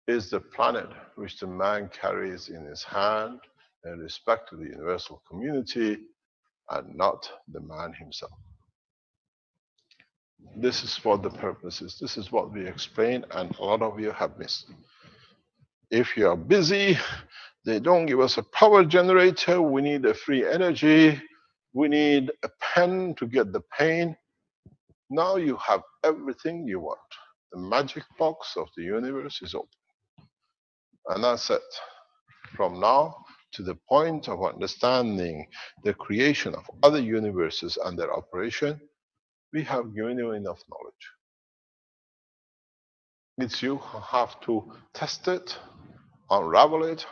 Is the planet which the man carries in his hand in respect to the universal community and not the man himself. This is what the purpose is. This is what we explain, and a lot of you have missed. If you are busy, they don't give us a power generator, we need a free energy, we need a pen to get the pain. Now you have everything you want. The magic box of the universe is open. And that's it. From now to the point of understanding the creation of other universes and their operation, we have given you enough knowledge. It's you who have to test it, unravel it,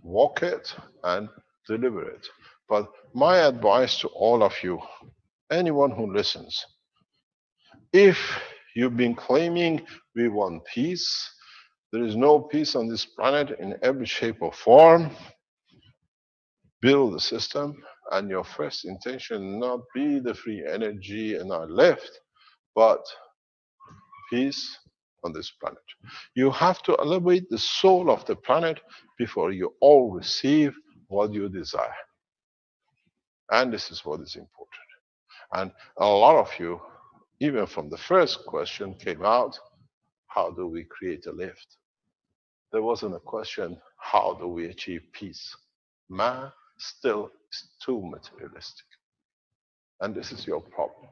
walk it, and deliver it. But my advice to all of you, anyone who listens, if you've been claiming we want peace, there is no peace on this planet in every shape or form, build the system, and your first intention not be the free energy and I left, but peace on this planet. You have to elevate the soul of the planet before you all receive what you desire. And this is what is important. And a lot of you, even from the first question, came out, how do we create a lift? There wasn't a question, how do we achieve peace? Man still is too materialistic. And this is your problem.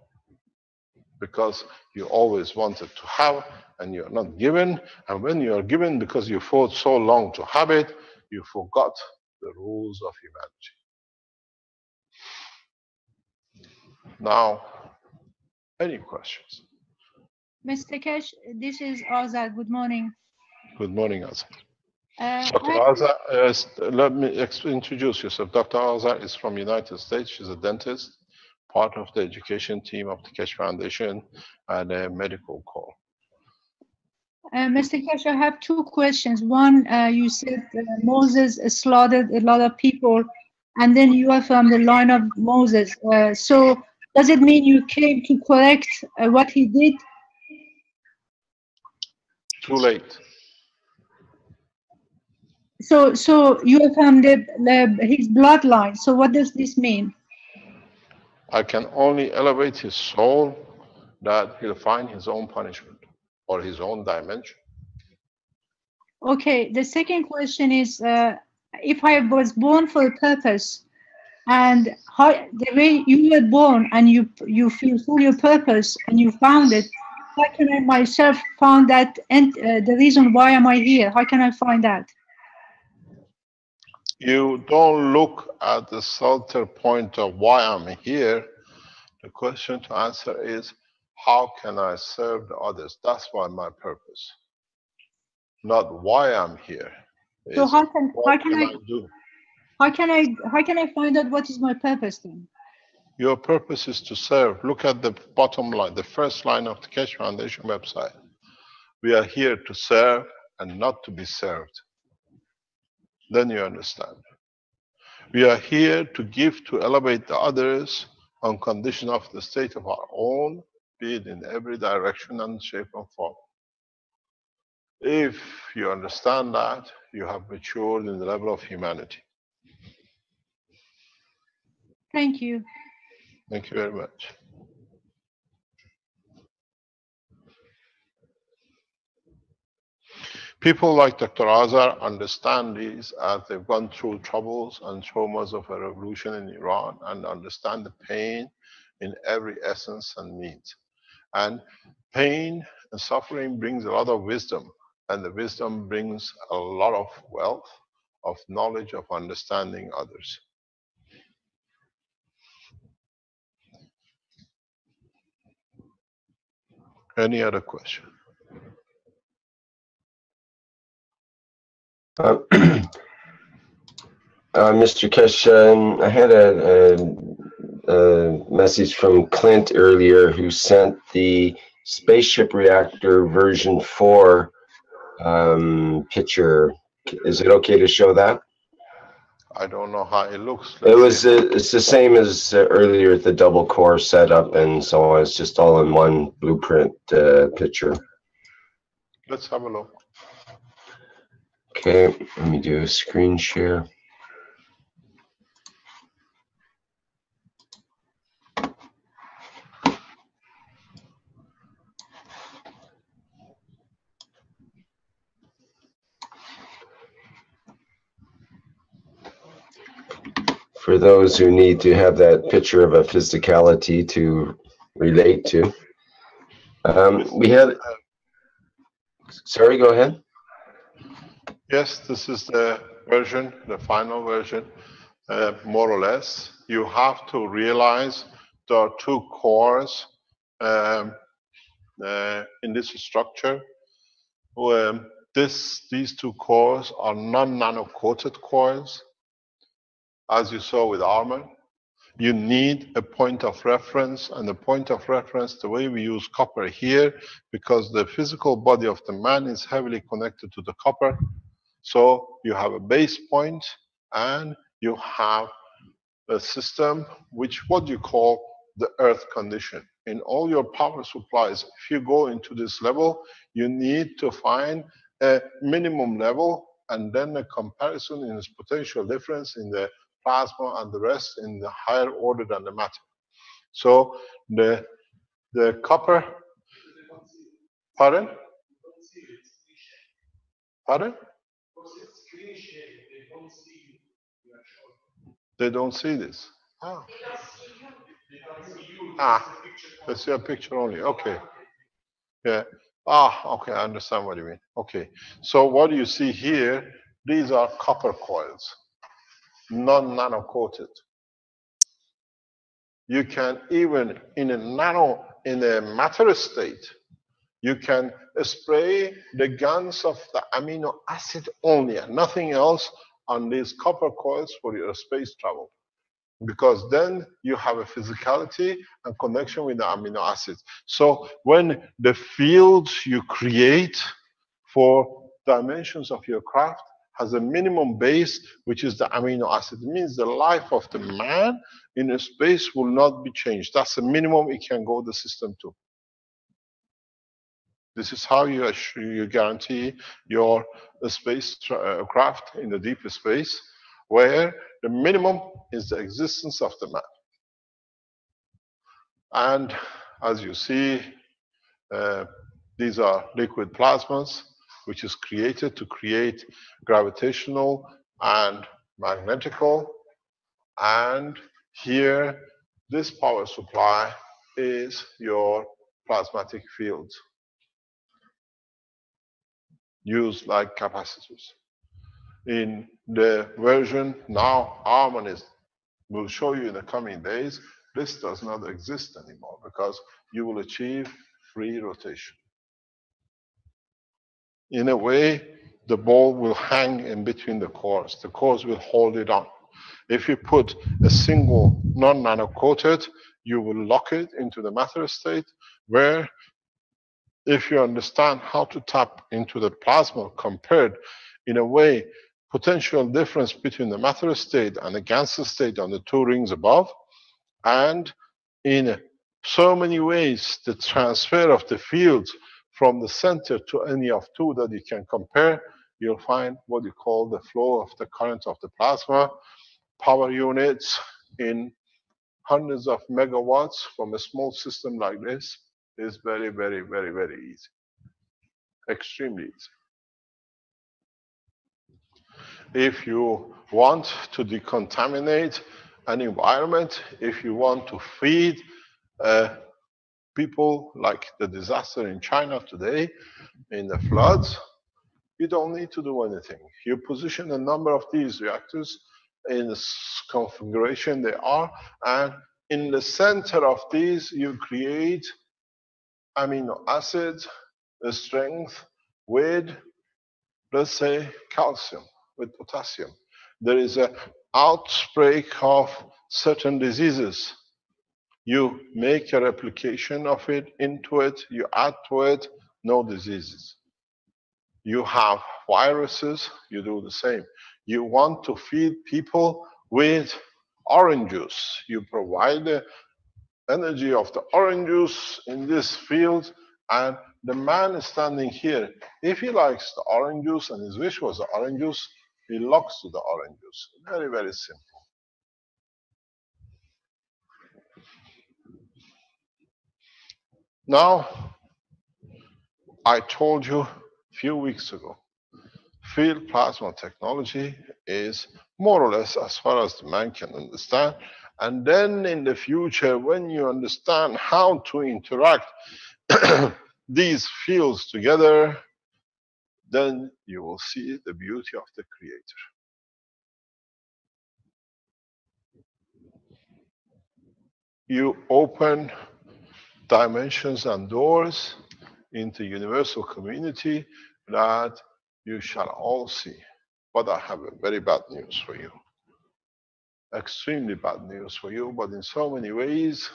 Because you always wanted to have and you're not given. And when you are given, because you fought so long to have it, you forgot the rules of humanity. Now, any questions? Mr. Keshe, this is Azar. Good morning. Good morning, Azar. Dr. Azar, let me introduce yourself. Dr. Azar is from United States. She's a dentist, part of the education team of the Keshe Foundation, and a medical call. Mr. Keshe, I have two questions. One, you said Moses slaughtered a lot of people, and then you are from the line of Moses. So does it mean you came to correct what he did? Too late. So you are from his bloodline. So what does this mean? I can only elevate his soul that he'll find his own punishment or his own dimension. Okay, the second question is, if I was born for a purpose, and how the way you were born and you fulfill your purpose and you found it, how can I myself find that, and the reason why am I here? How can I find that? You don't look at the center point of why I'm here. The question to answer is, how can I serve the others? That's why my purpose. Not why I'm here. So how can I find out what is my purpose then? Your purpose is to serve. Look at the bottom line, the first line of the Keshe Foundation website. We are here to serve and not to be served. Then you understand. We are here to give, to elevate the others on condition of the state of our own, be it in every direction and shape and form. If you understand that, you have matured in the level of humanity. Thank you. Thank you very much. People like Dr. Azar understand these as they've gone through troubles and traumas of a revolution in Iran and understand the pain in every essence and means. And pain and suffering brings a lot of wisdom, and the wisdom brings a lot of wealth, of knowledge, of understanding others. Any other question? Mr. Keshe, I had a message from Clint earlier, who sent the spaceship reactor version 4 picture. Is it okay to show that? I don't know how it looks. It's the same as earlier at the double core setup and so on. It's just all in one blueprint picture. Let's have a look. Okay, let me do a screen share. For those who need to have that picture of a physicality to relate to. We had, sorry, go ahead. Yes, this is the version, the final version, more or less. You have to realize there are two cores in this structure. These two cores are non-nano-coated cores, as you saw with armor. You need a point of reference, and the point of reference, the way we use copper here, because the physical body of the man is heavily connected to the copper. So you have a base point, and you have a system which what you call the earth condition. In all your power supplies, if you go into this level, you need to find a minimum level and then a comparison in its potential difference in the plasma and the rest in the higher order than the matter. So the copper, pardon? Pardon? They don't see this. They see a picture only. Okay. Yeah. Okay. I understand what you mean. Okay. So what you see here, these are copper coils, non-nano coated. You can even in a matter state, you can spray the guns of the amino acid only and nothing else on these copper coils for your space travel. Because then you have a physicality and connection with the amino acids. So when the fields you create for dimensions of your craft has a minimum base, which is the amino acid, it means the life of the man in a space will not be changed. That's the minimum it can go the system to. This is how you guarantee your space craft in the deep space, where the minimum is the existence of the man. And as you see, these are liquid plasmas, which is created to create gravitational and magnetical. And here, this power supply is your plasmatic field, used like capacitors. In the version now, Harmon will show you in the coming days, this does not exist anymore because you will achieve free rotation. In a way, the ball will hang in between the cores. The cores will hold it on. If you put a single non-nano coated, you will lock it into the matter state, where if you understand how to tap into the plasma compared in a way, potential difference between the matter state and the Ganser state on the two rings above, and in so many ways the transfer of the fields from the center to any of two that you can compare, you'll find what you call the flow of the current of the plasma. Power units in hundreds of megawatts from a small system like this is very, very, very, very easy. Extremely easy. If you want to decontaminate an environment, if you want to feed people like the disaster in China today, in the floods, you don't need to do anything. You position a number of these reactors in the configuration they are, and in the center of these, you create amino acids, the strength with, let's say, calcium, with potassium. There is an outbreak of certain diseases You make a replication of it into it, you add to it, no diseases. You have viruses, you do the same. You want to feed people with orange juice. You provide the energy of the orange juice in this field, and the man is standing here. If he likes the orange juice and his wish was the orange juice, he locks to the orange juice. Very, very simple. Now, I told you a few weeks ago, field plasma technology is more or less as far as the man can understand. And then in the future, when you understand how to interact these fields together, then you will see the beauty of the Creator. You open dimensions and doors into universal community that you shall all see. But I have a very bad news for you. Extremely bad news for you, but in so many ways,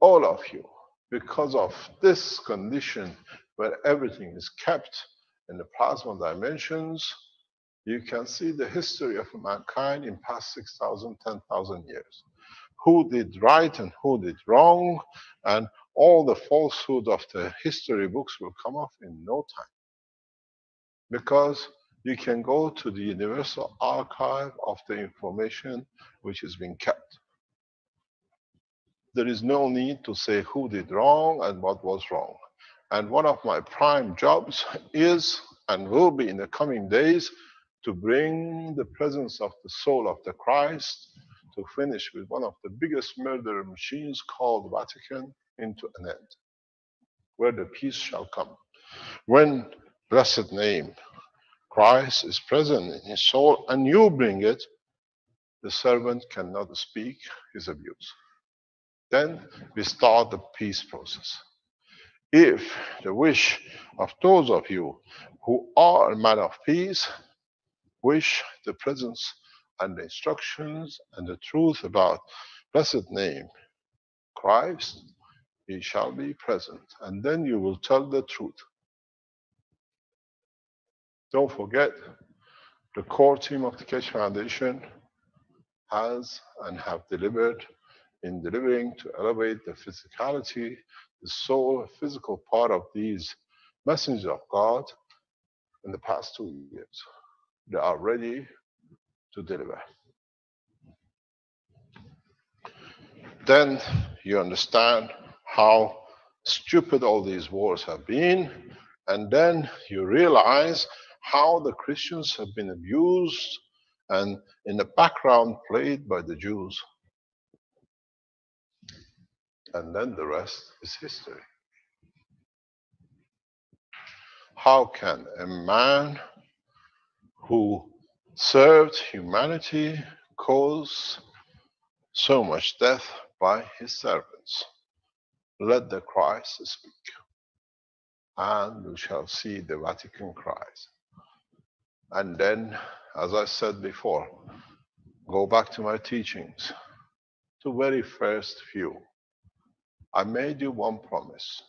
all of you, because of this condition where everything is kept in the plasma dimensions, you can see the history of mankind in past 6,000, 10,000 years. Who did right and who did wrong, and all the falsehood of the history books will come off in no time. Because you can go to the universal archive of the information which is being kept. There is no need to say who did wrong and what was wrong. And one of my prime jobs is and will be in the coming days to bring the presence of the soul of the Christ to finish with one of the biggest murder machines called Vatican into an end, where the peace shall come. When blessed name Christ is present in his soul and you bring it, the servant cannot speak his abuse. Then we start the peace process. If the wish of those of you who are a man of peace wish the presence and the instructions and the truth about blessed name Christ, he shall be present, and then you will tell the truth. Don't forget, the core team of the Keshe Foundation has and have delivered in delivering to elevate the physicality, the soul, physical part of these messengers of God in the past 2 years. They are ready to deliver. Then you understand how stupid all these wars have been, and then you realize how the Christians have been abused and in the background played by the Jews. And then the rest is history. How can a man who served humanity cause so much death by his servants? Let the Christ speak, and we shall see the Vatican cries. And then, as I said before, go back to my teachings, to very first view. I made you one promise.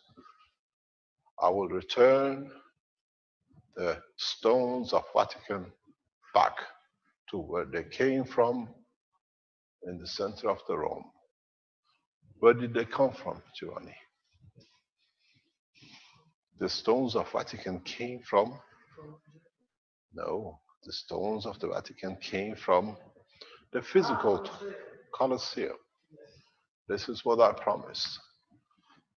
I will return the stones of Vatican back to where they came from, in the center of the Rome. Where did they come from, Giovanni? The stones of Vatican came from? No, the stones of the Vatican came from the physical Colosseum. This is what I promised.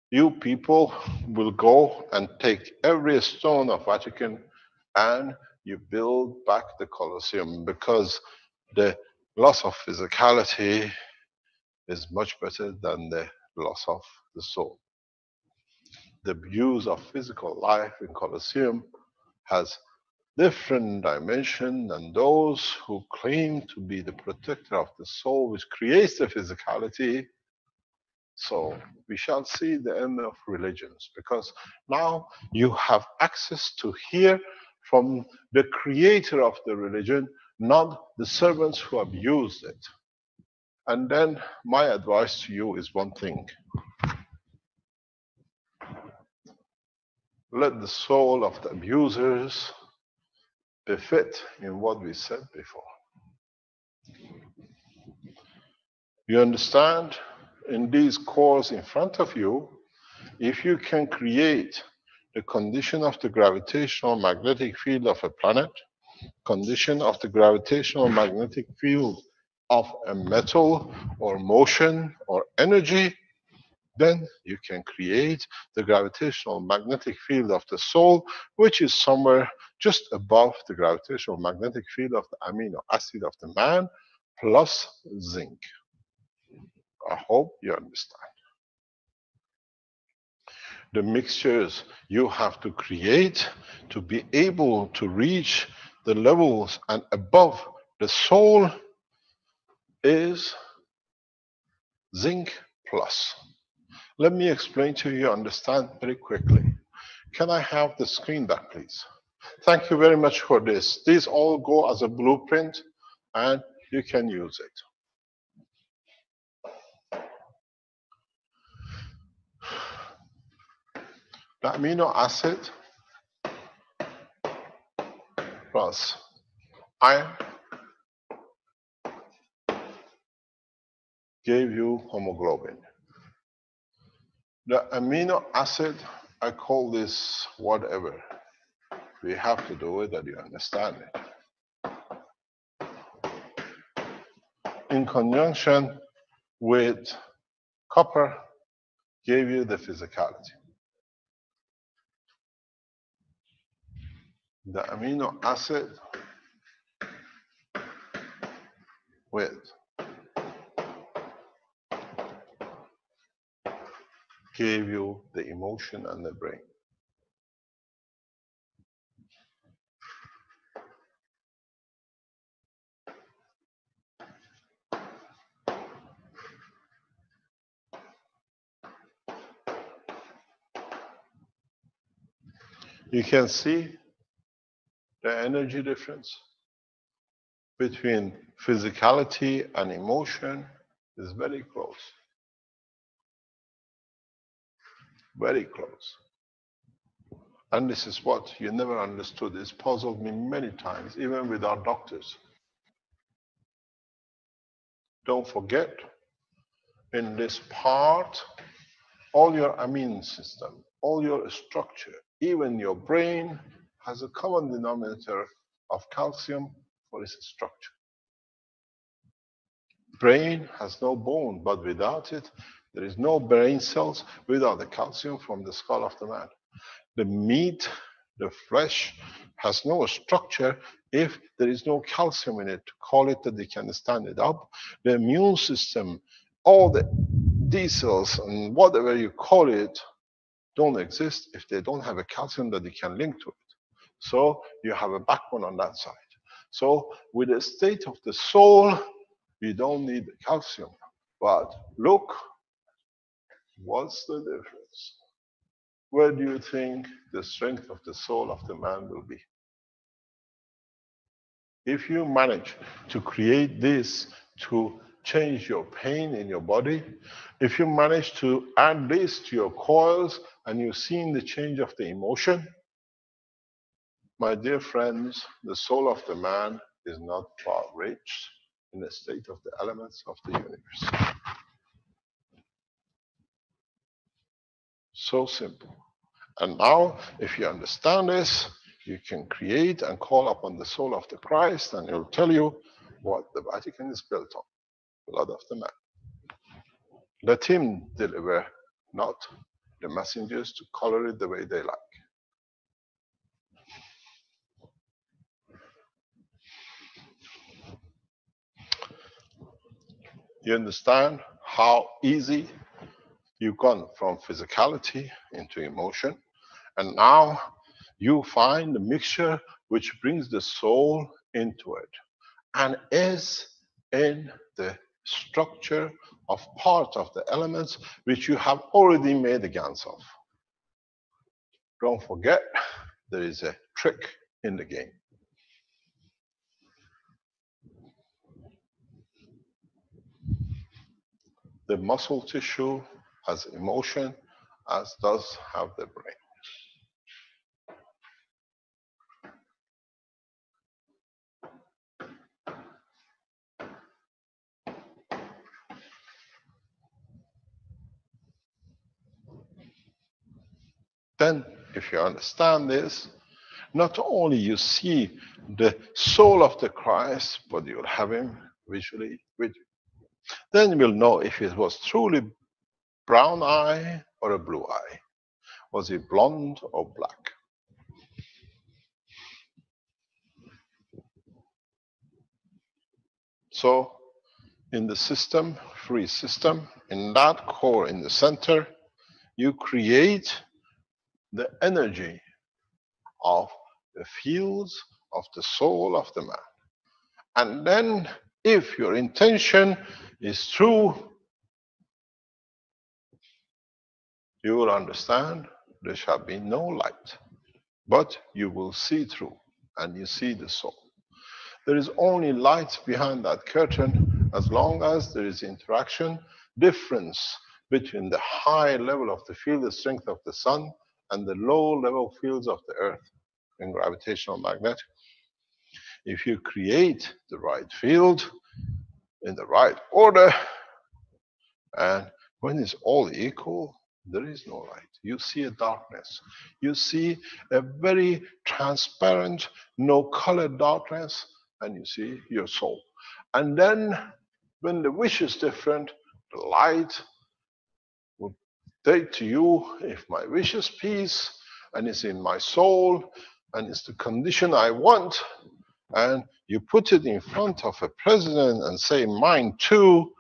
You people will go and take every stone of Vatican and you build back the Colosseum, because the loss of physicality is much better than the loss of the soul. The abuse of physical life in Colosseum has different dimension than those who claim to be the protector of the soul, which creates the physicality. So we shall see the end of religions, because now you have access to hear from the creator of the religion, not the servants who abused it. And then my advice to you is one thing. Let the soul of the abusers be fit in what we said before. You understand? In these cores in front of you, if you can create the condition of the gravitational magnetic field of a planet, condition of the gravitational magnetic field of a metal or motion or energy, then you can create the gravitational magnetic field of the soul, which is somewhere just above the gravitational magnetic field of the amino acid of the man, plus zinc. I hope you understand. The mixtures you have to create to be able to reach the levels and above the soul is zinc plus. Let me explain to you, understand very quickly. Can I have the screen back, please? Thank you very much for this. These all go as a blueprint and you can use it. The amino acid plus iron gave you hemoglobin. The amino acid, I call this whatever. We have to do it that you understand it. In conjunction with copper, gave you the physicality. The amino acid with gave you the emotion and the brain. You can see the energy difference between physicality and emotion is very close. Very close. And this is what you never understood. It's puzzled me many times, even with our doctors. Don't forget, in this part, all your immune system, all your structure, even your brain has a common denominator of calcium for its structure. Brain has no bone, but without it, there is no brain cells without the calcium from the skull of the man. The meat, the flesh, has no structure if there is no calcium in it to call it that they can stand it up. The immune system, all the D cells and whatever you call it, don't exist if they don't have a calcium that they can link to it. So you have a backbone on that side. So with the state of the soul, we don't need the calcium. But look, what's the difference? Where do you think the strength of the soul of the man will be? If you manage to create this to change your pain in your body, if you manage to add this to your coils and you've seen the change of the emotion, my dear friends, the soul of the man is not far reached in the state of the elements of the universe. So simple. And now, if you understand this, you can create and call upon the soul of the Christ, and he'll tell you what the Vatican is built on, blood of the man. Let him deliver, not the messengers to color it the way they like. You understand how easy you've gone from physicality into emotion, and now you find the mixture which brings the soul into it and is in the structure of part of the elements which you have already made a GANs of. Don't forget, there is a trick in the game. The muscle tissue has emotion, as does have the brain. Then, if you understand this, not only you see the soul of the Christ, but you'll have him visually with you. Then you will know if it was truly brown eye or a blue eye. Was he blonde or black? So, in the system, free system, in that core in the center, you create the energy of the fields of the soul of the man. And then, if your intention is true, you will understand there shall be no light, but you will see through, and you see the soul. There is only light behind that curtain as long as there is interaction, difference between the high level of the field, the strength of the sun, and the low level fields of the earth in gravitational magnetic. If you create the right field in the right order, and when it's all equal, there is no light. You see a darkness. You see a very transparent, no color darkness, and you see your soul. And then, when the wish is different, the light will take to you, if my wish is peace, and it's in my soul, and it's the condition I want, and you put it in front of a president and say, mine too,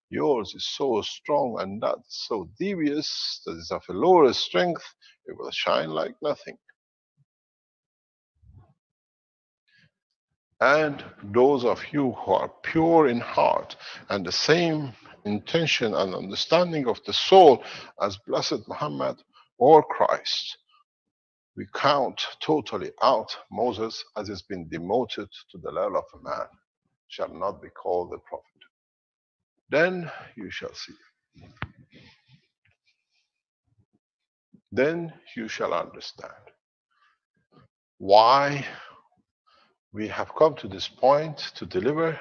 yours is so strong and that's so devious that it's of a lower strength, it will shine like nothing. And those of you who are pure in heart and the same intention and understanding of the soul as Blessed Muhammad or Christ, we count totally out Moses as has been demoted to the level of a man, shall not be called a prophet. Then you shall see. Then you shall understand why we have come to this point to deliver,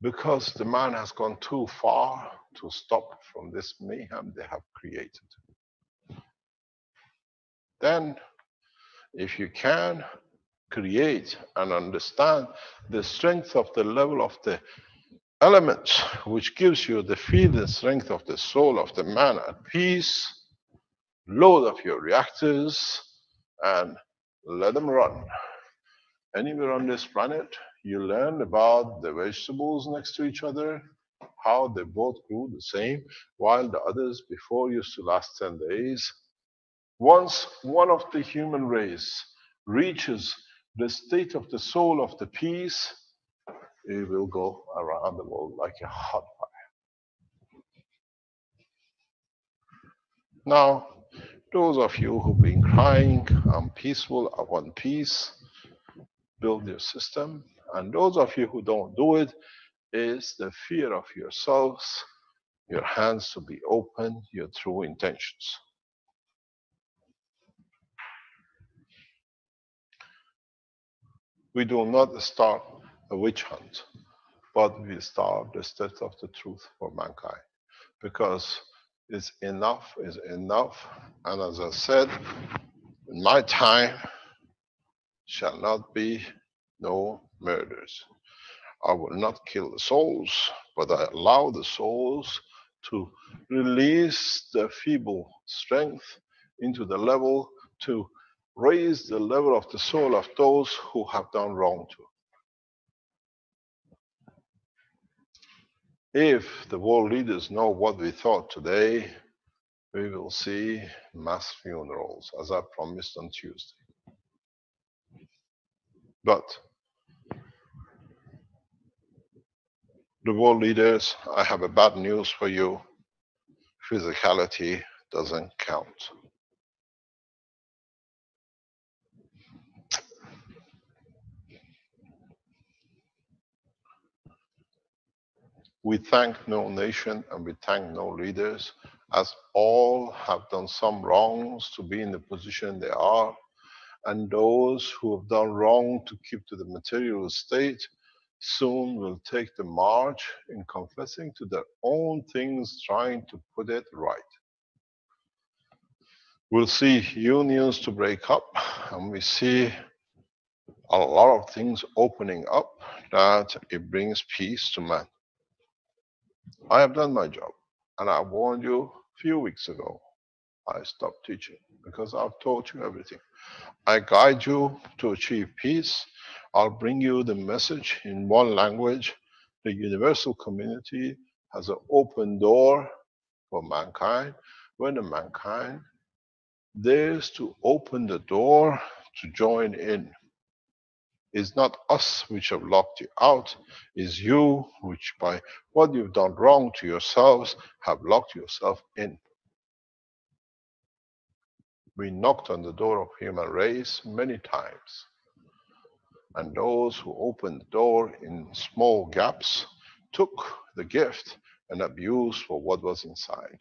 because the man has gone too far to stop from this mayhem they have created. Then, if you can create and understand the strength of the level of the element, which gives you the field and strength of the soul of the man at peace, load up your reactors and let them run. Anywhere on this planet, you learn about the vegetables next to each other, how they both grew the same, while the others before used to last 10 days. Once one of the human race reaches the state of the soul of the peace, it will go around the world like a hot fire. Now, those of you who've been crying, I'm peaceful, I want peace, build your system. And those of you who don't do it, is the fear of yourselves, your hands to be open, your true intentions. We do not start a witch hunt, but we start the search of the truth for mankind. Because it's enough is enough. And as I said, in my time shall not be no murders. I will not kill the souls, but I allow the souls to release their feeble strength into the level to raise the level of the soul of those who have done wrong to. If the world leaders know what we thought today, we will see mass funerals, as I promised on Tuesday. But the world leaders, I have a bad news for you. Physicality doesn't count. We thank no nation and we thank no leaders, as all have done some wrongs to be in the position they are, and those who have done wrong to keep to the material state soon will take the march in confessing to their own things, trying to put it right. We'll see unions to break up, and we see a lot of things opening up that it brings peace to man. I have done my job, and I warned you a few weeks ago. I stopped teaching because I've taught you everything. I guide you to achieve peace. I'll bring you the message in one language. The universal community has an open door for mankind. When the mankind dares to open the door to join in, it's not us which have locked you out, it's you which by what you've done wrong to yourselves have locked yourself in. We knocked on the door of human race many times, and those who opened the door in small gaps took the gift and abused for what was inside.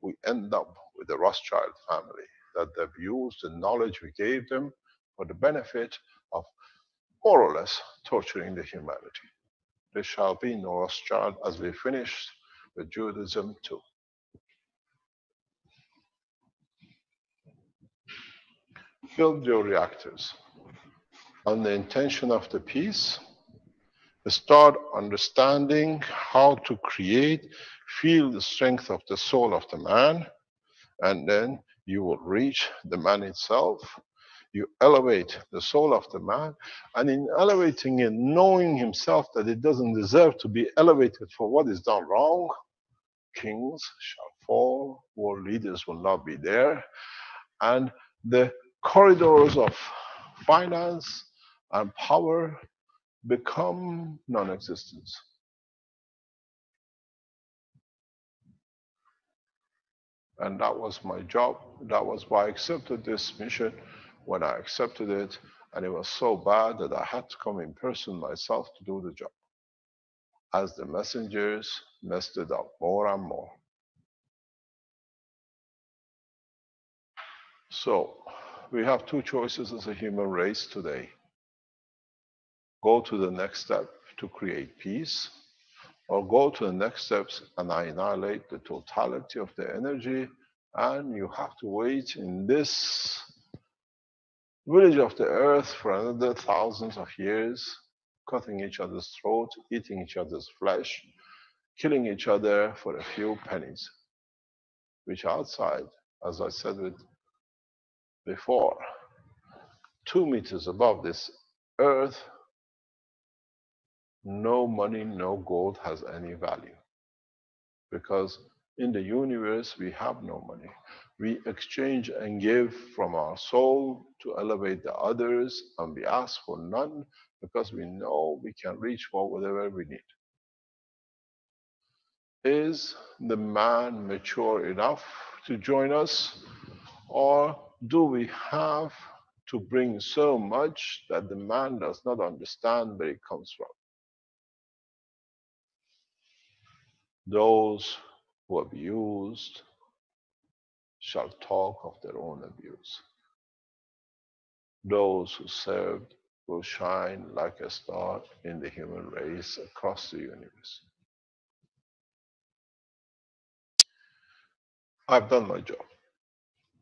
We end up with the Rothschild family that abused the knowledge we gave them for the benefit of more or less torturing the humanity. There shall be no Rothschild as we finished with Judaism too. Build your reactors on the intention of the peace. Start understanding how to create, feel the strength of the soul of the man, and then you will reach the man itself. You elevate the soul of the man, and in elevating it, knowing himself that it doesn't deserve to be elevated for what is done wrong, kings shall fall, world leaders will not be there, and the corridors of finance and power become non-existent. And that was my job. That was why I accepted this mission when I accepted it. And it was so bad that I had to come in person myself to do the job, as the messengers messed it up more and more. So we have two choices as a human race today. Go to the next step to create peace, or go to the next steps and annihilate the totality of the energy, and you have to wait in this village of the earth for another thousands of years, cutting each other's throat, eating each other's flesh, killing each other for a few pennies, which outside, as I said it before, 2 meters above this earth, no money, no gold has any value. Because in the universe, we have no money. We exchange and give from our soul to elevate the others, and we ask for none because we know we can reach for whatever we need. Is the man mature enough to join us, or do we have to bring so much that the man does not understand where it comes from? Those who abused shall talk of their own abuse. Those who served will shine like a star in the human race across the universe. I've done my job.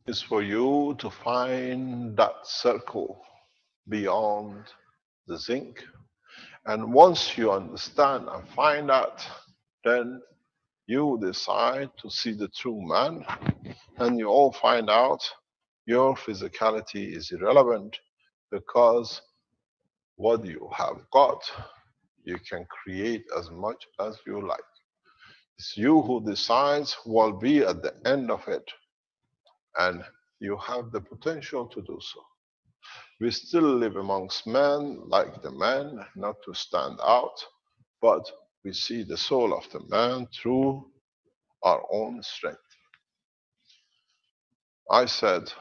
It's for you to find that circle beyond the zinc. And once you understand and find that, then you decide to see the true man, and you all find out your physicality is irrelevant, because what you have got, you can create as much as you like. It's you who decides what will be at the end of it, and you have the potential to do so. We still live amongst men like the man, not to stand out, but we see the soul of the man through our own strength. I said,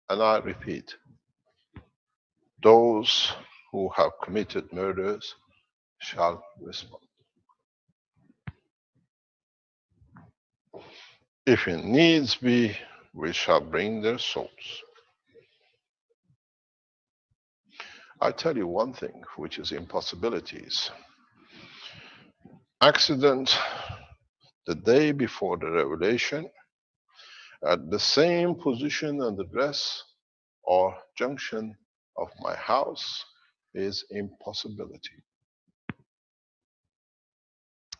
and I repeat, those who have committed murders shall respond. If it needs be, we shall bring their souls. I tell you one thing, which is impossibilities. Accident the day before the revelation, at the same position and address or junction of my house, is impossibility.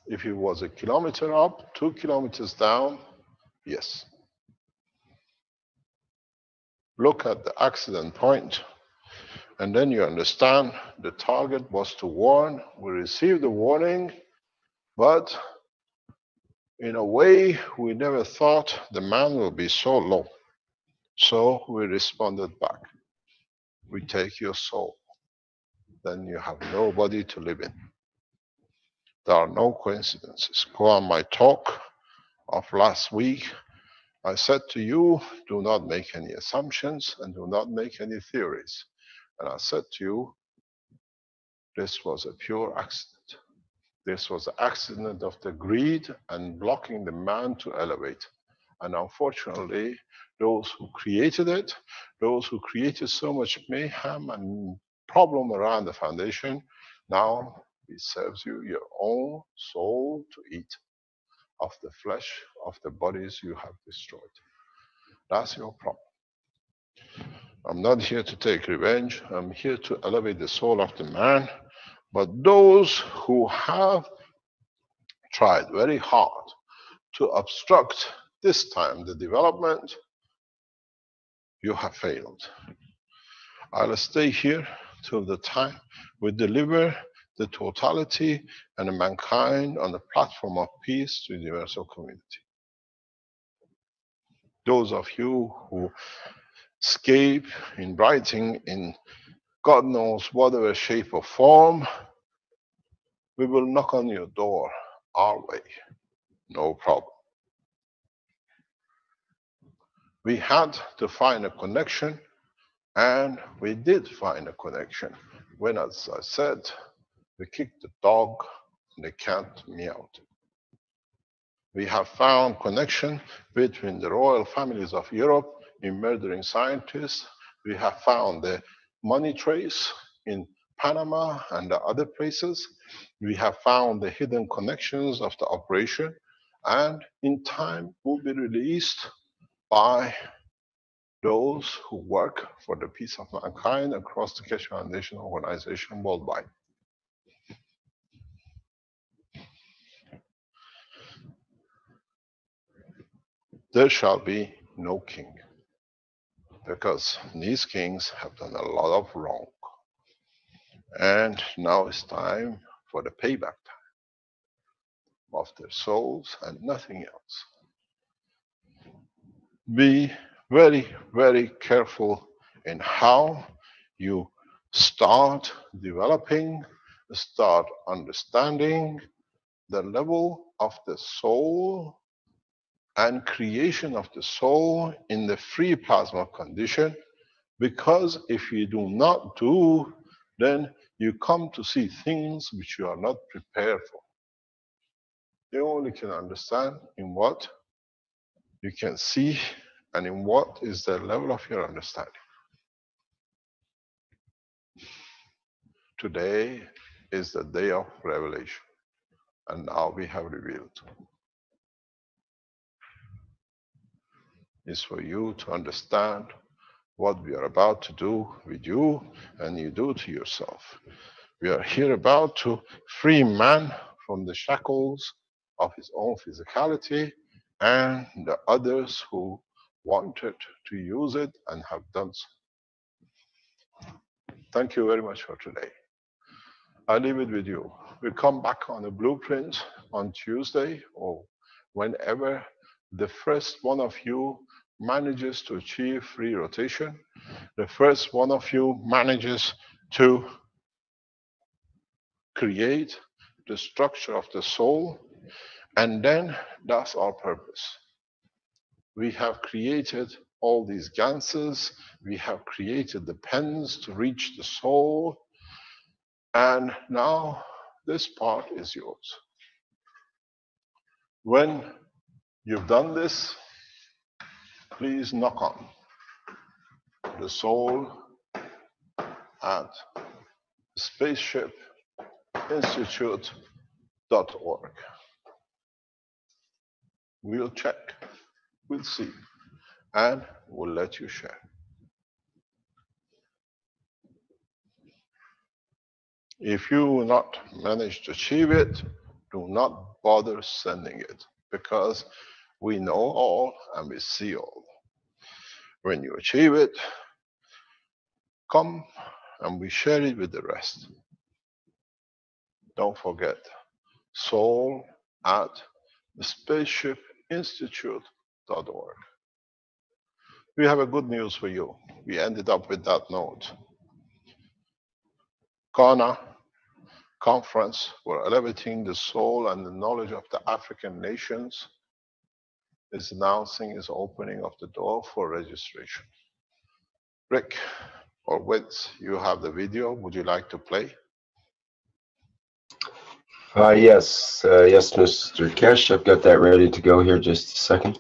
If it was a kilometer up, 2 kilometers down, yes. Look at the accident point, and then you understand the target was to warn. We received the warning, but in a way we never thought the man will be so low. So we responded back. We take your soul. Then you have nobody to live in. There are no coincidences. Go on my talk of last week. I said to you, do not make any assumptions and do not make any theories. And I said to you, this was a pure accident. This was the accident of the greed and blocking the man to elevate. And unfortunately, those who created it, those who created so much mayhem and problem around the foundation, now it serves you your own soul to eat of the flesh of the bodies you have destroyed. That's your problem. I'm not here to take revenge. I'm here to elevate the soul of the man. But those who have tried very hard to obstruct this time the development, you have failed. I'll stay here till the time we deliver the totality and the mankind on the platform of peace to the universal community. Those of you who escape in writing in God knows whatever shape or form, we will knock on your door our way. No problem. We had to find a connection, and we did find a connection. When, as I said, we kicked the dog and the cat meowed. We have found connection between the royal families of Europe in murdering scientists. We have found the money trace in Panama and the other places. We have found the hidden connections of the operation, and in time will be released by those who work for the peace of mankind across the Keshe Foundation organization worldwide. There shall be no king, because these kings have done a lot of wrong. And now it's time for the payback time of their souls and nothing else. Be very, very careful in how you start developing, start understanding the level of the soul and creation of the soul in the free plasma condition, because if you do not do, then you come to see things which you are not prepared for. You only can understand in what you can see and in what is the level of your understanding. Today is the day of revelation, and now we have revealed. It's for you to understand what we are about to do with you and you do to yourself. We are here about to free man from the shackles of his own physicality and the others who wanted to use it and have done so. Thank you very much for today. I leave it with you. We'll come back on a blueprint on Tuesday or whenever the first one of you manages to achieve free rotation, the first one of you manages to create the structure of the soul, and then that's our purpose. We have created all these ganses, we have created the pens to reach the soul, and now this part is yours. When You've done this. Please knock on the soul at spaceshipinstitute.org. We'll check, we'll see, and we'll let you share. If you will not manage to achieve it, do not bother sending it, because we know all and we see all. When you achieve it, come and we share it with the rest. Don't forget, soul at spaceshipinstitute.org. We have a good news for you. We ended up with that note. Ghana conference for elevating the soul and the knowledge of the African nations is announcing its opening of the door for registration. Rick or Witz, you have the video. Would you like to play? Yes, Mr. Keshe, I've got that ready to go here. Just a second.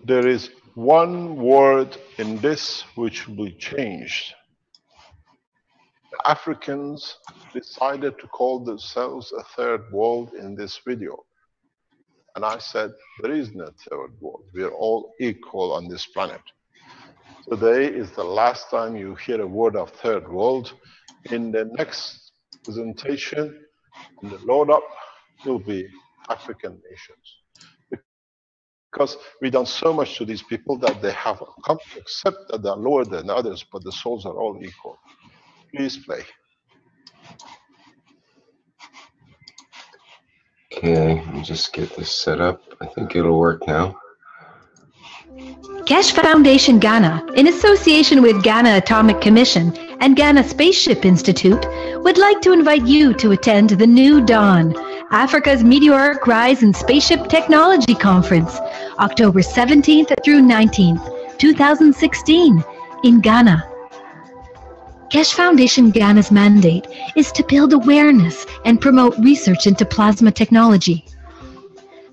There is one word in this which will be changed. The Africans decided to call themselves a third world in this video. And I said, there is no third world. We are all equal on this planet. Today is the last time you hear a word of third world. In the next presentation, in the load up, will be African nations. Because we've done so much to these people that they have come to accept that they are lower than others, but the souls are all equal. Please play. Okay, let me just get this set up. I think it'll work now. Keshe Foundation Ghana, in association with Ghana Atomic Commission and Ghana Spaceship Institute, would like to invite you to attend the New Dawn, Africa's Meteoric Rise in Spaceship Technology Conference, October 17th through 19th, 2016, in Ghana. Keshe Foundation Ghana's mandate is to build awareness and promote research into plasma technology.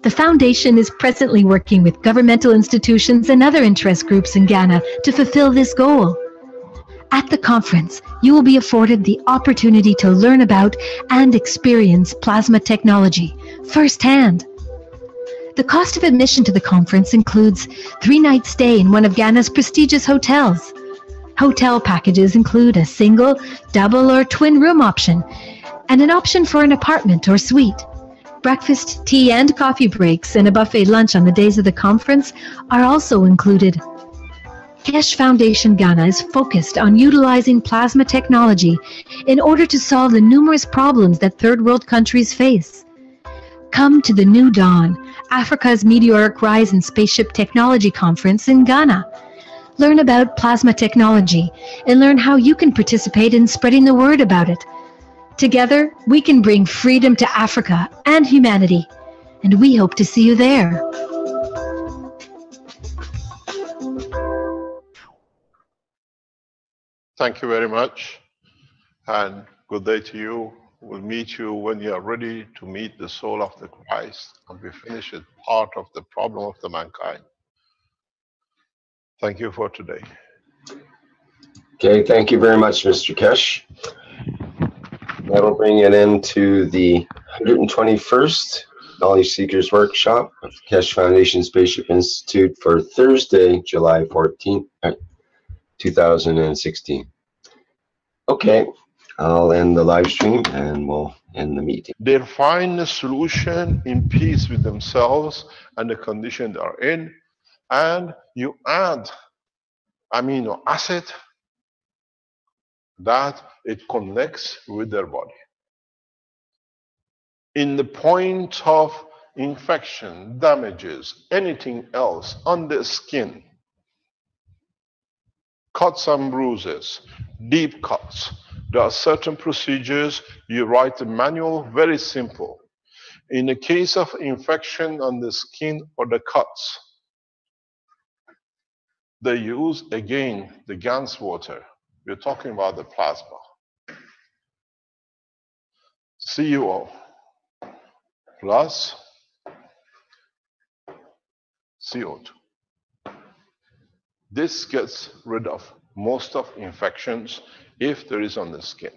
The Foundation is presently working with governmental institutions and other interest groups in Ghana to fulfill this goal. At the conference, you will be afforded the opportunity to learn about and experience plasma technology firsthand. The cost of admission to the conference includes 3-night stay in one of Ghana's prestigious hotels. Hotel packages include a single, double, or twin room option, and an option for an apartment or suite. Breakfast, tea, and coffee breaks and a buffet lunch on the days of the conference are also included. Keshe Foundation Ghana is focused on utilizing plasma technology in order to solve the numerous problems that third world countries face. Come to the New Dawn, Africa's Meteoric Rise in Spaceship Technology Conference in Ghana. Learn about plasma technology and learn how you can participate in spreading the word about it. Together, we can bring freedom to Africa and humanity, and we hope to see you there. Thank you very much, and good day to you. We'll meet you when you are ready to meet the soul of the Christ, and we finish with part of the problem of the mankind. Thank you for today. Okay, thank you very much, Mr. Keshe. That'll bring an end to the 121st Knowledge Seekers Workshop of the Keshe Foundation Spaceship Institute for Thursday, July 14th, 2016. Okay, I'll end the live stream and we'll end the meeting. They find a solution in peace with themselves and the condition they are in, and you add amino acid that it connects with their body. In the point of infection, damages, anything else on the skin, cuts and bruises, deep cuts, there are certain procedures. You write a manual, very simple. In the case of infection on the skin or the cuts, they use, again, the Gans water. We're talking about the plasma. See you all. plus CO2. This gets rid of most of infections if there is on the skin.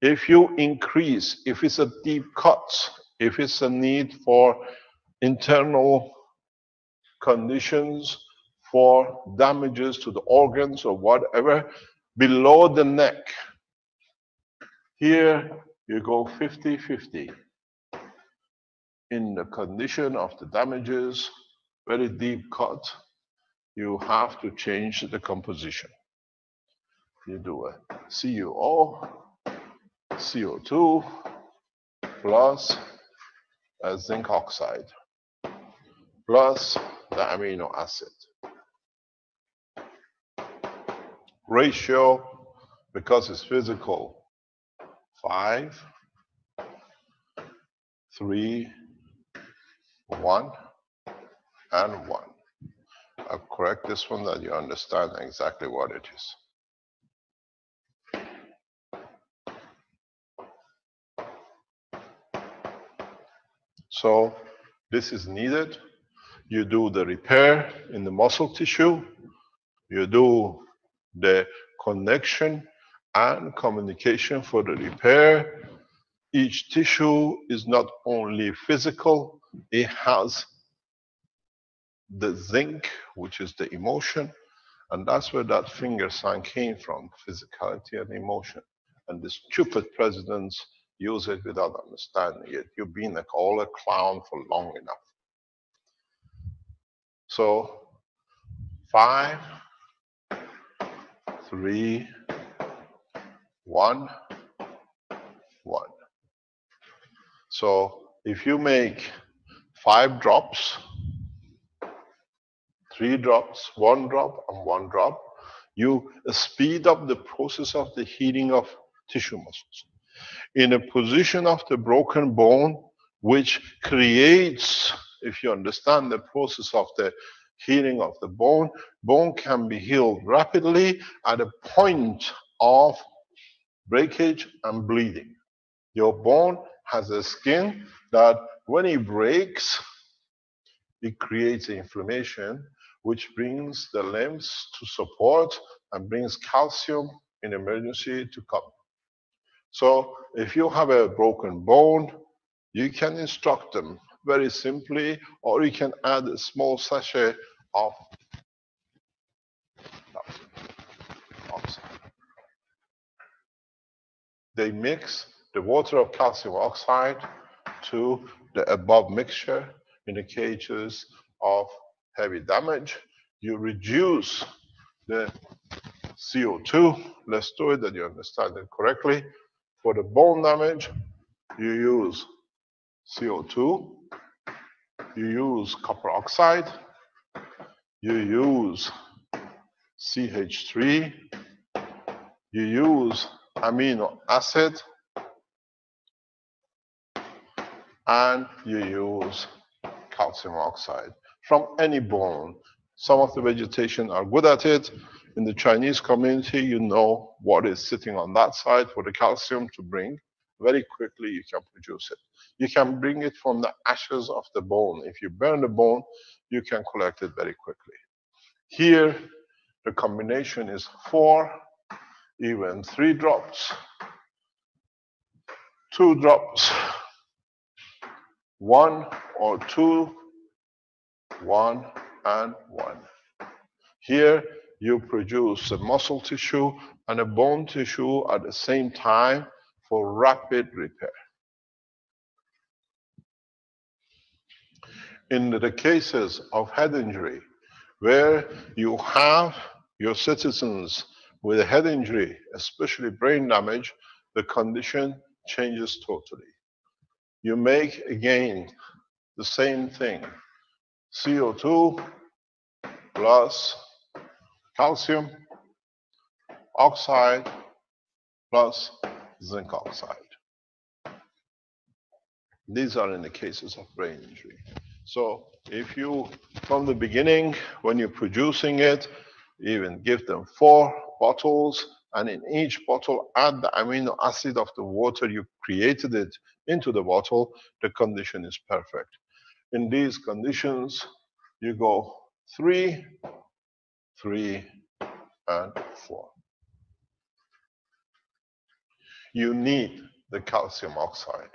If you increase, if it's a deep cut, if it's a need for internal conditions, for damages to the organs or whatever, below the neck, here you go 50-50. In the condition of the damages, very deep cut, you have to change the composition. You do a CuO, CO2 plus a zinc oxide plus the amino acid. Ratio, because it's physical, 5, 3, 1, and 1. I'll correct this one that you understand exactly what it is. So this is needed. You do the repair in the muscle tissue. You do the connection and communication for the repair. Each tissue is not only physical, it has the zinc, which is the emotion, and that's where that finger sign came from, physicality and emotion. And the stupid presidents use it without understanding it. You've been all a clown for long enough. So 5, 3, 1, 1. So if you make 5 drops, 3 drops, 1 drop, and 1 drop, you speed up the process of the healing of tissue muscles. In a position of the broken bone, which creates, if you understand the process of the healing of the bone, bone can be healed rapidly at a point of breakage and bleeding. Your bone has a skin that when it breaks, it creates inflammation, which brings the limbs to support and brings calcium in emergency to come. So if you have a broken bone, you can instruct them very simply, or you can add a small sachet of oxide. They mix the water of calcium oxide to the above mixture in the cases of heavy damage. You reduce the CO2. Let's do it that you understand it correctly. For the bone damage, you use CO2, you use copper oxide, you use CH3, you use amino acid, and you use calcium oxide from any bone. Some of the vegetation are good at it. In the Chinese community, you know what is sitting on that side for the calcium to bring. Very quickly, you can produce it. You can bring it from the ashes of the bone. If you burn the bone, you can collect it very quickly. Here, the combination is 4, even 3 drops, 2 drops, 1 or 2, 1 and 1. Here you produce a muscle tissue and a bone tissue at the same time for rapid repair. In the cases of head injury, where you have your citizens with a head injury, especially brain damage, the condition changes totally. You make again the same thing. CO2 plus calcium oxide plus zinc oxide. These are in the cases of brain injury. So if you, from the beginning, when you're producing it, even give them 4 bottles and in each bottle add the amino acid of the water you created it into the bottle, the condition is perfect. In these conditions, you go 3, 3, and 4. You need the calcium oxide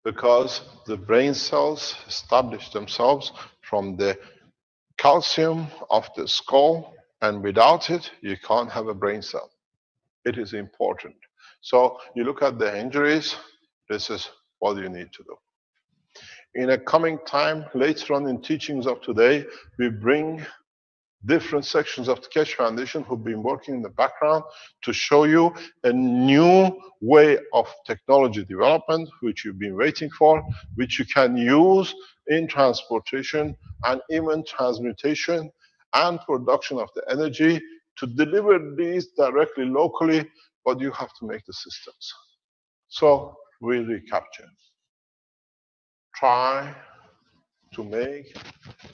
because the brain cells establish themselves from the calcium of the skull, and without it, you can't have a brain cell. It is important. So you look at the injuries, this is what you need to do. In a coming time, later on in teachings of today, we bring different sections of the Keshe Foundation who've been working in the background to show you a new way of technology development, which you've been waiting for, which you can use in transportation and even transmutation and production of the energy to deliver these directly locally, but you have to make the systems. So we recapture. Try to make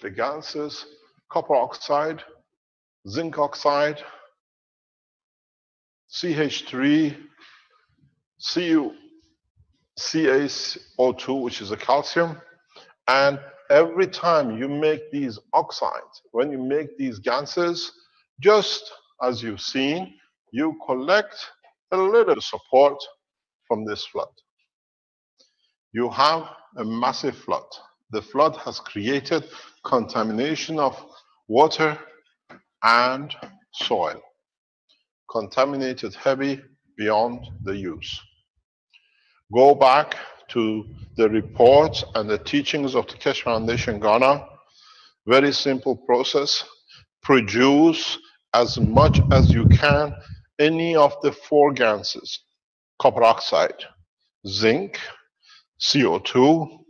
the gases copper oxide, zinc oxide, CH3, CaO2, which is a calcium. And every time you make these oxides, when you make these gases, just as you've seen, you collect a little support from this flood. You have a massive flood. The flood has created contamination of water and soil, contaminated heavy beyond the use. Go back to the reports and the teachings of the Keshe Foundation Ghana. Very simple process. Produce as much as you can any of the 4 gases: copper oxide, zinc, CO2,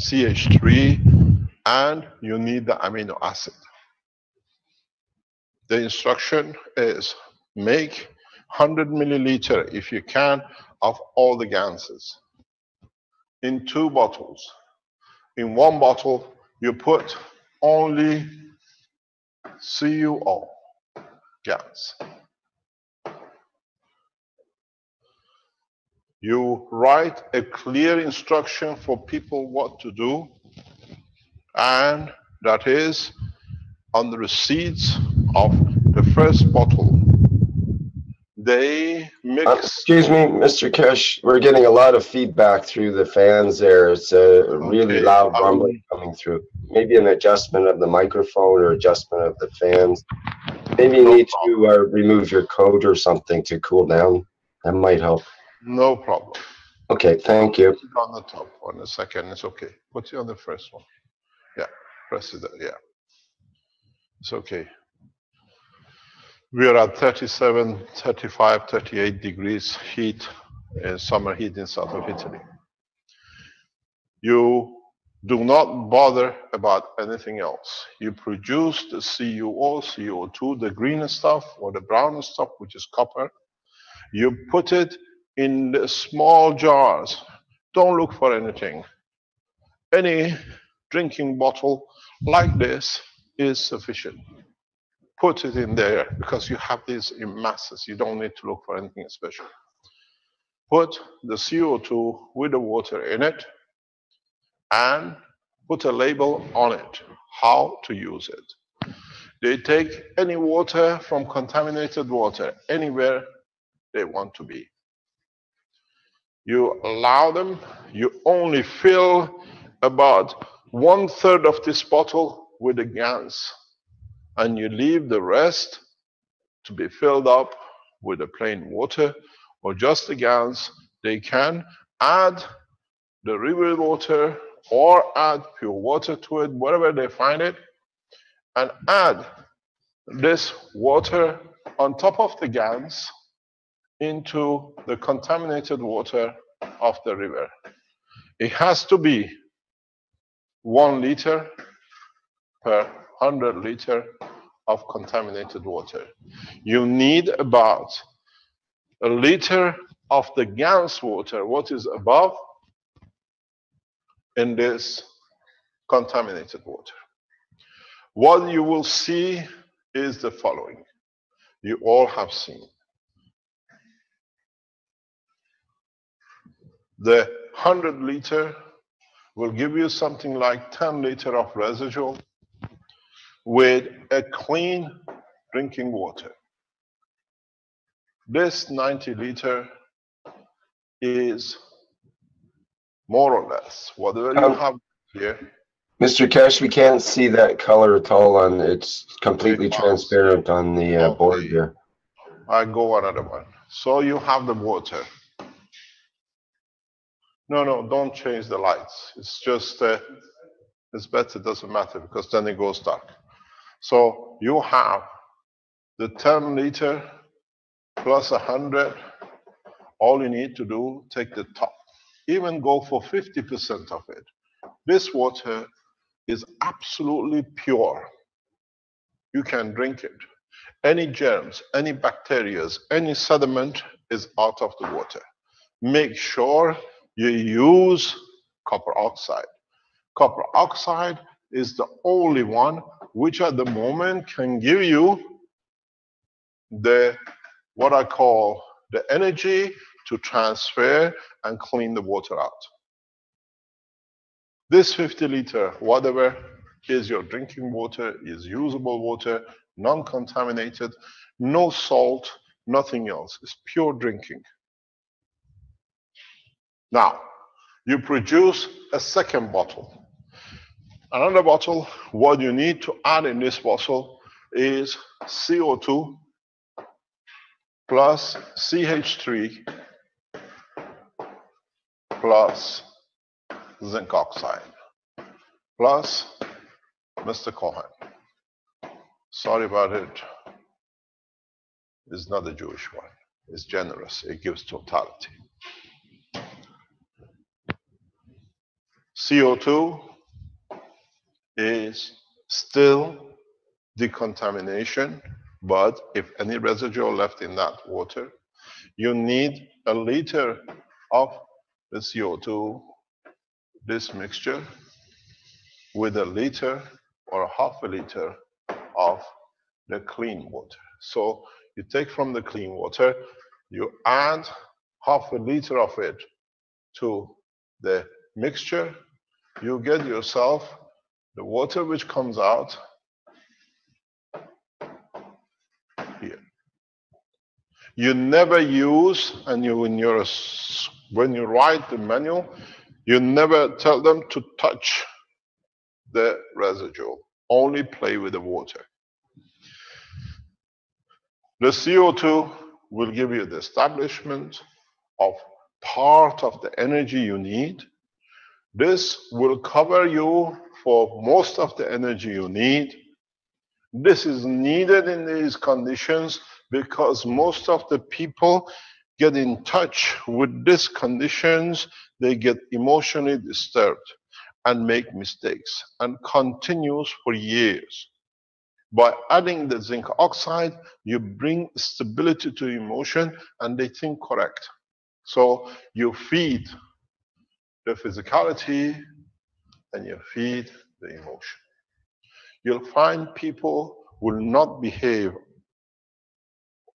CH3, and you need the amino acid. The instruction is make 100 milliliter, if you can, of all the gases in 2 bottles. In 1 bottle, you put only CuO gas. You write a clear instruction for people what to do, and that is on the receipts of the first bottle. They mix. Excuse me, Mr. Keshe, we're getting a lot of feedback through the fans there. It's a really loud rumbling coming through. Maybe an adjustment of the microphone or adjustment of the fans. Maybe you need to remove your coat or something to cool down. That might help. No problem. Okay, thank you. Put it on the top one a second. It's okay. Put it on the first one. Yeah, press it there. Yeah, it's okay. We are at 37, 35, 38 degrees heat, summer heat in south of Italy. You do not bother about anything else. You produce the CuO, CO2, the green stuff or the brown stuff, which is copper. You put it in the small jars. Don't look for anything. Any drinking bottle like this is sufficient. Put it in there because you have these in masses. You don't need to look for anything special. Put the CO2 with the water in it and put a label on it, how to use it. They take any water from contaminated water anywhere they want to be. You allow them, you only fill about 1/3 of this bottle with the gas, and you leave the rest to be filled up with the plain water or just the gas. They can add the river water or add pure water to it, wherever they find it, and add this water on top of the gas into the contaminated water of the river. It has to be 1 liter per 100 liter of contaminated water. You need about 1 liter of the gas water, what is above, in this contaminated water. What you will see is the following. you all have seen. The 100 liter will give you something like 10 liter of residual with a clean drinking water. This 90 liter is more or less whatever you have here. Mr. Keshe, we can't see that color at all on, it's completely transparent on the board here. I go another one. So you have the water. No, don't change the lights. It's just, it's better, it doesn't matter because then it goes dark. So you have the 10 liter plus 100. All you need to do, take the top. Even go for 50% of it. This water is absolutely pure. You can drink it. Any germs, any bacteria, any sediment is out of the water. Make sure you use copper oxide. Copper oxide is the only one which at the moment can give you the, what I call the energy to transfer and clean the water out. This 50 liter, whatever is your drinking water, is usable water, non-contaminated, no salt, nothing else. It's pure drinking. Now, you produce a second bottle. Another bottle, what you need to add in this bottle is CO2 plus CH3 plus zinc oxide plus Mr. Cohen. Sorry about it. It's not a Jewish one. It's generous. It gives totality. CO2 is still decontamination, but if any residue left in that water, you need a liter of the CO2, this mixture, with a liter or a half a liter of the clean water. So you take from the clean water, you add half a liter of it to the mixture, you get yourself the water which comes out here. You never use, and when you write the manual, you never tell them to touch the residue. Only play with the water. The CO2 will give you the establishment of part of the energy you need. This will cover you for most of the energy you need. This is needed in these conditions because most of the people get in touch with these conditions, they get emotionally disturbed and make mistakes and continues for years. By adding the zinc oxide, you bring stability to emotion and they think correct. So you feed the physicality and you feed the emotion. You'll find people will not behave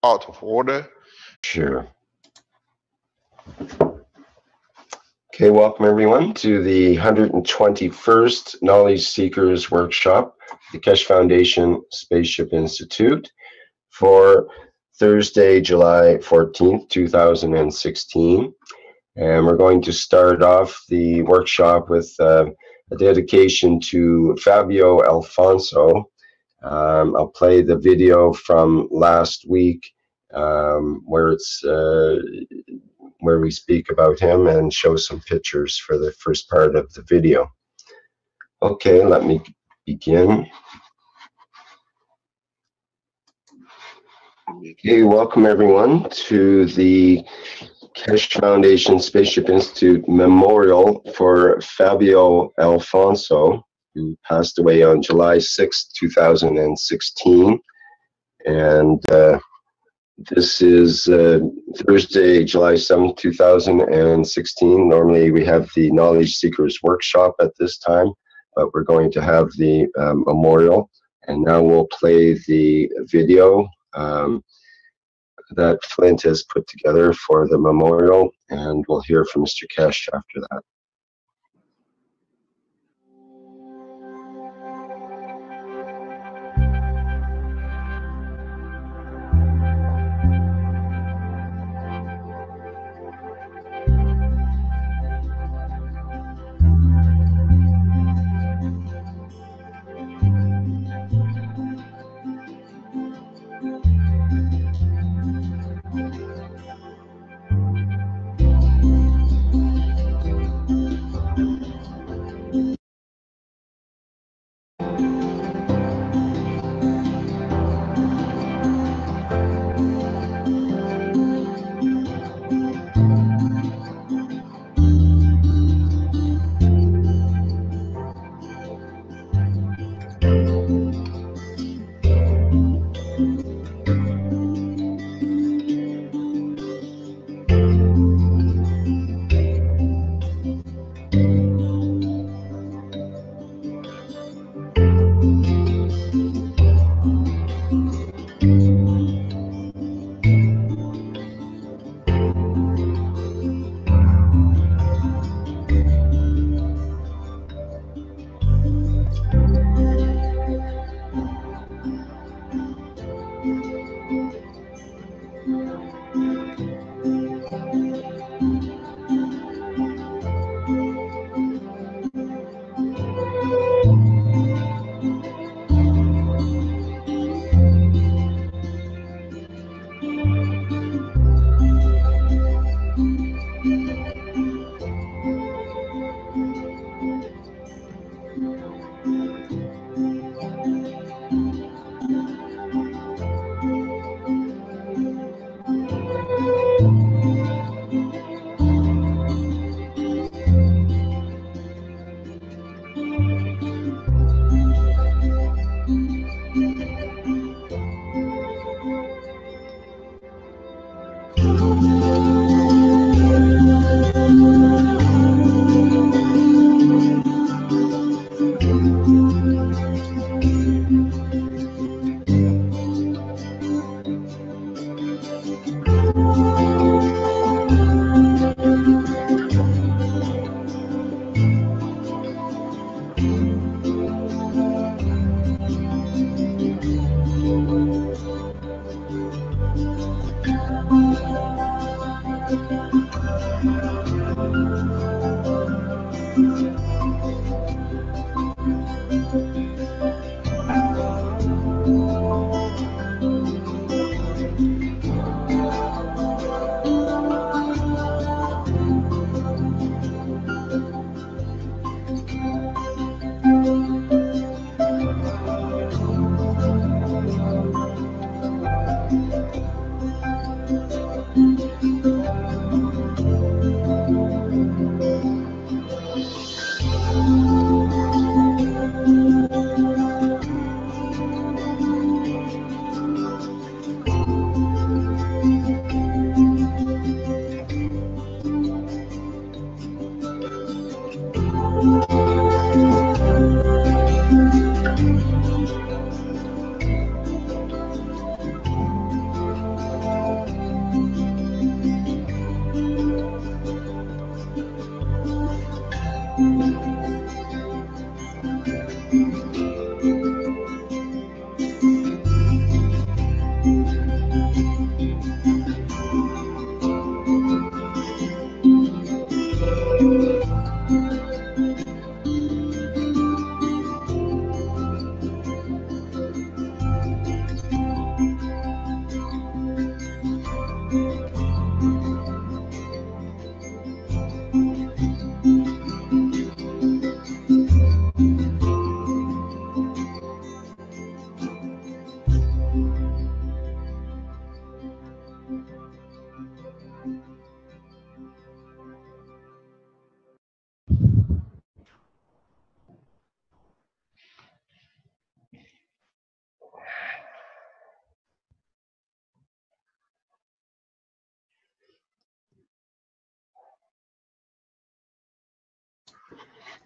out of order. Sure. Okay, welcome everyone to the 121st Knowledge Seekers Workshop, the Keshe Foundation Spaceship Institute, for Thursday, July 14th, 2016. And we're going to start off the workshop with a dedication to Fabio Alfonso. I'll play the video from last week where we speak about him and show some pictures for the first part of the video. Okay, let me begin. Okay, welcome everyone to the Keshe Foundation Spaceship Institute Memorial for Fabio Alfonso, who passed away on July 6, 2016. And this is Thursday, July 7, 2016. Normally we have the Knowledge Seekers Workshop at this time, but we're going to have the memorial. And now we'll play the video that Flint has put together for the memorial, and we'll hear from Mr. Keshe after that.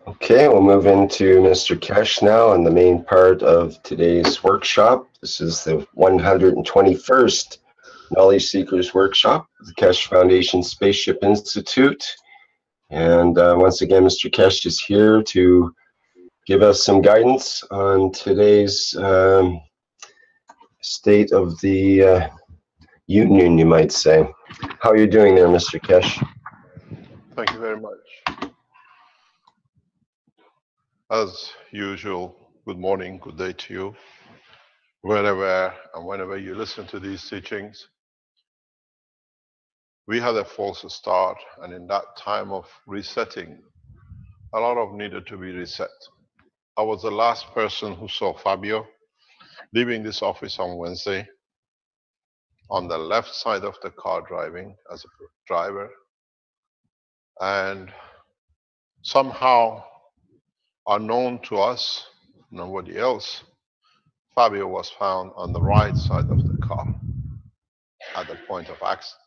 Okay, we'll move into Mr. Keshe now and the main part of today's workshop. This is the 121st Knowledge Seekers Workshop, the Keshe Foundation Spaceship Institute. And once again, Mr. Keshe is here to give us some guidance on today's state of the union, you might say. How are you doing there, Mr. Keshe? Thank you very much. As usual, good morning, good day to you, wherever and whenever you listen to these teachings. We had a false start, and in that time of resetting, a lot of needed to be reset. I was the last person who saw Fabio leaving this office on Wednesday on the left side of the car driving as a driver, and somehow unknown to us, nobody else, Fabio was found on the right side of the car at the point of accident.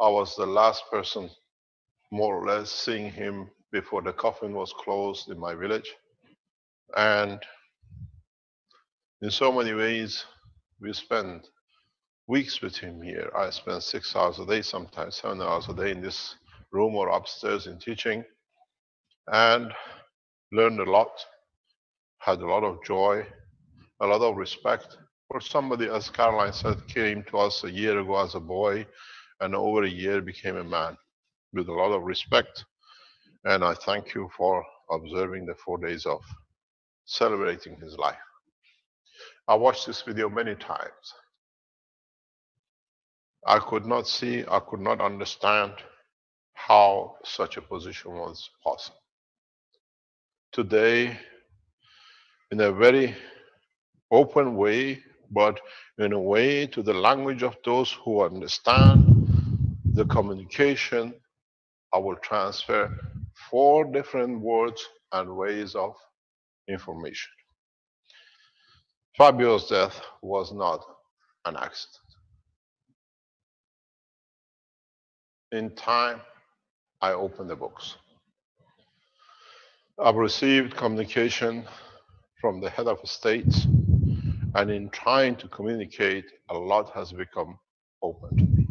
I was the last person, more or less, seeing him before the coffin was closed in my village. And in so many ways, we spent weeks with him here. I spent 6 hours a day, sometimes 7 hours a day in this room or upstairs in teaching, and learned a lot, had a lot of joy, a lot of respect for somebody, as Caroline said, came to us a year ago as a boy, and over a year became a man with a lot of respect. And I thank you for observing the 4 days of celebrating his life. I watched this video many times. I could not see, I could not understand how such a position was possible. Today, in a very open way, but in a way to the language of those who understand the communication, I will transfer 4 different words and ways of information. Fabio's death was not an accident. In time, I opened the books. I've received communication from the head of states, and in trying to communicate, a lot has become open to me.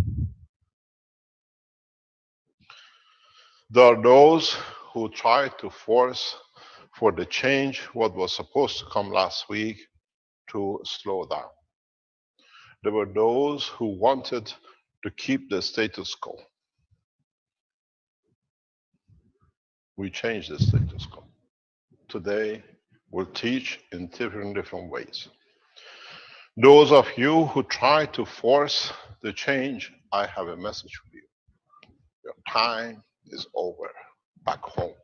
There are those who try to force for the change what was supposed to come last week to slow down. There were those who wanted to keep the status quo. We changed the status quo. Today, we'll teach in different ways. Those of you who try to force the change, I have a message for you. Your time is over back home.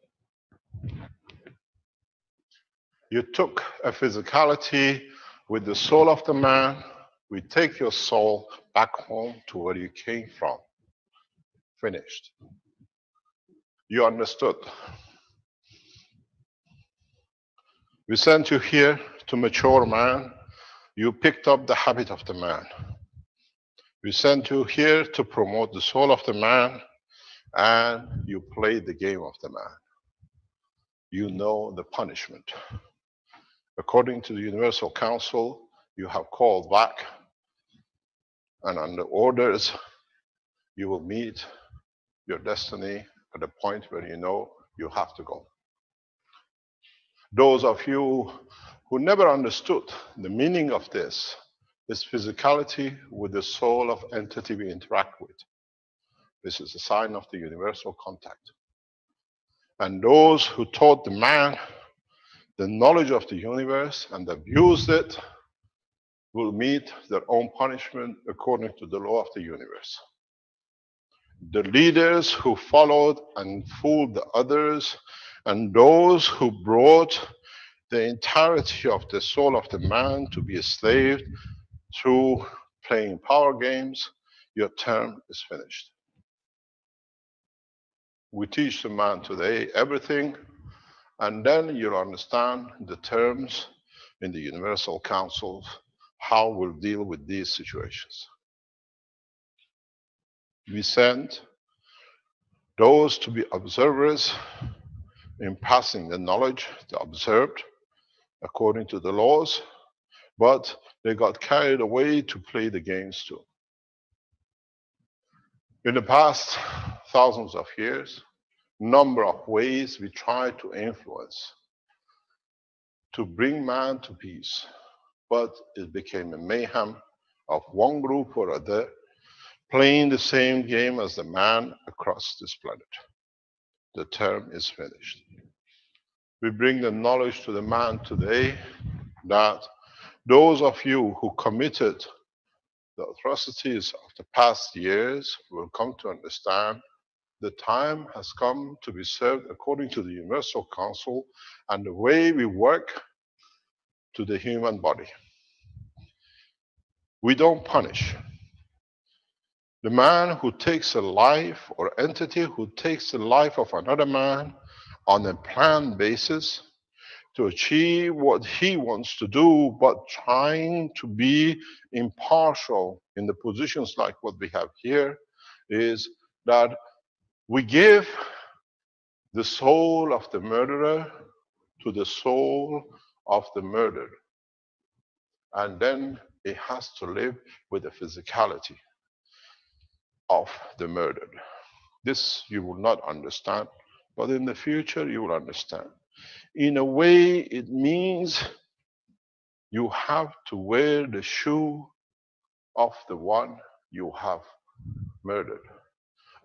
You took a physicality with the soul of the man. We take your soul back home to where you came from. Finished. You understood. We sent you here to mature man. You picked up the habit of the man. We sent you here to promote the soul of the man, and you played the game of the man. You know the punishment. According to the Universal Council, you have called back, and under orders, you will meet your destiny at the point where you know you have to go. Those of you who never understood the meaning of this physicality with the soul of entity we interact with. This is a sign of the universal contact. And those who taught the man the knowledge of the universe and abused it will meet their own punishment according to the law of the universe. The leaders who followed and fooled the others, and those who brought the entirety of the soul of the man to be enslaved through playing power games, your term is finished. We teach the man today everything, and then you'll understand the terms in the Universal Council, how we'll deal with these situations. We send those to be observers in passing the knowledge they observed according to the laws, but they got carried away to play the games too. In the past thousands of years, number of ways we tried to influence, to bring man to peace, but it became a mayhem of one group or other playing the same game as the man across this planet. The term is finished. We bring the knowledge to the man today that those of you who committed the atrocities of the past years will come to understand the time has come to be served according to the Universal Council and the way we work to the human body. We don't punish. The man who takes a life or entity who takes the life of another man on a planned basis to achieve what he wants to do, but trying to be impartial in the positions like what we have here, is that we give the soul of the murderer to the soul of the murdered. And then it has to live with the physicality of the murdered. This you will not understand, but in the future you will understand. In a way, it means you have to wear the shoe of the one you have murdered.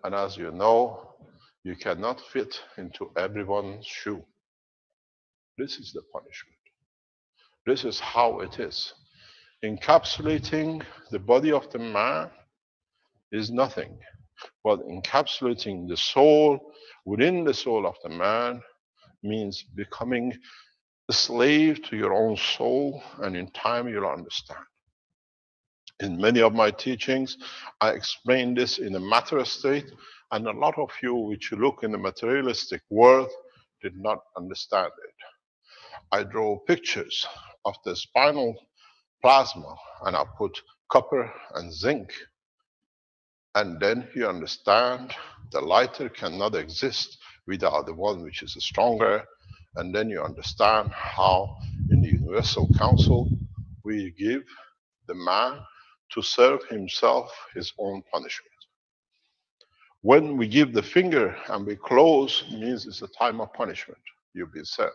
And as you know, you cannot fit into everyone's shoe. This is the punishment. This is how it is. Encapsulating the body of the man is nothing, but encapsulating the soul within the soul of the man means becoming a slave to your own soul, and in time you'll understand. In many of my teachings, I explain this in a matter state, and a lot of you, which you look in the materialistic world, did not understand it. I draw pictures of the spinal plasma, and I put copper and zinc, and then you understand the lighter cannot exist without the one which is stronger, and then you understand how in the Universal Council we give the man to serve himself his own punishment. When we give the finger and we close, it means it's a time of punishment. You'll be served.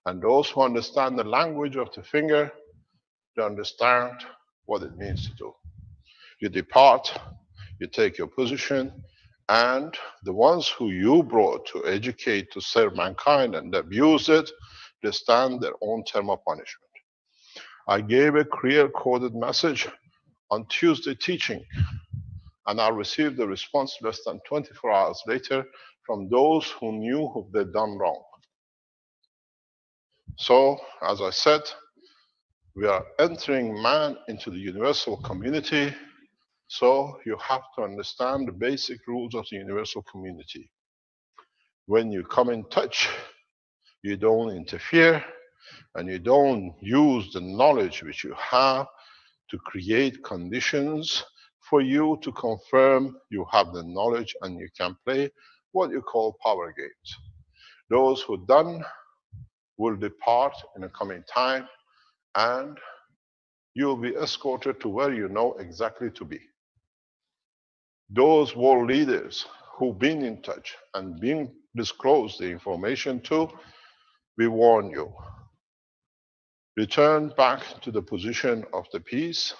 And those who understand the language of the finger, they understand what it means to do. You depart, you take your position, and the ones who you brought to educate, to serve mankind and abuse it, they stand their own term of punishment. I gave a clear coded message on Tuesday teaching, and I received a response less than 24 hours later from those who knew who they'd done wrong. So, as I said, we are entering man into the universal community, so you have to understand the basic rules of the universal community. When you come in touch, you don't interfere, and you don't use the knowledge which you have to create conditions for you to confirm you have the knowledge and you can play what you call power games. Those who done will depart in the coming time, and you'll be escorted to where you know exactly to be. Those world leaders who've been in touch and been disclosed the information to, we warn you. Return back to the position of the peace,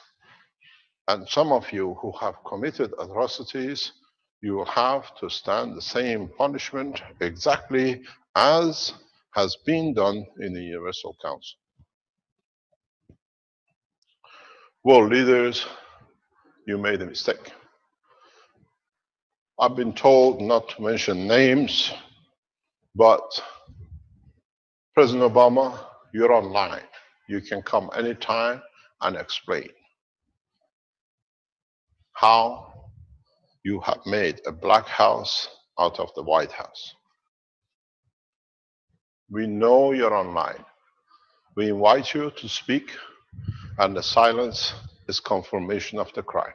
and some of you who have committed atrocities, you will have to stand the same punishment exactly as has been done in the Universal Council. World leaders, you made a mistake. I've been told not to mention names, but President Obama, you're online. You can come anytime and explain how you have made a black house out of the White House. We know you're online. We invite you to speak, and the silence is confirmation of the crime.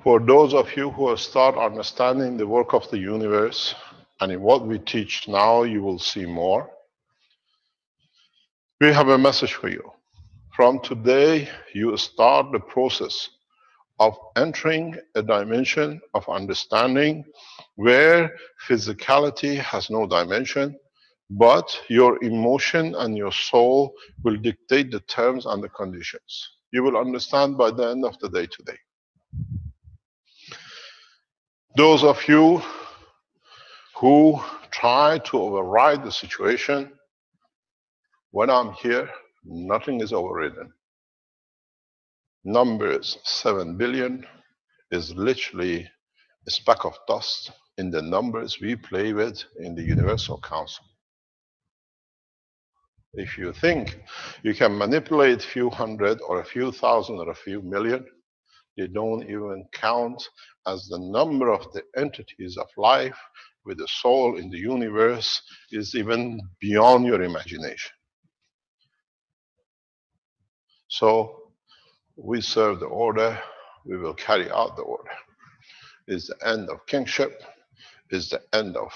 For those of you who have started understanding the work of the universe, and in what we teach now, you will see more. We have a message for you. From today, you start the process of entering a dimension of understanding where physicality has no dimension, but your emotion and your soul will dictate the terms and the conditions. You will understand by the end of the day today. Those of you who try to override the situation, when I'm here, nothing is overridden. Numbers 7 billion is literally a speck of dust in the numbers we play with in the Universal Council. If you think you can manipulate a few hundred or a few thousand or a few million, they don't even count as the number of the entities of life with the soul in the universe is even beyond your imagination. So we serve the order, we will carry out the order. It's the end of kingship, it's the end of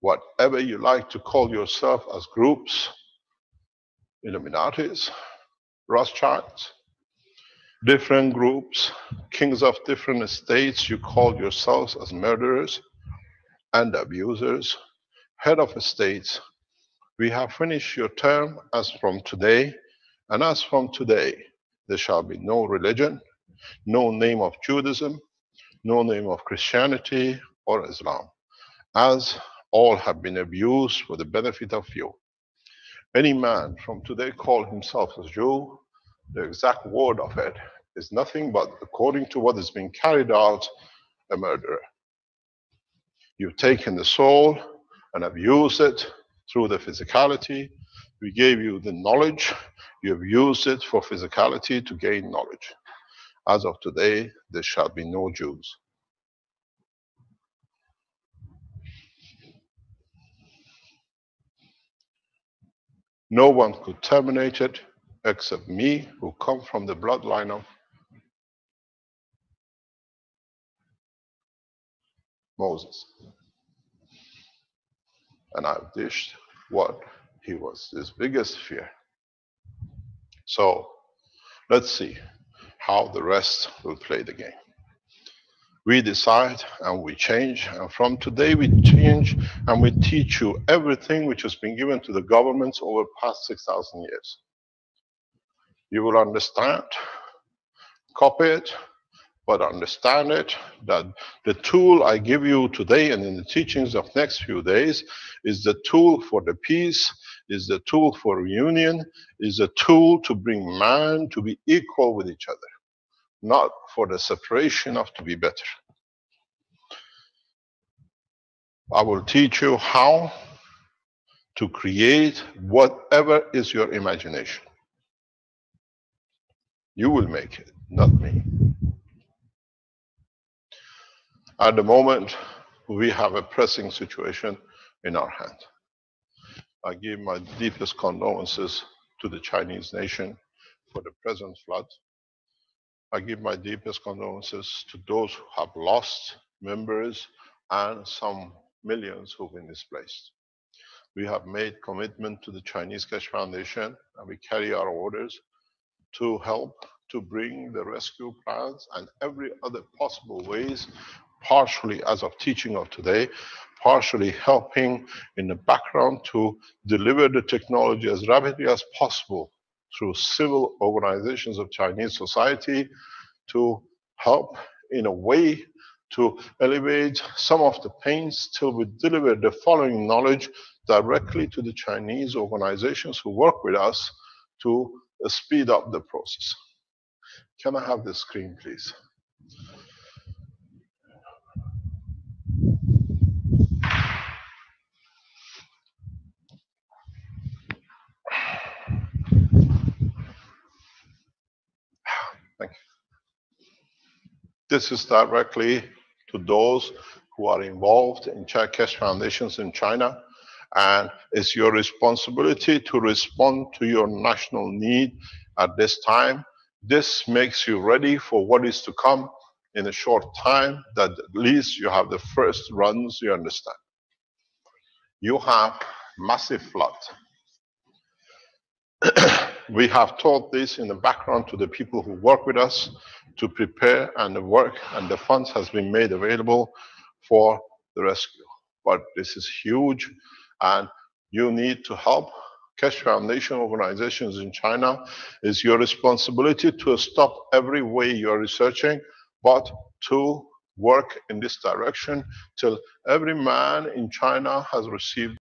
whatever you like to call yourself as groups, Illuminatis, Rothschilds, different groups, kings of different estates, you call yourselves as murderers and abusers, head of estates. We have finished your term as from today, and as from today, there shall be no religion, no name of Judaism, no name of Christianity or Islam, as all have been abused for the benefit of few. Any man from today call himself a Jew, the exact word of it is nothing but, according to what is being carried out, a murderer. You've taken the soul and abused it through the physicality. We gave you the knowledge. You have used it for physicality to gain knowledge. As of today, there shall be no Jews. No one could terminate it except me, who come from the bloodline of Moses. And I've dished what he was, his biggest fear. So let's see how the rest will play the game. We decide and we change, and from today we change and we teach you everything which has been given to the governments over the past 6,000 years. You will understand, copy it, but understand it, that the tool I give you today and in the teachings of next few days is the tool for the peace, is the tool for reunion, is a tool to bring man to be equal with each other, not for the separation of to be better. I will teach you how to create whatever is your imagination. You will make it, not me. At the moment, we have a pressing situation in our hand. I give my deepest condolences to the Chinese nation for the present flood. I give my deepest condolences to those who have lost members and some millions who've been displaced. We have made commitment to the Chinese Keshe Foundation, and we carry our orders to help to bring the rescue plans and every other possible ways, partially as of teaching of today, partially helping in the background to deliver the technology as rapidly as possible through civil organizations of Chinese society to help in a way to elevate some of the pains till we deliver the following knowledge directly to the Chinese organizations who work with us to speed up the process. Can I have the screen, please? Thank you. This is directly to those who are involved in Keshe Foundations in China, and it's your responsibility to respond to your national need at this time. This makes you ready for what is to come in a short time that at least you have the first runs, you understand. You have massive flood. We have taught this in the background to the people who work with us to prepare, and the work and the funds has been made available for the rescue. But this is huge, and you need to help. Keshe Foundation organizations in China, is your responsibility to stop every way you are researching, but to work in this direction till every man in China has received